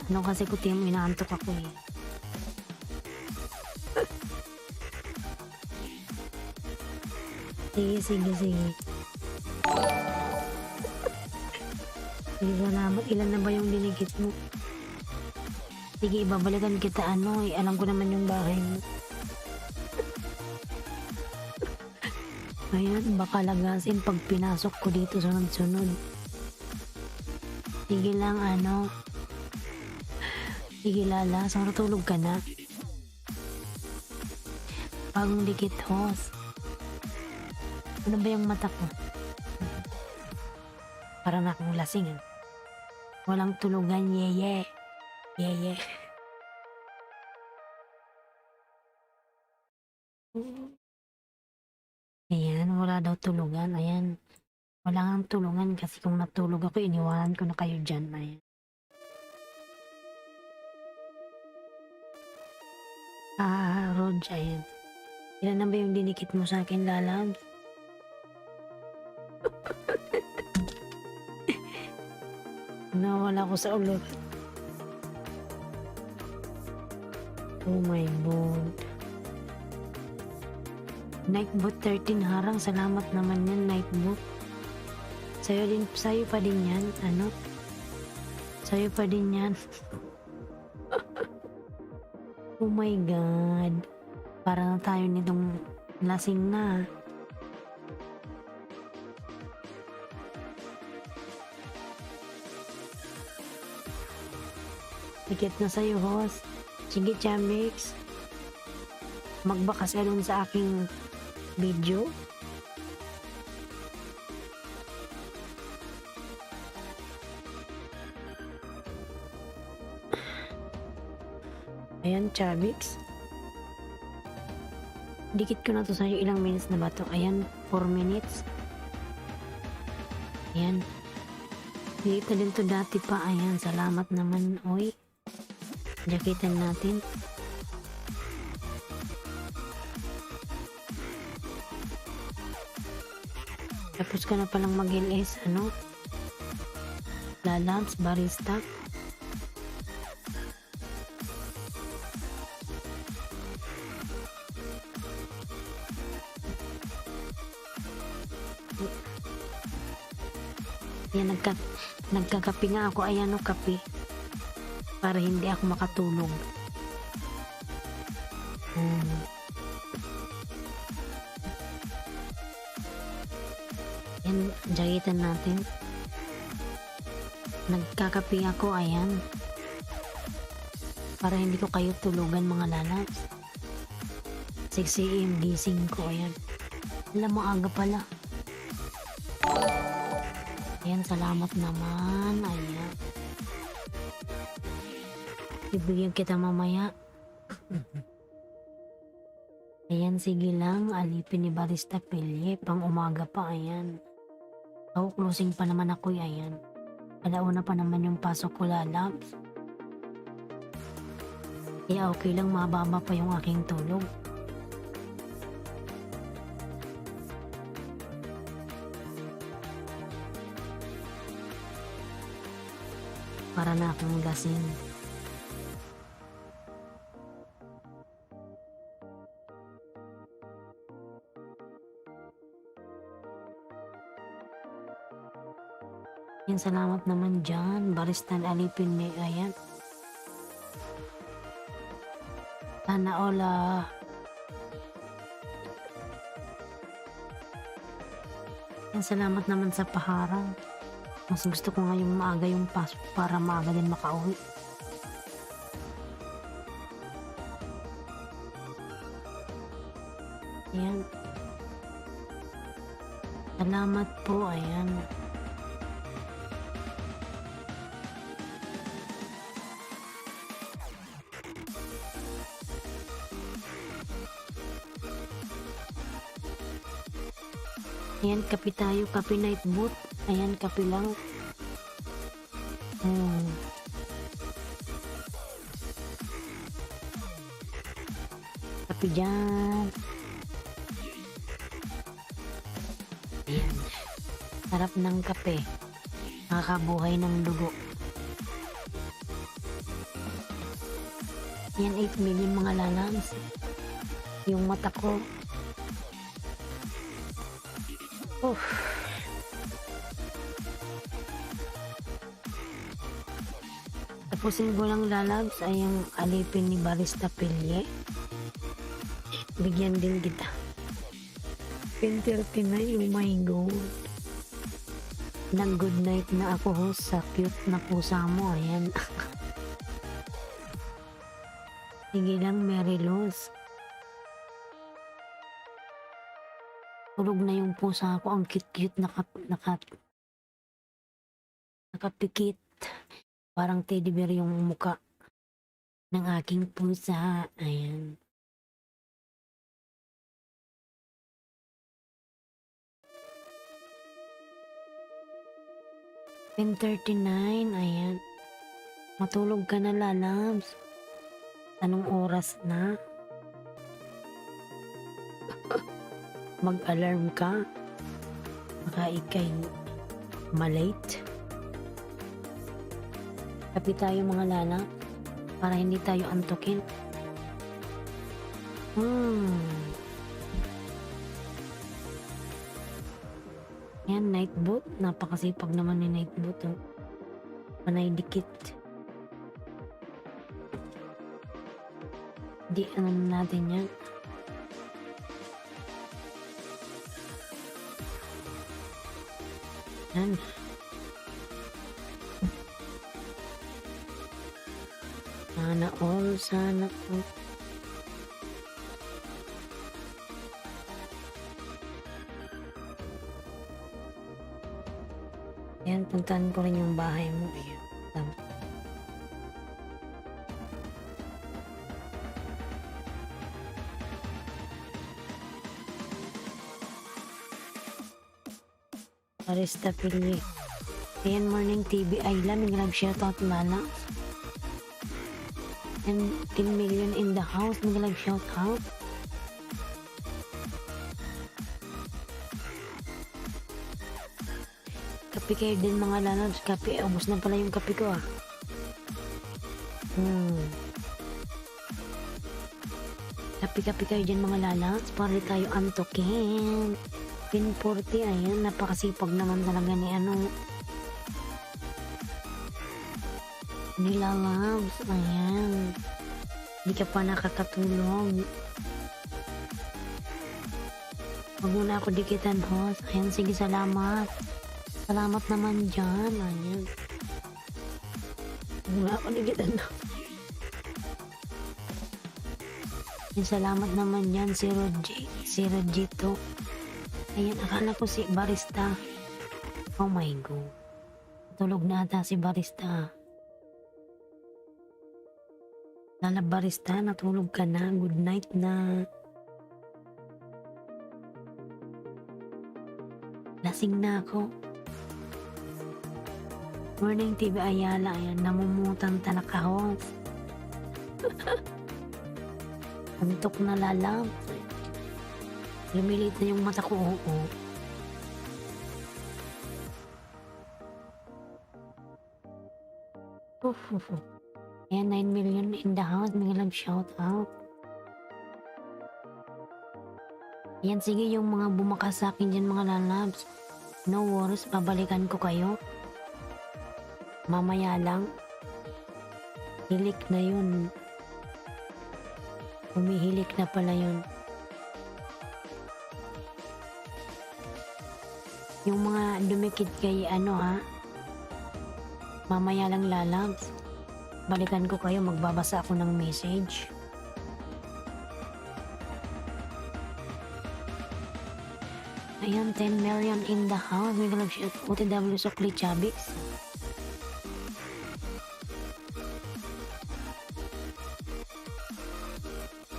Kasi kuti mo, inaantok ako eh. Sige. Sige, salamat. Ilan na ba yung dinigit mo? Sige, ibabalikan kita alam ko naman yung bahay mo. Ayan, baka lagasin pag pinasok ko dito sunod-sunod. Sige lang, Sige, Lala, sa natulog ka na. Bagong dikit, host. Ano ba yung mata ko? Parang akong lasing, Walang tulugan, yeye. Yeah. Ayan, wala daw tulugan. Ayan. Wala nga tulungan kasi kung natulog ako, iniwanan ko na kayo dyan. Ayan. Rod, ayan. Ilan na ba yung dinikit mo sa akin, Lalang? Nawala ko sa ulo. Oh my God. Nightbot 13 harang. Salamat naman yan, Nightbot. Sa'yo pa din yan. Sa'yo pa din yan. Oh my God. Para na tayo nitong lasing na. Tikit na sa'yo, host. Sige, Chamix. Magbakas ka dun sa aking video. Ayan, Chamix. Dikit ko na to sa'yo. Ilang minutes na ba to? Ayan, 4 minutes. Ayan. Dikit na din to dati pa. Ayan, salamat naman. Oy. Jaketan natin. Tapos ka na palang mag-LS, Lalabs, barista. Yan, nagkakape nga ako. Ayan kape. Para hindi ako makatulog. Yan, jaketan natin. Nagkakape ako, ayan. Para hindi ko kayo tulugan, mga lalabs. 6 AM gising ko, ayan. Alam mo, aga pala. Ayan, salamat naman. Ayan. Ibigyan kita mamaya. Ayan, sige lang. Alipin ni Barista Pilye. Pang umaga pa, ayan. Closing pa naman ako, ayan. Alauna pa naman yung pasok ko, lalabs. Kaya okay lang mababa pa yung aking tulog. Para na akong lasing. Yan, salamat naman dyan. Baristan alipin ni ayan. Sana ola. Yan, salamat naman sa paharang. Mas gusto ko ngayong maaga yung pasok para maaga din makauwi. Ayan. Salamat po, ayan. Ayan, kape tayo, kape night boot. Ayan, kape lang. Kape dyan. Ayan. Sarap ng kape. Nakakabuhay ng dugo. Ayan, 8 million mga lalams. Yung mata ko. Tapusin ko lang, lalabs, ay yung alipin ni Barista Pilye. Bigyan din kita. 10:39, oh my god. Nang good night na ako, host, sa cute na pusa mo. Ayan. Sige lang, Mary Luz. Tulog na yung pusa ko. Ang cute-cute, nakapikit. Parang teddy bear yung muka ng aking pusa. Ayan. (10:39). Ayan. Matulog ka na, lalabs. Anong oras na? Mag-alarm ka. Baka ikay malate. Kapi tayo mga lala para hindi tayo antukin. Yan, night boot. Napakasipag naman ni night boot. Oh. Panay dikit. Di ano natin yan. Yan. Sana all, sana all. Yan, puntahan ko rin yung bahay mo. Ayan. Barista Pili. Ayan, morning TV. Ayla, may nag-shoutout lala. And 10 million in the house. May nag-shoutout. Kape kayo din mga lalabs. Kape. Ubus na pala yung kape ko ah. Kape kayo dyan mga lalabs. Para tayo antokin. 10:40, ayan, napakasipag naman talaga ni ni lalabs, ayan. Hindi ka pa nakakatulog. Huwag muna ako dikitan, host. Ayan, sige, salamat. Salamat naman dyan, ayan. Huwag muna ako dikitan. Ayan, salamat naman dyan, si Rodjito. Ayan, akala ko si Barista. Oh my god. Tulog na ata si Barista. Lala Barista, natulog ka na. Good night na. Lasing na ako. Morning TV Ayala, ayan, namumutan talakahos. Antok na lalam. Lumilit na yung mata ko, oo. Ayan, 9 million in the house, may love shout out. Ayan, sige yung mga bumakas sa akin dyan mga lalabs. No worries, babalikan ko kayo. Mamaya lang. Hilik na yun. Humihilik na pala yun. Yung mga dumikit kay mamaya lang lalabs. Balikan ko kayo, magbabasa ako ng message. Ayan, 10 million in the house. May galap siya. OTW Sokli Chabix.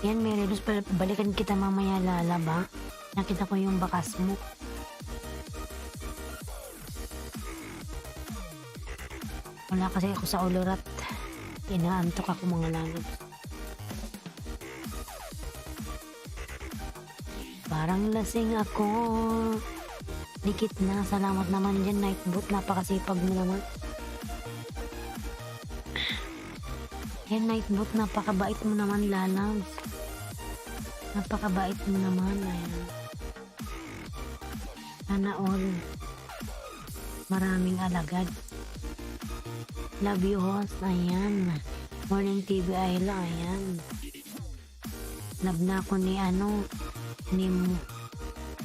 Ayan, may relos. Balikan kita mamaya lalaba. Nakita ko yung bakas mo. Wala kasi ako sa ulurat. Inaantok ako mga lalabs. Parang lasing ako. Dikit na. Salamat naman dyan, Nightbot. Napakasipag mo naman. Ayan, Nightbot. Napakabait mo naman, lalabs. Napakabait mo naman. Ayan. Sana all. Maraming alagad. Love you, host. Ayan. Morning TV Ayla. Ayan. Love na ako ni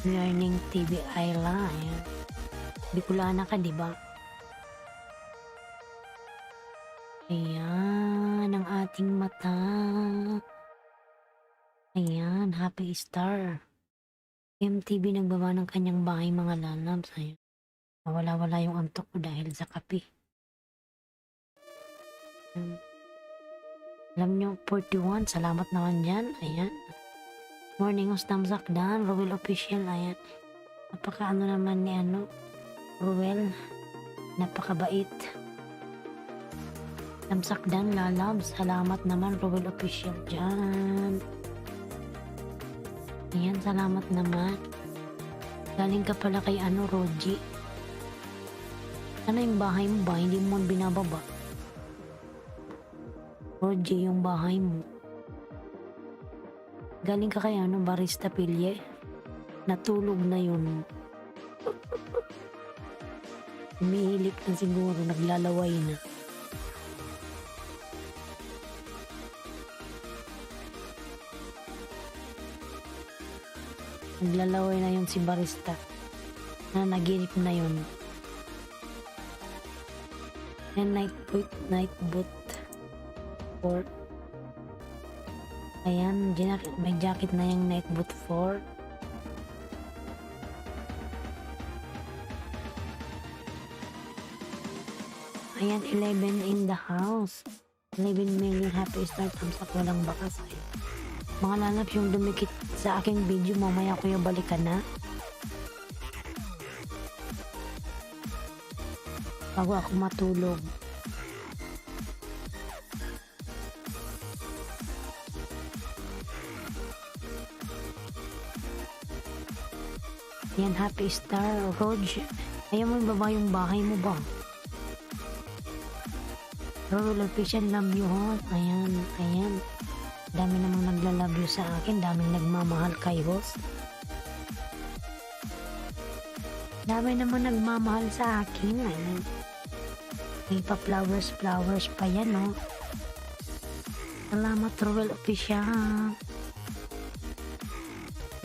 Morning TV Ayla. Ayan. Bicolana ka, diba? Ayan. Ang ating mata. Ayan. Happy Star. MTV nagbaba ng kanyang bahay mga lalabs. Ayan. Wala-wala yung antok ko dahil sa kape. Alam nyo, 41. Salamat naman dyan. Ayan. Morning Ustam Sakdan. Ruel Official. Ayan. Napaka naman ni Ruel. Napakabait. Sakdan lalabs. Salamat naman Ruel Official dyan. Ayan. Salamat naman. Galing ka pala kay Roji. Ano yung bahay mo ba? Hindi mo binababa. Roji, yung bahay mo. Galing ka kay Barista Pilye. Natulog na yun. Umihilik na siguro. Naglalaway na. Naglalaway na yun si Barista. Naginip na yun. And Nightbot. Ayan, may jacket na yung Nightbot 4. Ayan, 11 in the house. 11 million happy start. Tamsak, walang bakas. Ayan. Mga lalap yung dumikit sa aking video, mamaya ko yung balikan na. Bago ako matulog. Yan, Happy Star, Roj. Ayaw mo ibaba yung bahay mo ba? Rural Official, love you, host. Ayan, ayan. Dami namang naglalove you sa akin. Daming nagmamahal kay host. Dami naman nagmamahal sa akin. Ayan. May pa-flowers pa yan, no? Salamat, Rural Official.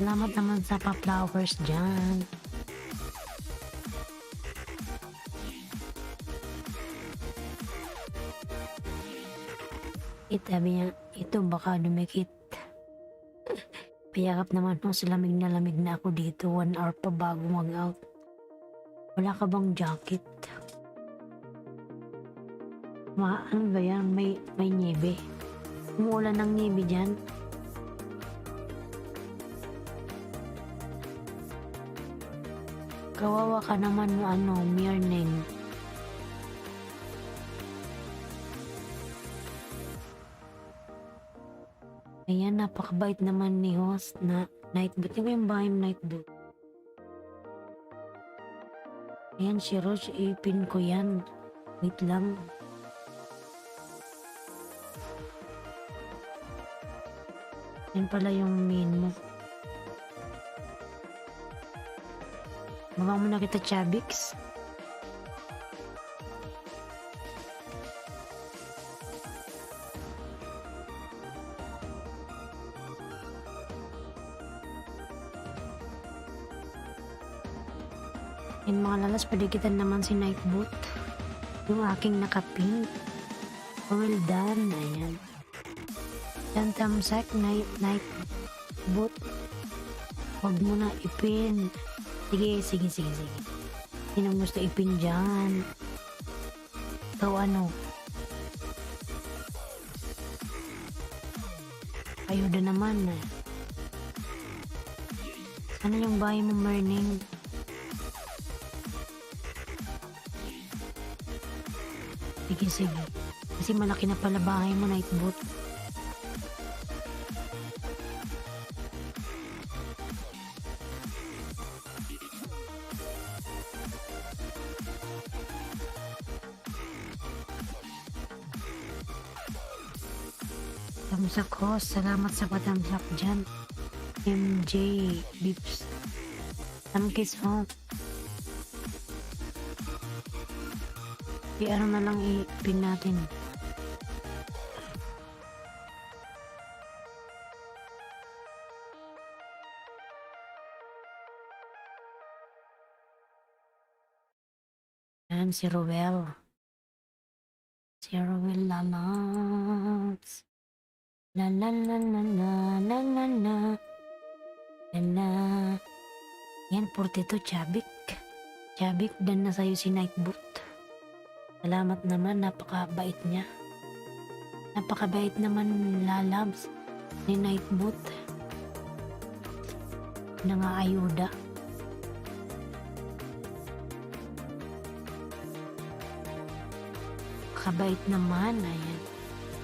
Salamat naman sa pa-flowers dyan. Itabi niya, ito baka dumikit. Payakap naman mo, lamig na ako dito. 1 hour pa bago mag-out. Wala ka bang jacket? Ano ba yan? May niebe. Umuulan ng niebe dyan. Kawawa ka naman mo, Mierning. Ayan, napakabait naman ni host na Nightbot. Yung yung bahay ng Nightbot. Ayan, si Roche, ipin ko yan. Wait lang. Yan pala yung main mo. Baka mo na kita, Chabix. Yan mga lalas, padikitan naman si Nightbot. Yung aking nakapink. Well done. Ayan. Yan tamsak, Nightbot. Huwag mo na ipin. Sige. Sino gusto ipin dyan? Ikaw ano? Ayuda naman. Ano yung bahay mo, Morning? Sige. Kasi malaki na pala bahay mo, Nightbot. Tamsak host, salamat sa patamsak dyan. MJ Bips. Tamkis ho. Ano na lang ipin natin. Yan si Rowell. Si Rowell lalabs. La. Yan, 42, Chabik. Chabik, dan na sa'yo si Nightbot. Salamat naman, napakabait niya. Napakabait naman lalabs ni Nightbot. Nangaayuda. Kabait naman, ayan.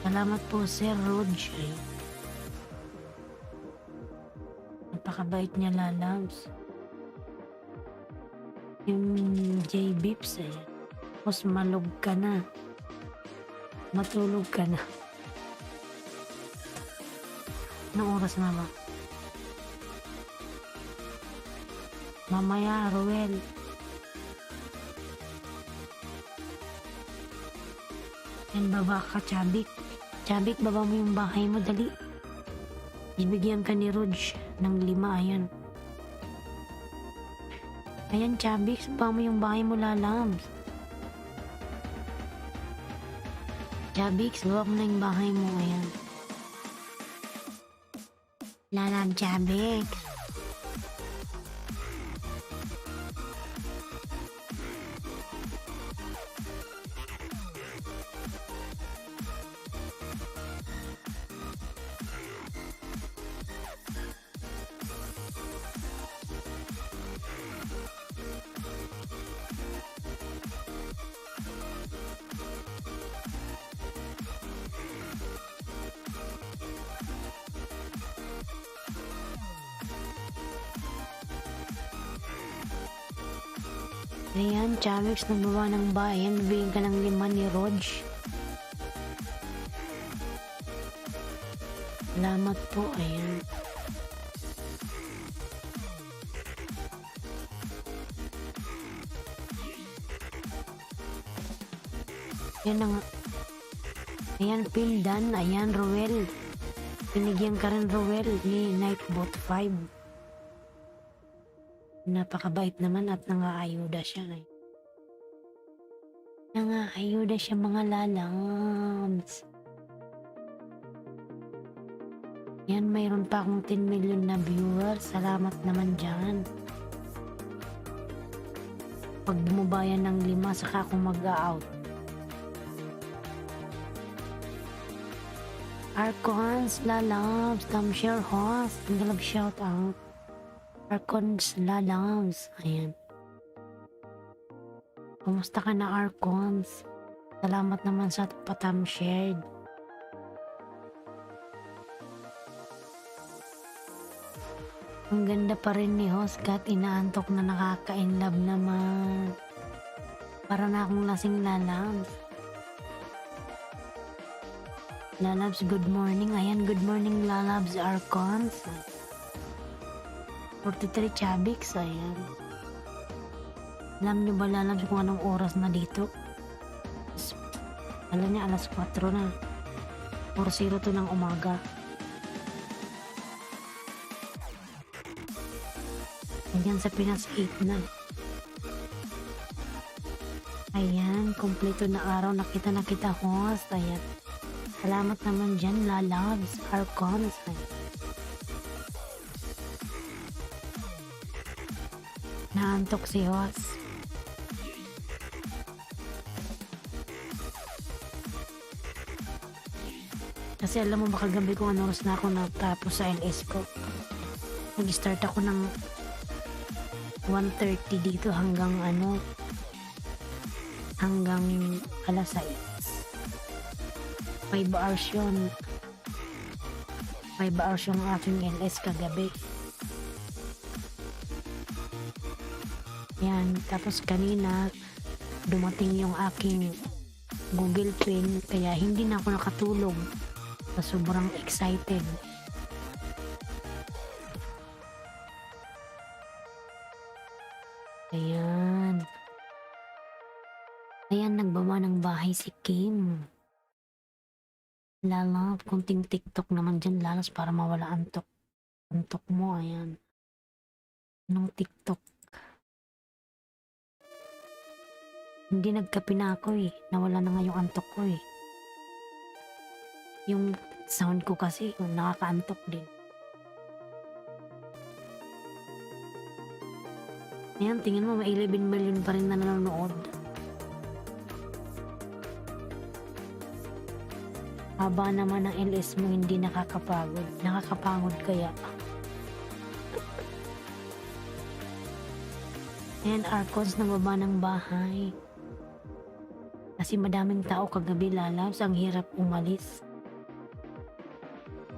Salamat po, Sir Rodge. Napakabait niya lalabs. Yung J Bips, ayan. Tapos malog ka na. Matulog ka na. Anong oras na ba? Mamaya, Rowel. Yan, baba ka, Chabik. Chabik, baba mo yung bahay mo, dali. Ibigyan ka ni Rodge ng 5, ayan. Ayan, Chabik, baba mo yung bahay mo, lalabs. Chabik, baba mo na yung bahay mo, ayan. Lalab, Chabik. Ayan, Chamix, nagbawa ng bayan. Bigyan ka ng 5 ni Rodge. Salamat po, ayan. Ayan na nga. Ayan, Pindan. Ayan, Rowell. Pinigyan ka rin, Rowell, ni Nightbot 5. Napakabait naman at nangaayuda siya. Nangaayuda siya, mga lalabs. Yan, mayroon pa akong 10 million na viewers. Salamat naman dyan. Pag bumubayan ng 5, saka ako mag-out. Arcons, lalabs, share host. Ang shout out. Arcons, lalabs. Ayan. Kumusta ka na, Arcons? Salamat naman sa patam shared. Ang ganda pa rin ni host kahit inaantok na, nakaka-inlove naman. Para na akong lasing lalabs. Lalabs, good morning. Ayan, good morning lalabs, Arcons. 43 Chabix, ayan. Alam nyo ba lalabs kung anong oras na dito? Alam niya, alas 4 na. 4:02 ng umaga. Ayan, sa Pinas 8 na. Ayan, kompleto na araw. Nakita host. Ayan. Salamat naman dyan, lalabs, Arcons. Naantok si host. Kasi alam mo ba kagabi kung ano oras na ako natapos sa LS ko. Nag-start ako ng 1:30 dito hanggang alas 6. 5 hours yun. 5 hours yung aking LS kagabi. Yan, tapos kanina dumating yung aking Google Pin kaya hindi na ako nakatulog. Sobrang excited. Ayan. Ayan, nagbaba ng bahay si Kim. Lala, kunting TikTok naman dyan, lalas para mawala antok. Antok mo, ayan. Anong TikTok? Hindi nagkape na ako eh. Nawala na nga yung antok ko eh. Yung sound ko kasi nakakaantok din. Ayan, tingin mo may 11 million pa rin na nanonood. Haba naman ng LS mo, hindi nakakapagod. Nakakapagod kaya. Ayan, Arcons na baba ng bahay. Kasi madaming tao kagabi lalabs, ang hirap umalis.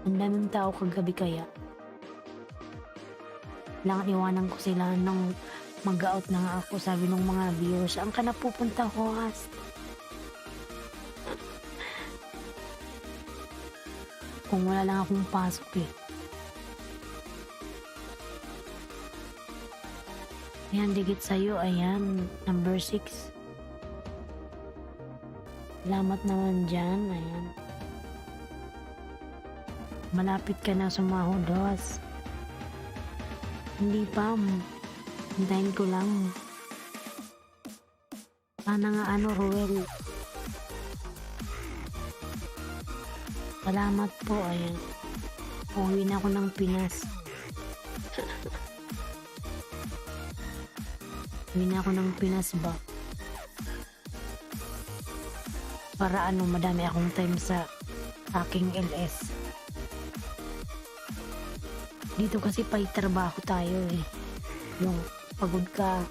Ang daming tao kagabi kaya. Lang iwanan ko sila nung mag-out na nga ako. Sabi nung mga viewers, saan ka na pupunta host? Kung wala lang akong pasok eh. Ayan, digit sa'yo. Ayan, number 6. Salamat naman dyan. Ayan. Malapit ka na sumahod, host. Hindi pa. Hintayin ko lang. Sana nga Ruel. Salamat po. Ayan. Uwi na ako ng Pinas. Uwi na ako ng Pinas ba? Para madami akong time sa aking LS. Dito kasi trabaho tayo eh. Yung pagod ka,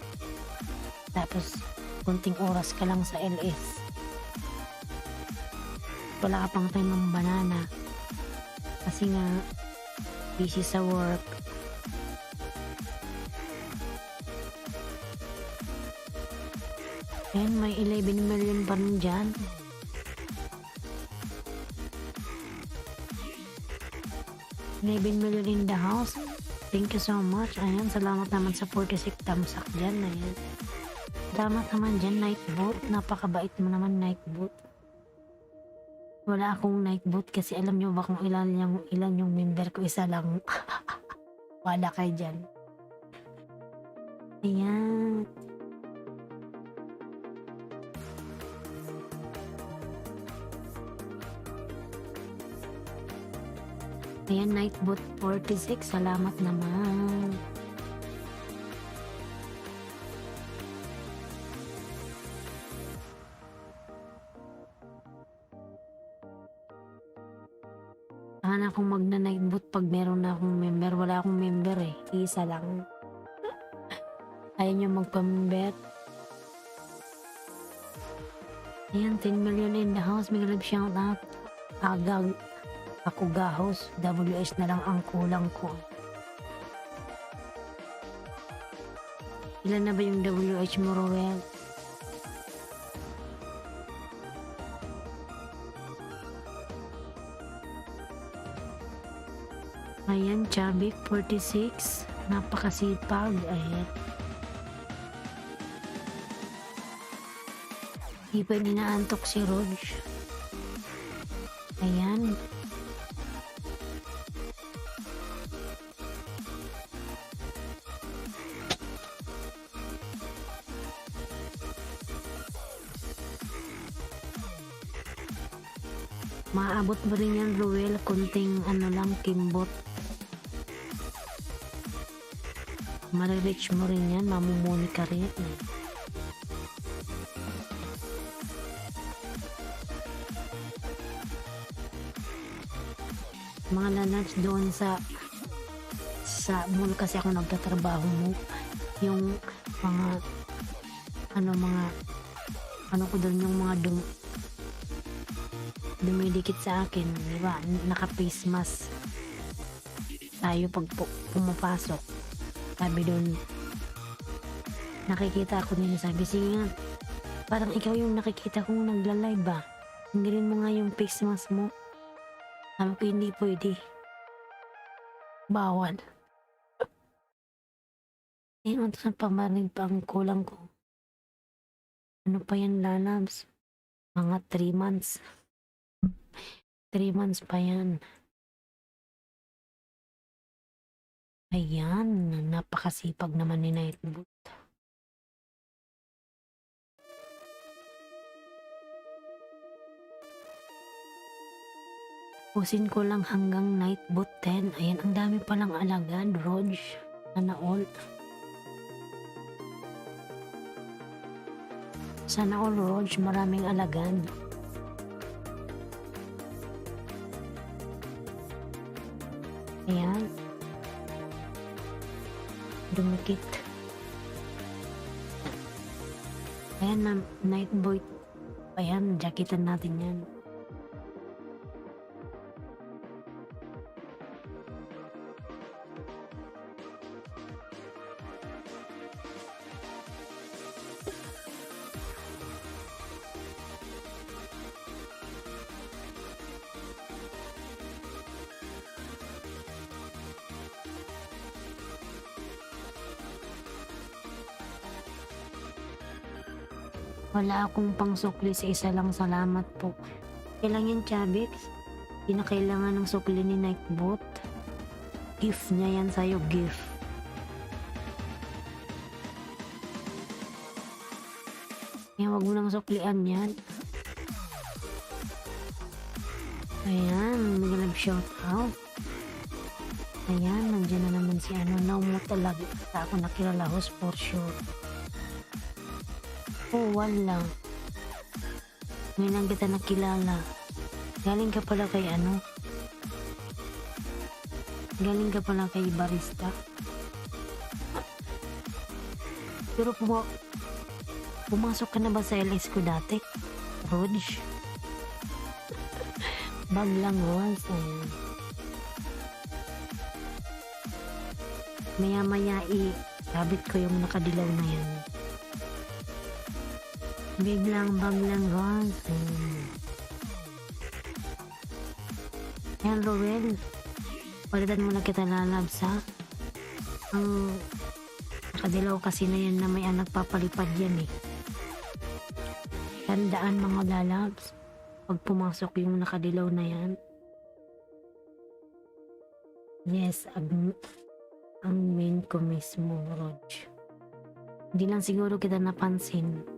tapos kunting oras ka lang sa LS. Wala ka pang time ng banana. Kasi nga, busy sa work. Ayan, may 11 million pa rin dyan. $11 million in the house. Thank you so much. Ayan, salamat naman sa 46 thumbs up dyan. Ayan. Salamat naman dyan, Nightbot. Napakabait mo naman, Nightbot. Wala akong Nightbot kasi alam nyo ba kung ilan yung member ko? Isa lang. Wala kayo dyan. Ayan. Ayan, Nightbot 46. Salamat naman. Sana akong magna-Nightbot pag meron na akong member. Wala akong member eh. Isa lang. Ayaw nyo magpa-member. Ayan, 10 million in the house. May galab shout out. Agag. Ako gahos, WS na lang ang kulang ko. Ilan na ba yung WH mo, Roel? Ayan, Chabik 46. Napakasipag. Ayan. Di pa inaantok si Rog. Ayan. Maabot mo rin yan, Ruel. Kunting ano lang, kimbot. Marireach mo rin yan. Mamumuni ka rin. Mga lalabs doon sa mall kasi ako nagtatrabaho mo. Yung mga ano ko doon, yung mga dumidikit sa akin, di ba? Naka-face mask tayo pag pumapasok. Sabi doon, nakikita ako nila, sabi, sige nga, parang ikaw yung nakikita kong nagla-live ba? Tanggalin mo nga yung face mask mo. Sabi ko, hindi pwede. Bawal. Eh, ano sa pamarinig pa ang kulang ko? Ano pa yan, lalabs? Mga 3 months. 3 months pa yan. Ayan, napakasipag naman ni Nightboot. Pusin ko lang hanggang Nightboot 10. Ayan, ang dami palang alagad, Rog. Sana all. Sana all, Rog. Maraming alagad. Ayan. Dumikit. Ayan na, Nightboot. Ayan, jacketan natin yan. Wala akong pangsukli sa isa lang, salamat po. Kailan yan, Chabix? Hindi na kailangan ng sukli ni Nightbot. Gift niya yan sa'yo, gift. Kaya wag mo nang suklian yan. Ayan, mag-love shout out. Ayan, nandiyan na naman si ano, now mo talaga ako nakilala, host for sure. Oh, wala. Ngayon lang kita nakilala. Galing ka pala kay ano? Galing ka pala kay barista. Pero pumasok ka na ba sa LS ko dati? Rog? Bag lang once. Maya-maya sabit ko yung nakadilaw na yan. Biglang bag lang once. Yan, Roel. Palitan mo na kita, lalabs, ha? Ang nakadilaw kasi na yan na may anak papalipad yan eh. Tandaan, mga lalabs, pag pumasok yung nakadilaw na yan. Yes, ang main ko mismo, Rog. Hindi lang siguro kita napansin.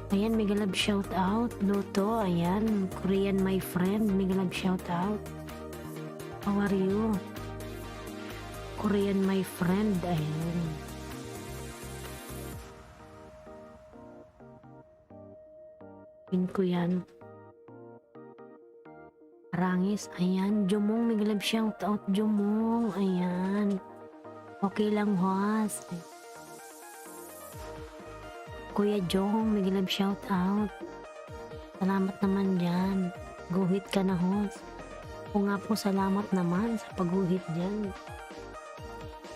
Ayan, mega love shout out. Loto, ayan. Korean my friend, mega love shout out. How are you? Korean my friend, ayan. Pin ko yan. Rangis, ayan. Jumong, mega love shout out. Jumong, ayan. Okay lang, host. Kuya Jong, mega love shout out. Salamat naman dyan. Guhit ka na, host. O nga po, salamat naman sa pagguhit dyan.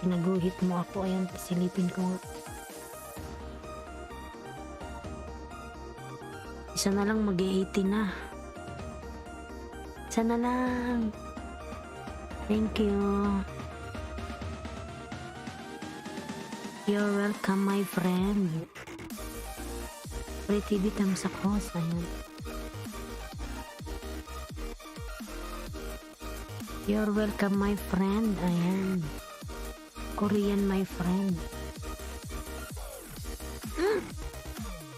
Pinaguhit mo ako. Ayan, pasilipin ko nga. Isa na lang, mag-80 na. Isa na lang. Thank you. You're welcome, my friend. Pretty thumbs across. Ayan. You're welcome, my friend. Ayan. Korean, my friend.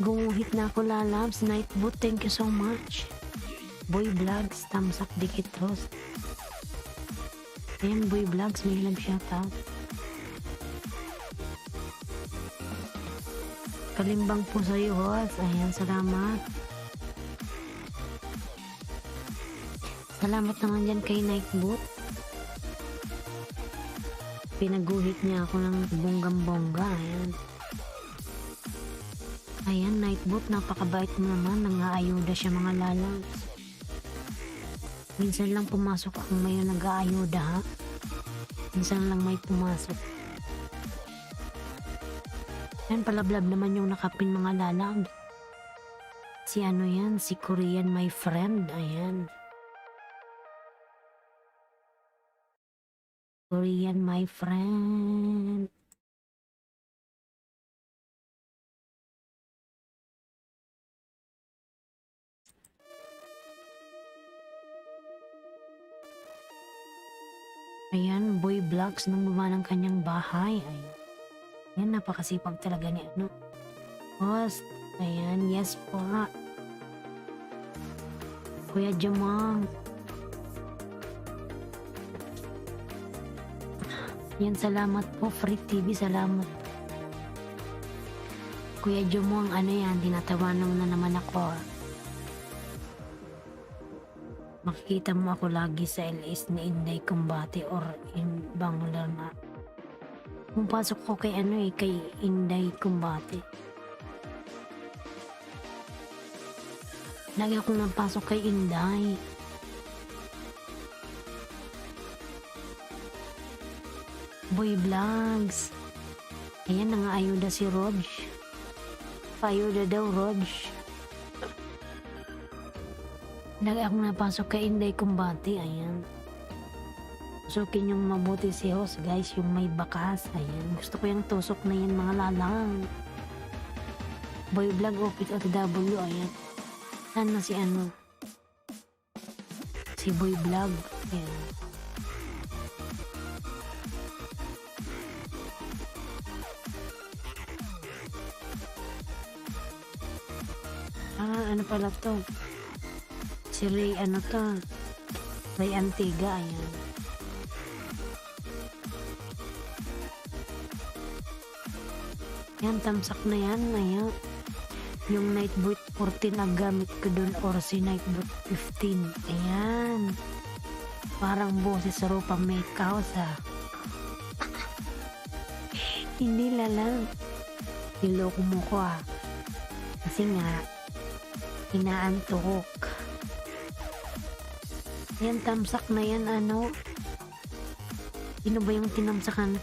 Gumuhit na ako, lalabs. Nightboot, thank you so much. Boy Vlogs, thumbs up, dikit host. Ayan, Boy Vlogs, may love shoutout. Kalimbang po sa'yo, host. Ayan, salamat. Salamat naman dyan kay Nightboot. Pinaguhit niya ako ng bonggang-bongga. Ayan. Ayan, Nightboot, napakabait mo naman. Nang-aayuda siya, mga lalabs. Minsan lang pumasok ang may nag-aayuda, ha? Minsan lang may pumasok. Ayan, palablab naman yung nakapin, mga lalabs. Si ano yan? Si Korean, my friend. Ayan. Korean, my friend. Ayan, Boy Vlogs nung baba ng kanyang bahay. Ayan. Ayan, napakasipag talaga ni ano. Host. Ayan, yes po. Kuya Jamang. Yan, salamat po. Freak TV, salamat. Kuya Jamang, ano yan, tinatawanan na naman ako. Makikita mo ako lagi sa LS ni Inday Kumbate or in Bangla na. Pumapasok ko kay ano kay Inday Kumbate. Lagi akong napasok kay Inday. Boy Vlogs. Ayan, nangaayuda si Rog. Paayuda daw, Rog. Lagi akong napasok kay Inday Kumbate. Ayan. Tusukin yung mabuti si host, guys. Yung may bakas. Ayan. Gusto ko yung tusok na yan, mga lalang. Boy Vlog, OPW. Ayan. Sana si ano? Si Boy Vlog. Ayan. Ano pala to? Si Ray, ano to? Ray Antiga, ayan. Yan, tamsak na yan, ayan. Yung Nightboot 14 na gamit ko dun or si Nightboot 15. Ayan. Parang boses sa rupa may kaos, ha. Hindi lalang. Niloko mo ko, ha. Kasi nga, inaantok. Yan, tamsak na yan, ano. Sino ba yung tinamsakan?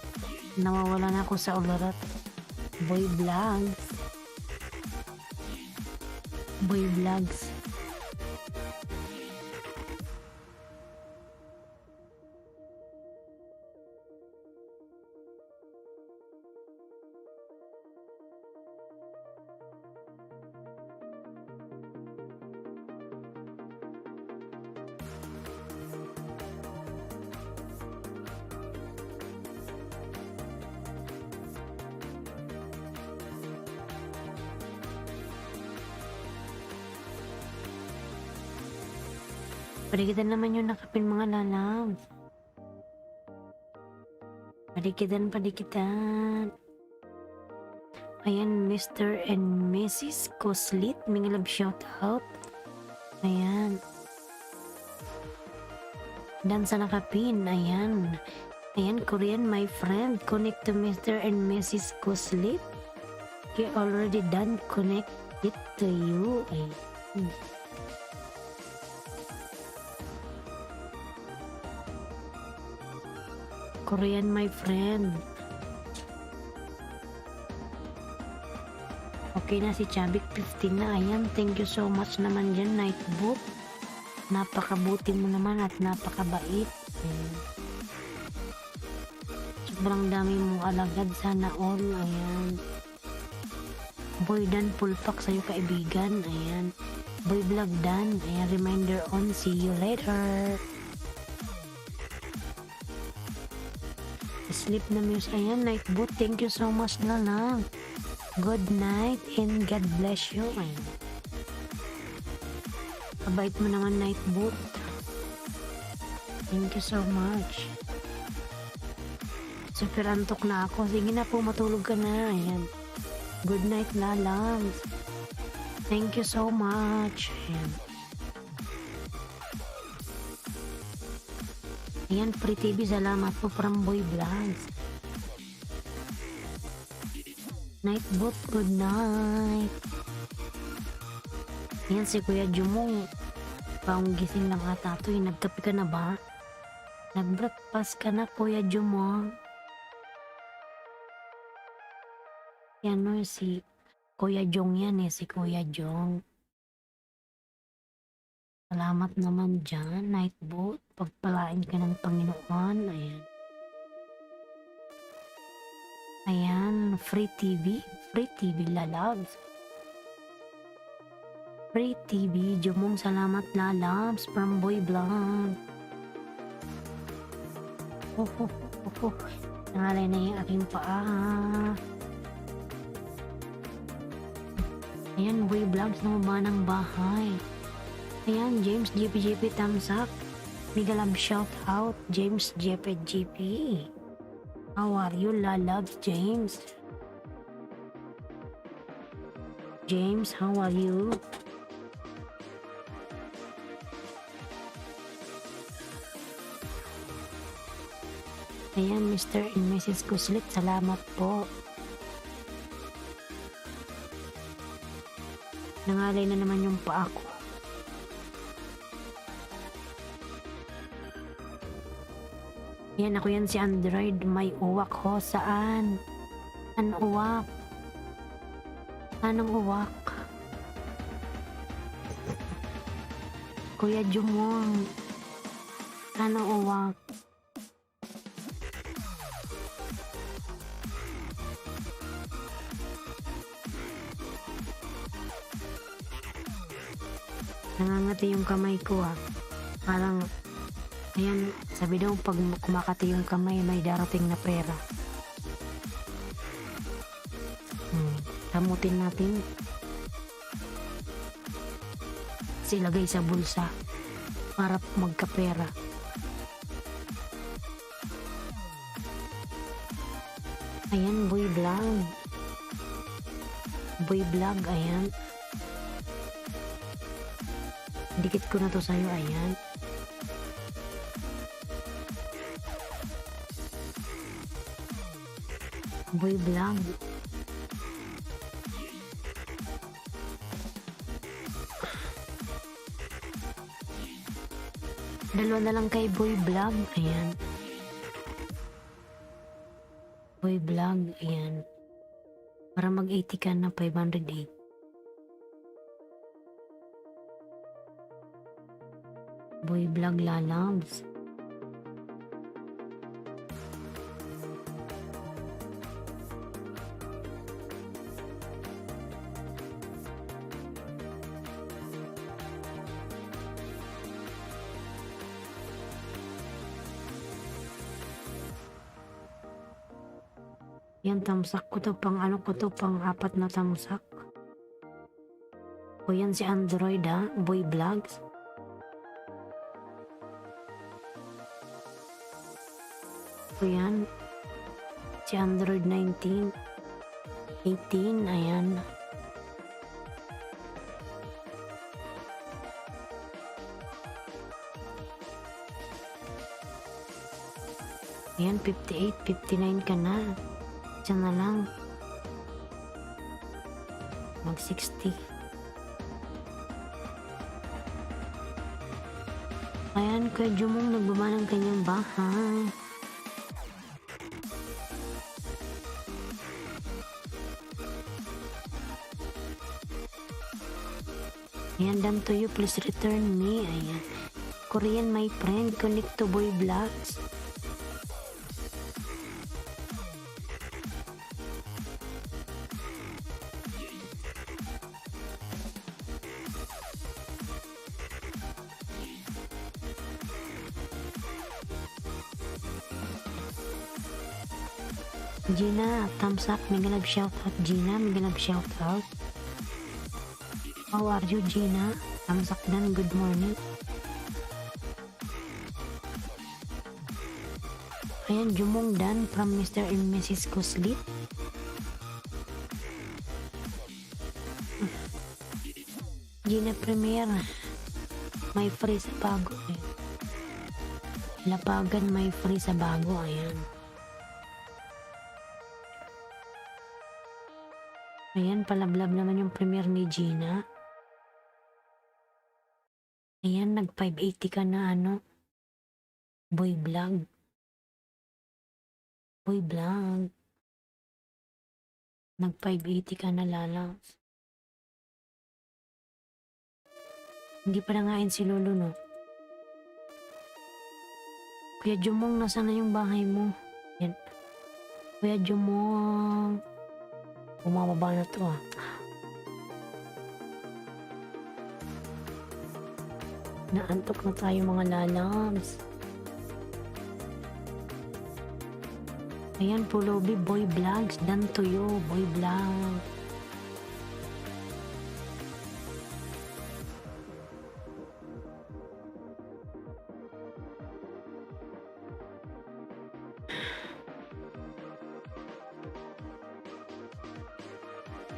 Nawawala na ako sa ularat. Boy Vlogs. Boy Vlogs. Padikitan naman yung nakapin, mga lalabs. Padikitan. Ayan, Mr. and Mrs. Koslit. Mga love shout out. Ayan. Dan sa nakapin. Ayan. Ayan, Korean, my friend. Connect to Mr. and Mrs. Koslit. You already done connect it to you. Ayan. Korean, my friend. Okay na si Chabik, 15 na. Ayan, thank you so much naman dyan, Nightboot. Napakabuti mo naman at napakabait. Ayan. Sobrang dami mong alagad, sana all. Ayan. Boy Dan, full pack sa'yo kaibigan. Ayan. Boy Vlog Dan. Ayan, reminder on. See you later. Sleep na muse. Ayan, Nightboot. Thank you so much na lang. Good night and God bless you. Ayan. Kabait mo naman, Nightboot. Thank you so much. Super antok na ako. Sige na po, matulog ka na. Ayan. Good night, lalams. Thank you so much. Ayan. Ayan, Free TV, salamat po from Boy Vlogs. Nightboot, good night. Ayan, si Kuya Jumong. Paong gising lang ata ito. Nagkape ka na ba? Nag-breakfast ka na, Kuya Jumong? Yan no, si Kuya Jong yan si Kuya Jong. Salamat naman dyan, Nightboot. Pagpalain ka ng Panginoon. Ayan. Ayan, Free TV. Free TV, lalabs. Free TV, Jumong, salamat, lalabs. From Boy Vlog. Nangalay na yung aking paa. Ayan, Boy Vlogs, namaba ng bahay. Ayan, James GPGP, thumbs up. Mega love shout out, James GPGP. How are you, lalabs, James? James, how are you? Ayan, Mr. and Mrs. Kuslit, salamat po. Nangalay na naman yung paa ko. Yan, ako yan si Android. May uwak ho. Saan? Anong uwak? Anong uwak? Kuya Jumong. Anong uwak? Nangangati yung kamay ko Parang, ayan, sabi daw pag kumakati yung kamay, may darating na pera. Tamutin natin. Silagay sa bulsa para magkapera. Ayan, Boy Vlog. Boy Vlog, ayan. Dikit ko na to sa'yo, ayan. Boy Vlog. Dalawa na lang kay Boy Vlog, ayan. Boy Vlog, ayan. Para mag-80 ka na, 508. Boy Vlog, lalabs. Yan, tamsak ko to, pang ano ko to, pang 4 na tamsak. O yan si Android Boy Vlogs. So yan, si Android 19, 18, ayan. Ayan, 58, 59 ka na. Diyan na lang. Mag 60. Ayan, kay Jumong nagbaba ng kanyang bahay. Ayan, done to you, please return me. Ayan. Korean, my friend, connect to boy vlogs. Gina, thumbs up, mega love shout out. Gina, mega love shout out. How are you, Gina? Thumbs up dan, good morning. Ayan, Jumong Dan from Mr. and Mrs. Kuslit. Gina Premier, may free sa bago. Lapagan, may free sa bago. Ayan. Ayan, palablab naman yung premier ni Gina. Ayan, nag 580 ka na boy vlog. Boy vlog. Nag 580 ka na lalaw. Hindi pa nangain si Lolo, no? Kuya Jumong, nasaan na yung bahay mo? Yan. Kuya Jumong. Bumababa na to Naantok na tayo mga lalabs. Ayan, Pulobi, boy vlogs. Done to you, boy vlog.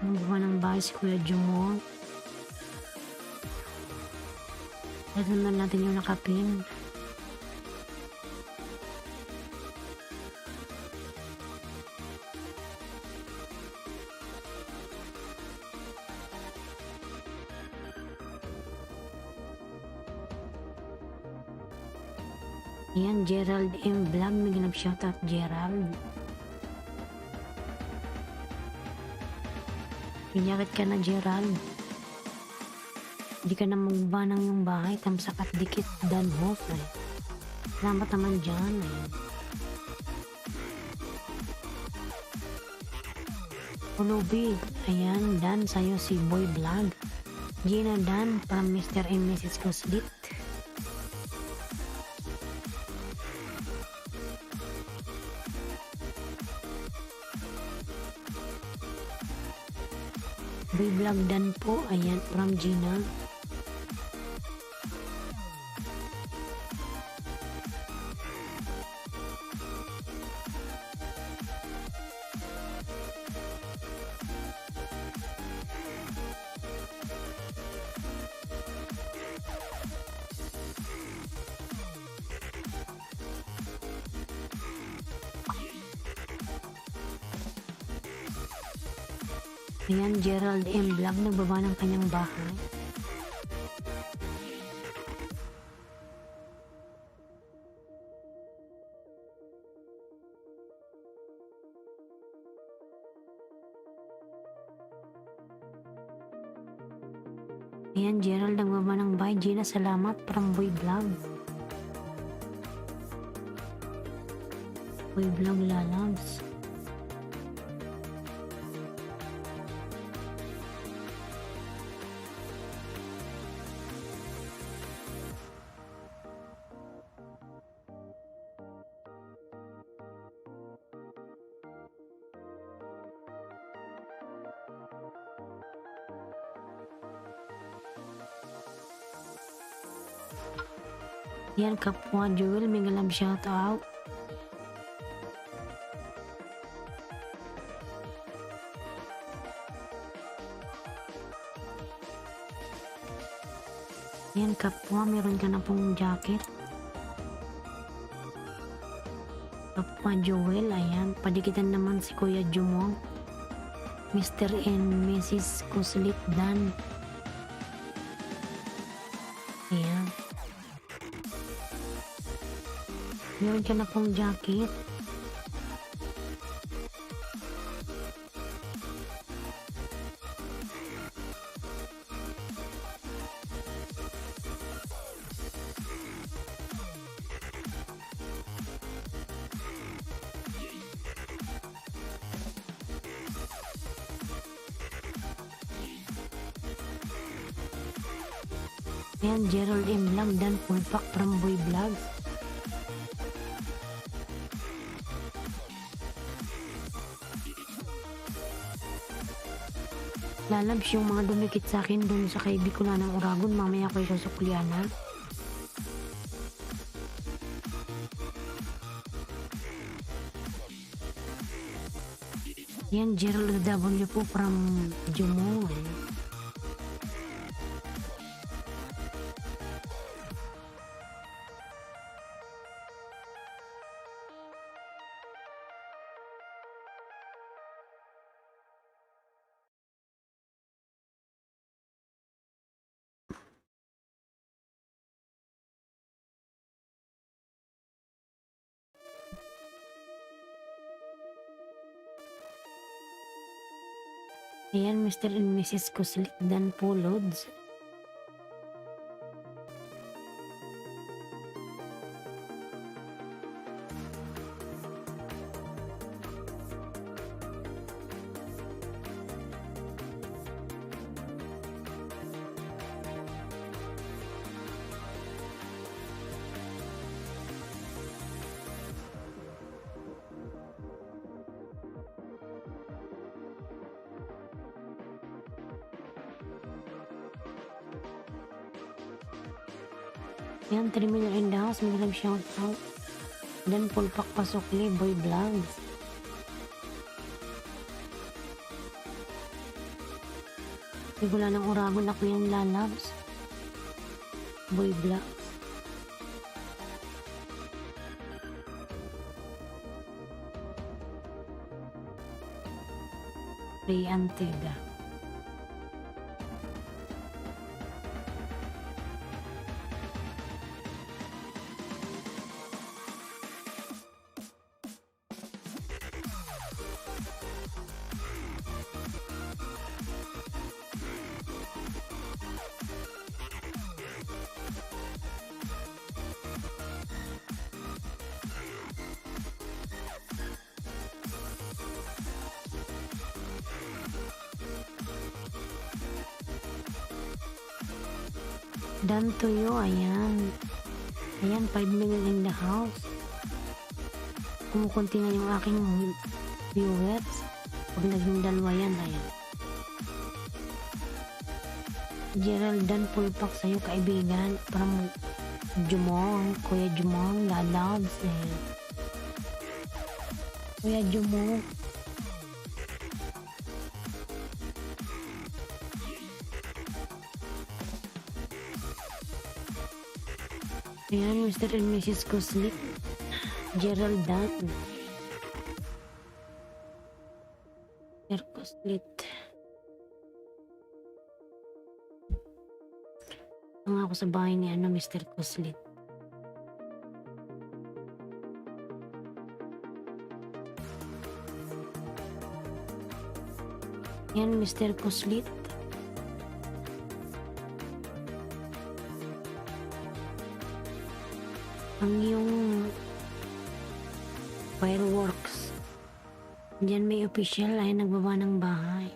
Ang buka ng bahay si Kuya Jumong. Ito na natin yung nakapin. Ayan, Gerald M. Vlog. May ganap shoutout, Gerald. Pinyakit ka na, Gerald. Hindi ka na magbanang yung bahay. Tamsak at dikit. Dan hof. Salamat naman dyan. Pulubi. Ayan, Dan. Sa'yo si Boy Vlog. Gina Dan from Mr. and Mrs. Kuslit. Boy Vlog Dan po. Ayan, from Gina. Ayan, Gerald M. Vlog, nagbaba ng kanyang bahay. Ayan, Gerald, nagbaba ng bahay. Gina, salamat. Parang Boy Vlog. Boy Vlog lalabs. Yan, kapwa Jewel, may galam shout out. Yan, kapwa, meron ka na pong jacket. Kapwa Jewel, ayan, padikitan naman si Kuya Jumong. Mr. and Mrs. Kuslit Dan. Ayan. Meron ka na pong jacket. Ayan, Gerald M. Vlog dan full pack from Boy Vlogs. Lalabs yung mga dumikit sa akin dun sa kay Bicula ng Uragon. Mamaya ko isusuklian na. Yan, Gerald W po from Jumo. Ayan, Mr. and Mrs. Kuslik dan po loads. Yan, 3 million in the house. May love shout out. Dan full pack pasukli, Boy Vlogs. Bigula ng Uragon, ako yung lalabs. Boy Vlogs. Ray Antega. Dan Tuyo, ayan. Ayan, 5 million in the house. Kumukunti na yung aking viewers. Pag naging dalawa yan, ayan. Gerald, dan full pack sa'yo, kaibigan. Parang Jumong, Kuya Jumong, lalabs, ayan. Kuya Jumong. Ayan, Mr. and Mrs. Kuslik. Gerald Dan. Mr. Kuslit. Ang ako sa bahay ni Mr. Kuslit. Ayan, Mr. Kuslit. Ang yung fireworks. Diyan may official ay nagbaba ng bahay.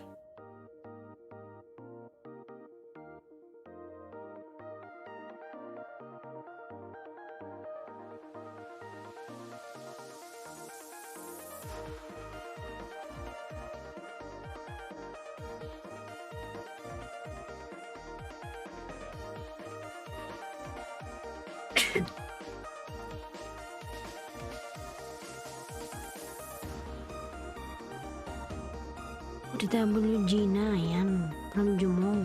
WG na, ayan, from Jumong.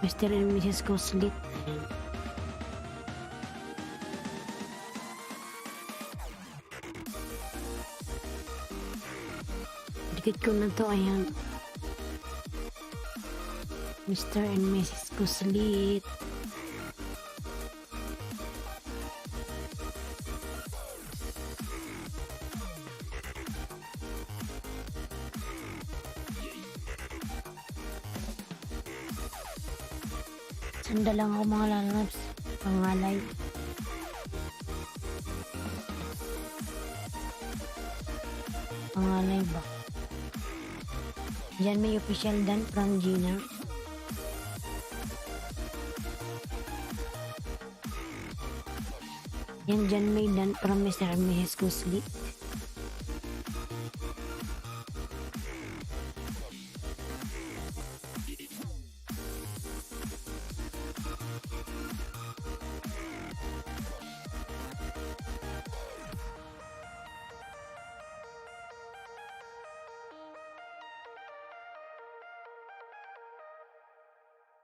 Mr. and Mrs. Kuslit, ayan. Dikit ko na to, ayan. Mr. and Mrs. Kuslit. Sanda lang ako mga lalabs. Pangalay. Pangalay ba? Diyan may official dan from Gina. Yan dyan may dan from Mr. and Mrs. Kuslit.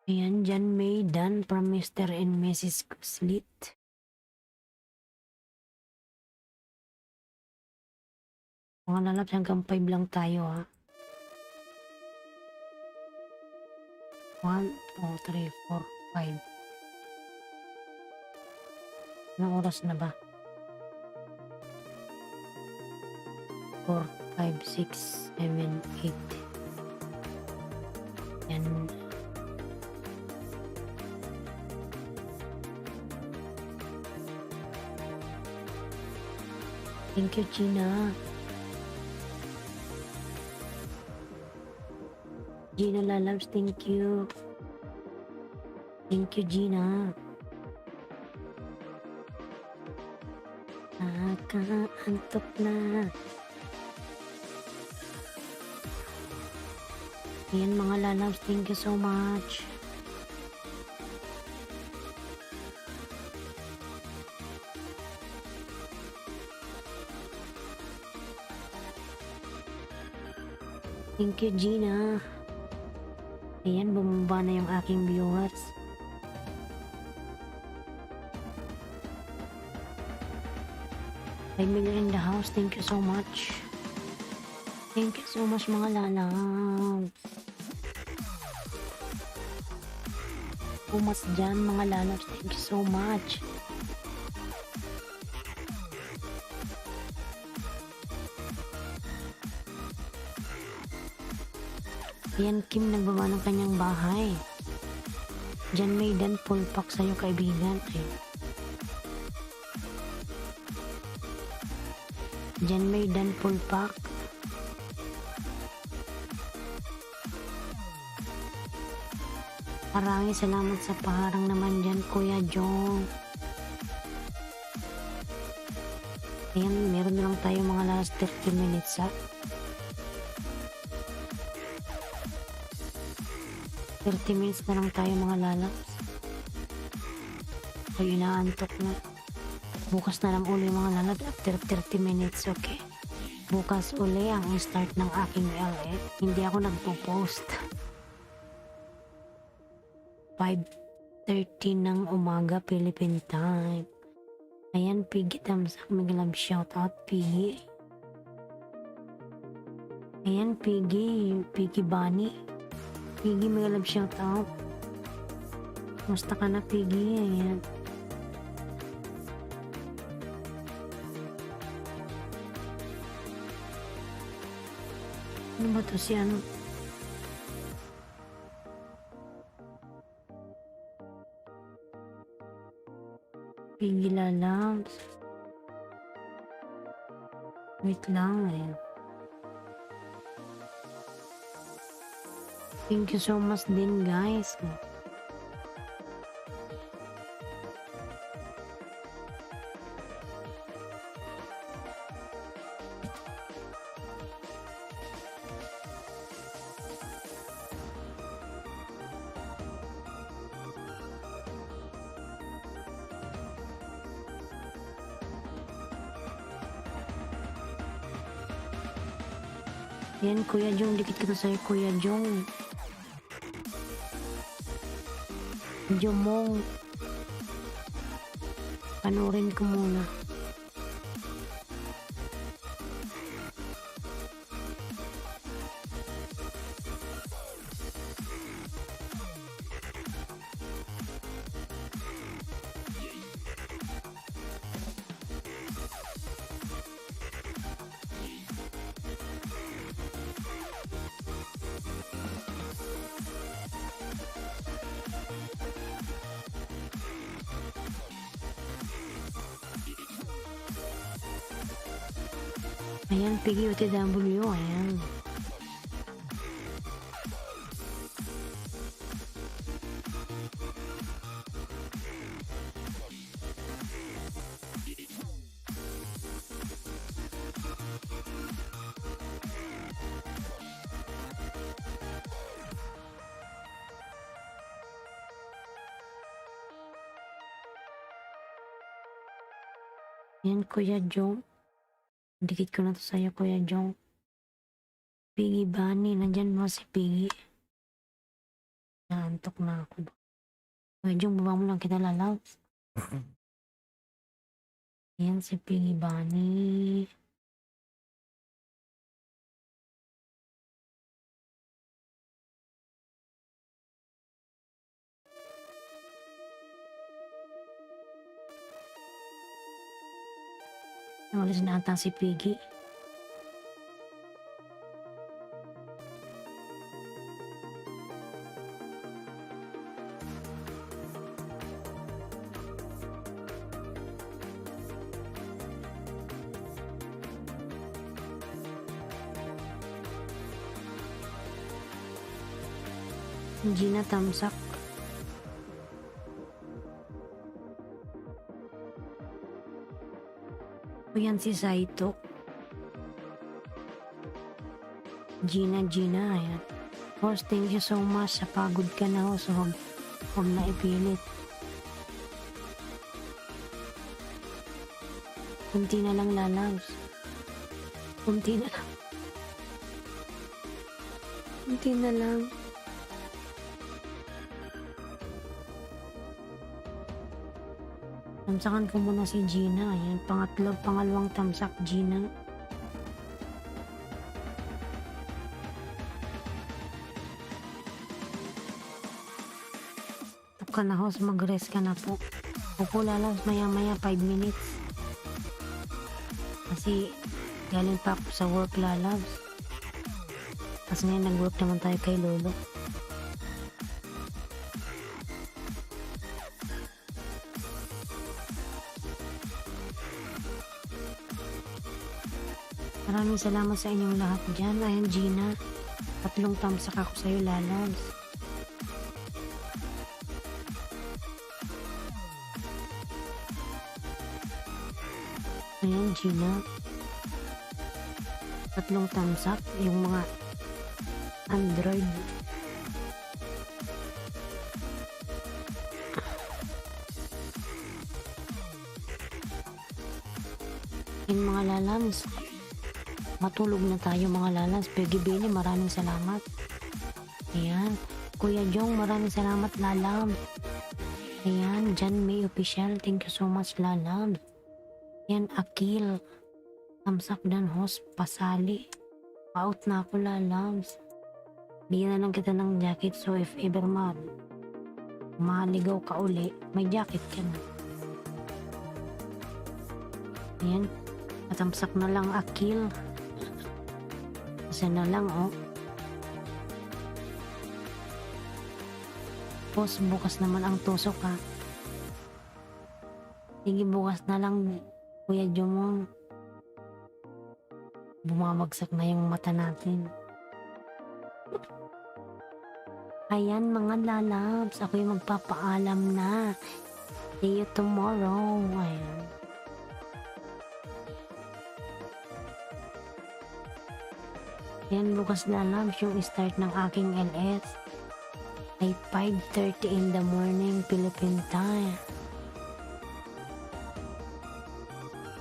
Ayan, dyan may dan from Mr. and Mrs. Kuslit. Mga lalap, hanggang 5 lang tayo ha. 1, 2, 3, 4, 5. Anong oras na ba? 4, 5, 6, 7, 8. Yan. Thank you, Gina. Gina Lalabs, thank you. Thank you, Gina. Nakakaantok na. Ayan mga lalabs, thank you so much. Thank you, Gina. Ayan, bumaba na yung aking viewers. $5 million in the house. Thank you so much. Thank you so much mga lalabs. Pumas dyan mga lalabs. Thank you so much. Ayan, Kim nagbaba ng kanyang bahay. Diyan may dan full pack sa'yo kaibigan. Ayan. Diyan may dan full pack. Maraming salamat sa paharang naman dyan, Kuya Jong. Ayan, meron lang tayo mga last 30 minutes ha. 30 minutes na lang tayo mga lalabs. Ay, inaantok na. Bukas na lang uli mga lalabs after 30 minutes, okay? Bukas uli ang start ng aking LF. Hindi ako nagpo-post. 5:30 ng umaga Philippine time. Ayan, Piggy thumbs up. Mag-love shoutout, Piggy. Ayan, Piggy Bunny. Piggy, may love shoutout. Musta ka na, Piggy? Ayan. Ano ba to si ano? Piggy lalabs. Wait lang, ayan. Thank you so much din guys. Yan, Kuya Jong, dikit kita sa'yo, Kuya Jong. Jomong. Panurin ko muna. Ayan, Piggy OTW, ayan. Yan, Kuya Jong. Dikit ko na to sa'yo, Kuya Jong. Piggy Bunny, nandyan mo si Piggy. Naantok na ako. Kuya Jong, baba mo lang kita lalaw. Yan si Piggy Bunny. Nawalis na ata si Piggy. Gina Tamsak. O yan si Saito. Gina, ayan. Host, thank you so much. Sa pagod ka na, host. Huwag na ipilit. Kunti na lang lalaws. Kunti na lang. Kunti na lang. Tamsakan ko muna si Gina. Ayan, pangalawang tamsak, Gina. Ito ka na, host. Mag-rest ka na po. Upo lalabs maya 5 minutes. Kasi galing pa ako sa work lalabs. Kasi ngayon nag-work naman tayo kay Lolo. Maraming salamat sa inyong lahat dyan. Ayan, Gina. 3 tamsak ako sa'yo, lalabs. Ayan, Gina. 3 tamsak. Yung mga Android. Yung mga lalabs. Matulog na tayo mga lalabs. Peggy Benny, maraming salamat. Ayan. Kuya Jong, maraming salamat lalabs. Ayan. Jan May Official, thank you so much lalabs. Ayan. Akil. Tamsak dan host. Pasali. Out na ako lalabs. Bigyan na lang kita ng jacket. So if ever maligaw ka uli, may jacket ka na. Ayan. Matamsak na lang Akil. Isa na lang, oh. Boss, bukas naman ang tusok, ha. Sige, bukas na lang, Kuya Jomong. Bumabagsak na yung mata natin. Ayan, mga lalabs. Ako yung magpapaalam na. See you tomorrow. Ayan. Yan, bukas na lang yung start ng aking LS ay 5:30 in the morning Philippine time.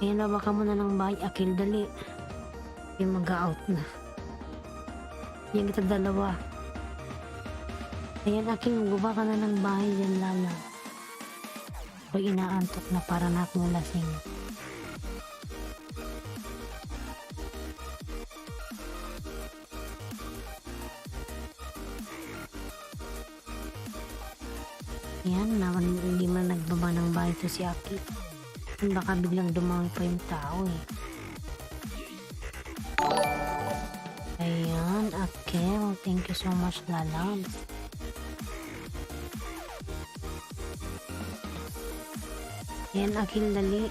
Ayan, baba ka muna ng bahay, Akil, dali. Yung mag-out na. Yan kita dalawa. Ayan, Akil, magbaba ka na ng bahay dyan, lala. Ako'y inaantok na para na akong lasing. Yan, hindi man nagbaba ng bahay to si Aki. Baka biglang dumami pa yung tao eh. Ayan, Akel, thank you so much lalabs. Ayan, Akil, dali.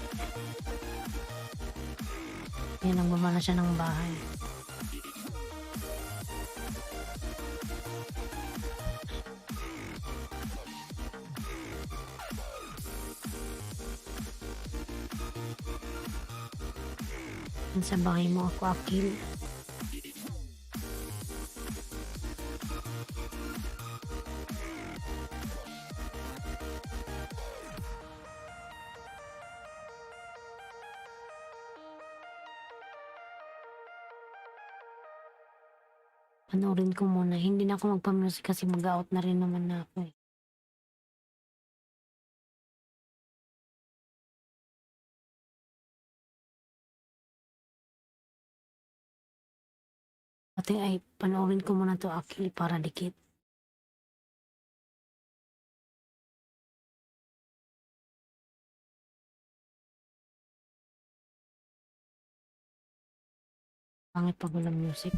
Ayan, nagbaba na siya ng bahay. Sa bahay mo ako, Akil. Panoorin ko muna. Hindi na ako magpa-music kasi mag-out na rin naman na ako eh. Ate ay panoorin ko muna to actually para dikit. Pangit pag walang music.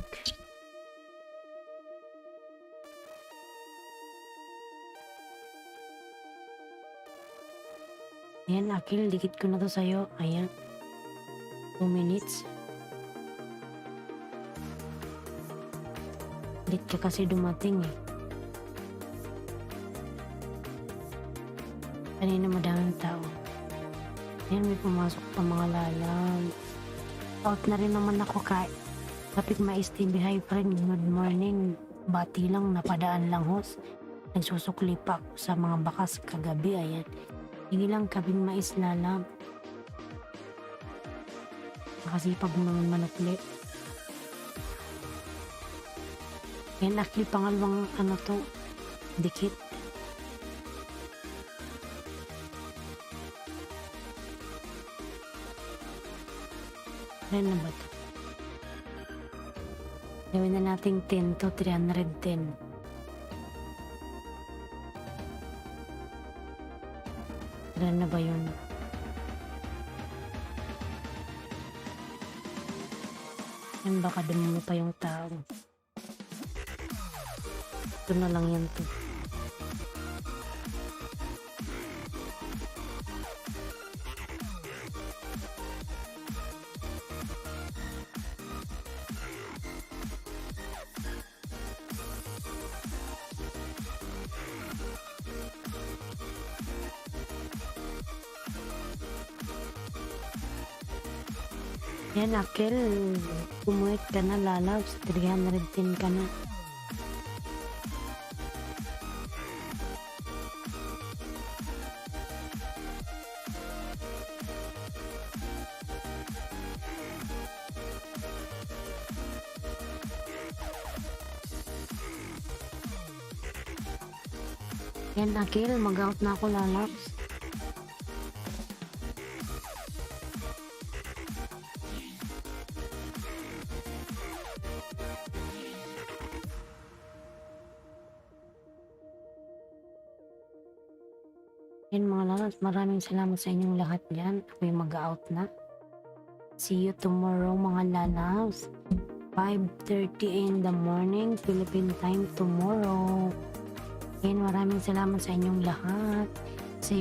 Ayan, Akil, dikit ko na to sa'yo. Ayan. 2 minutes. Late ka kasi dumating eh. Kanina madaming tao. Ayan, may pumasok pa mga lalang. Out na rin naman ako kahit kapit ma-STB hi friend. Good morning. Bati lang, napadaan lang host. Nagsusukli pa ako sa mga bakas kagabi. Ayan. Hindi lang kabing maislalam. Nakasipag naman manukli. Yan actually pangalawang ano to. Dikit. Ano na ba to? Gawin na natin 10 to 310. Ano na ba yun? Yan baka dumami pa yung tao. Ito na lang yan to. Yan, Akil, umuwit ka na, lalabs, 310 ka na. Yan, Akil, mag-out na ako, lalabs. Yan mga lalabs, maraming salamat sa inyong lahat dyan. Ako'y mag-out na. See you tomorrow mga lalabs. 5:30 in the morning, Philippine time tomorrow. Yan, maraming salamat sa inyong lahat.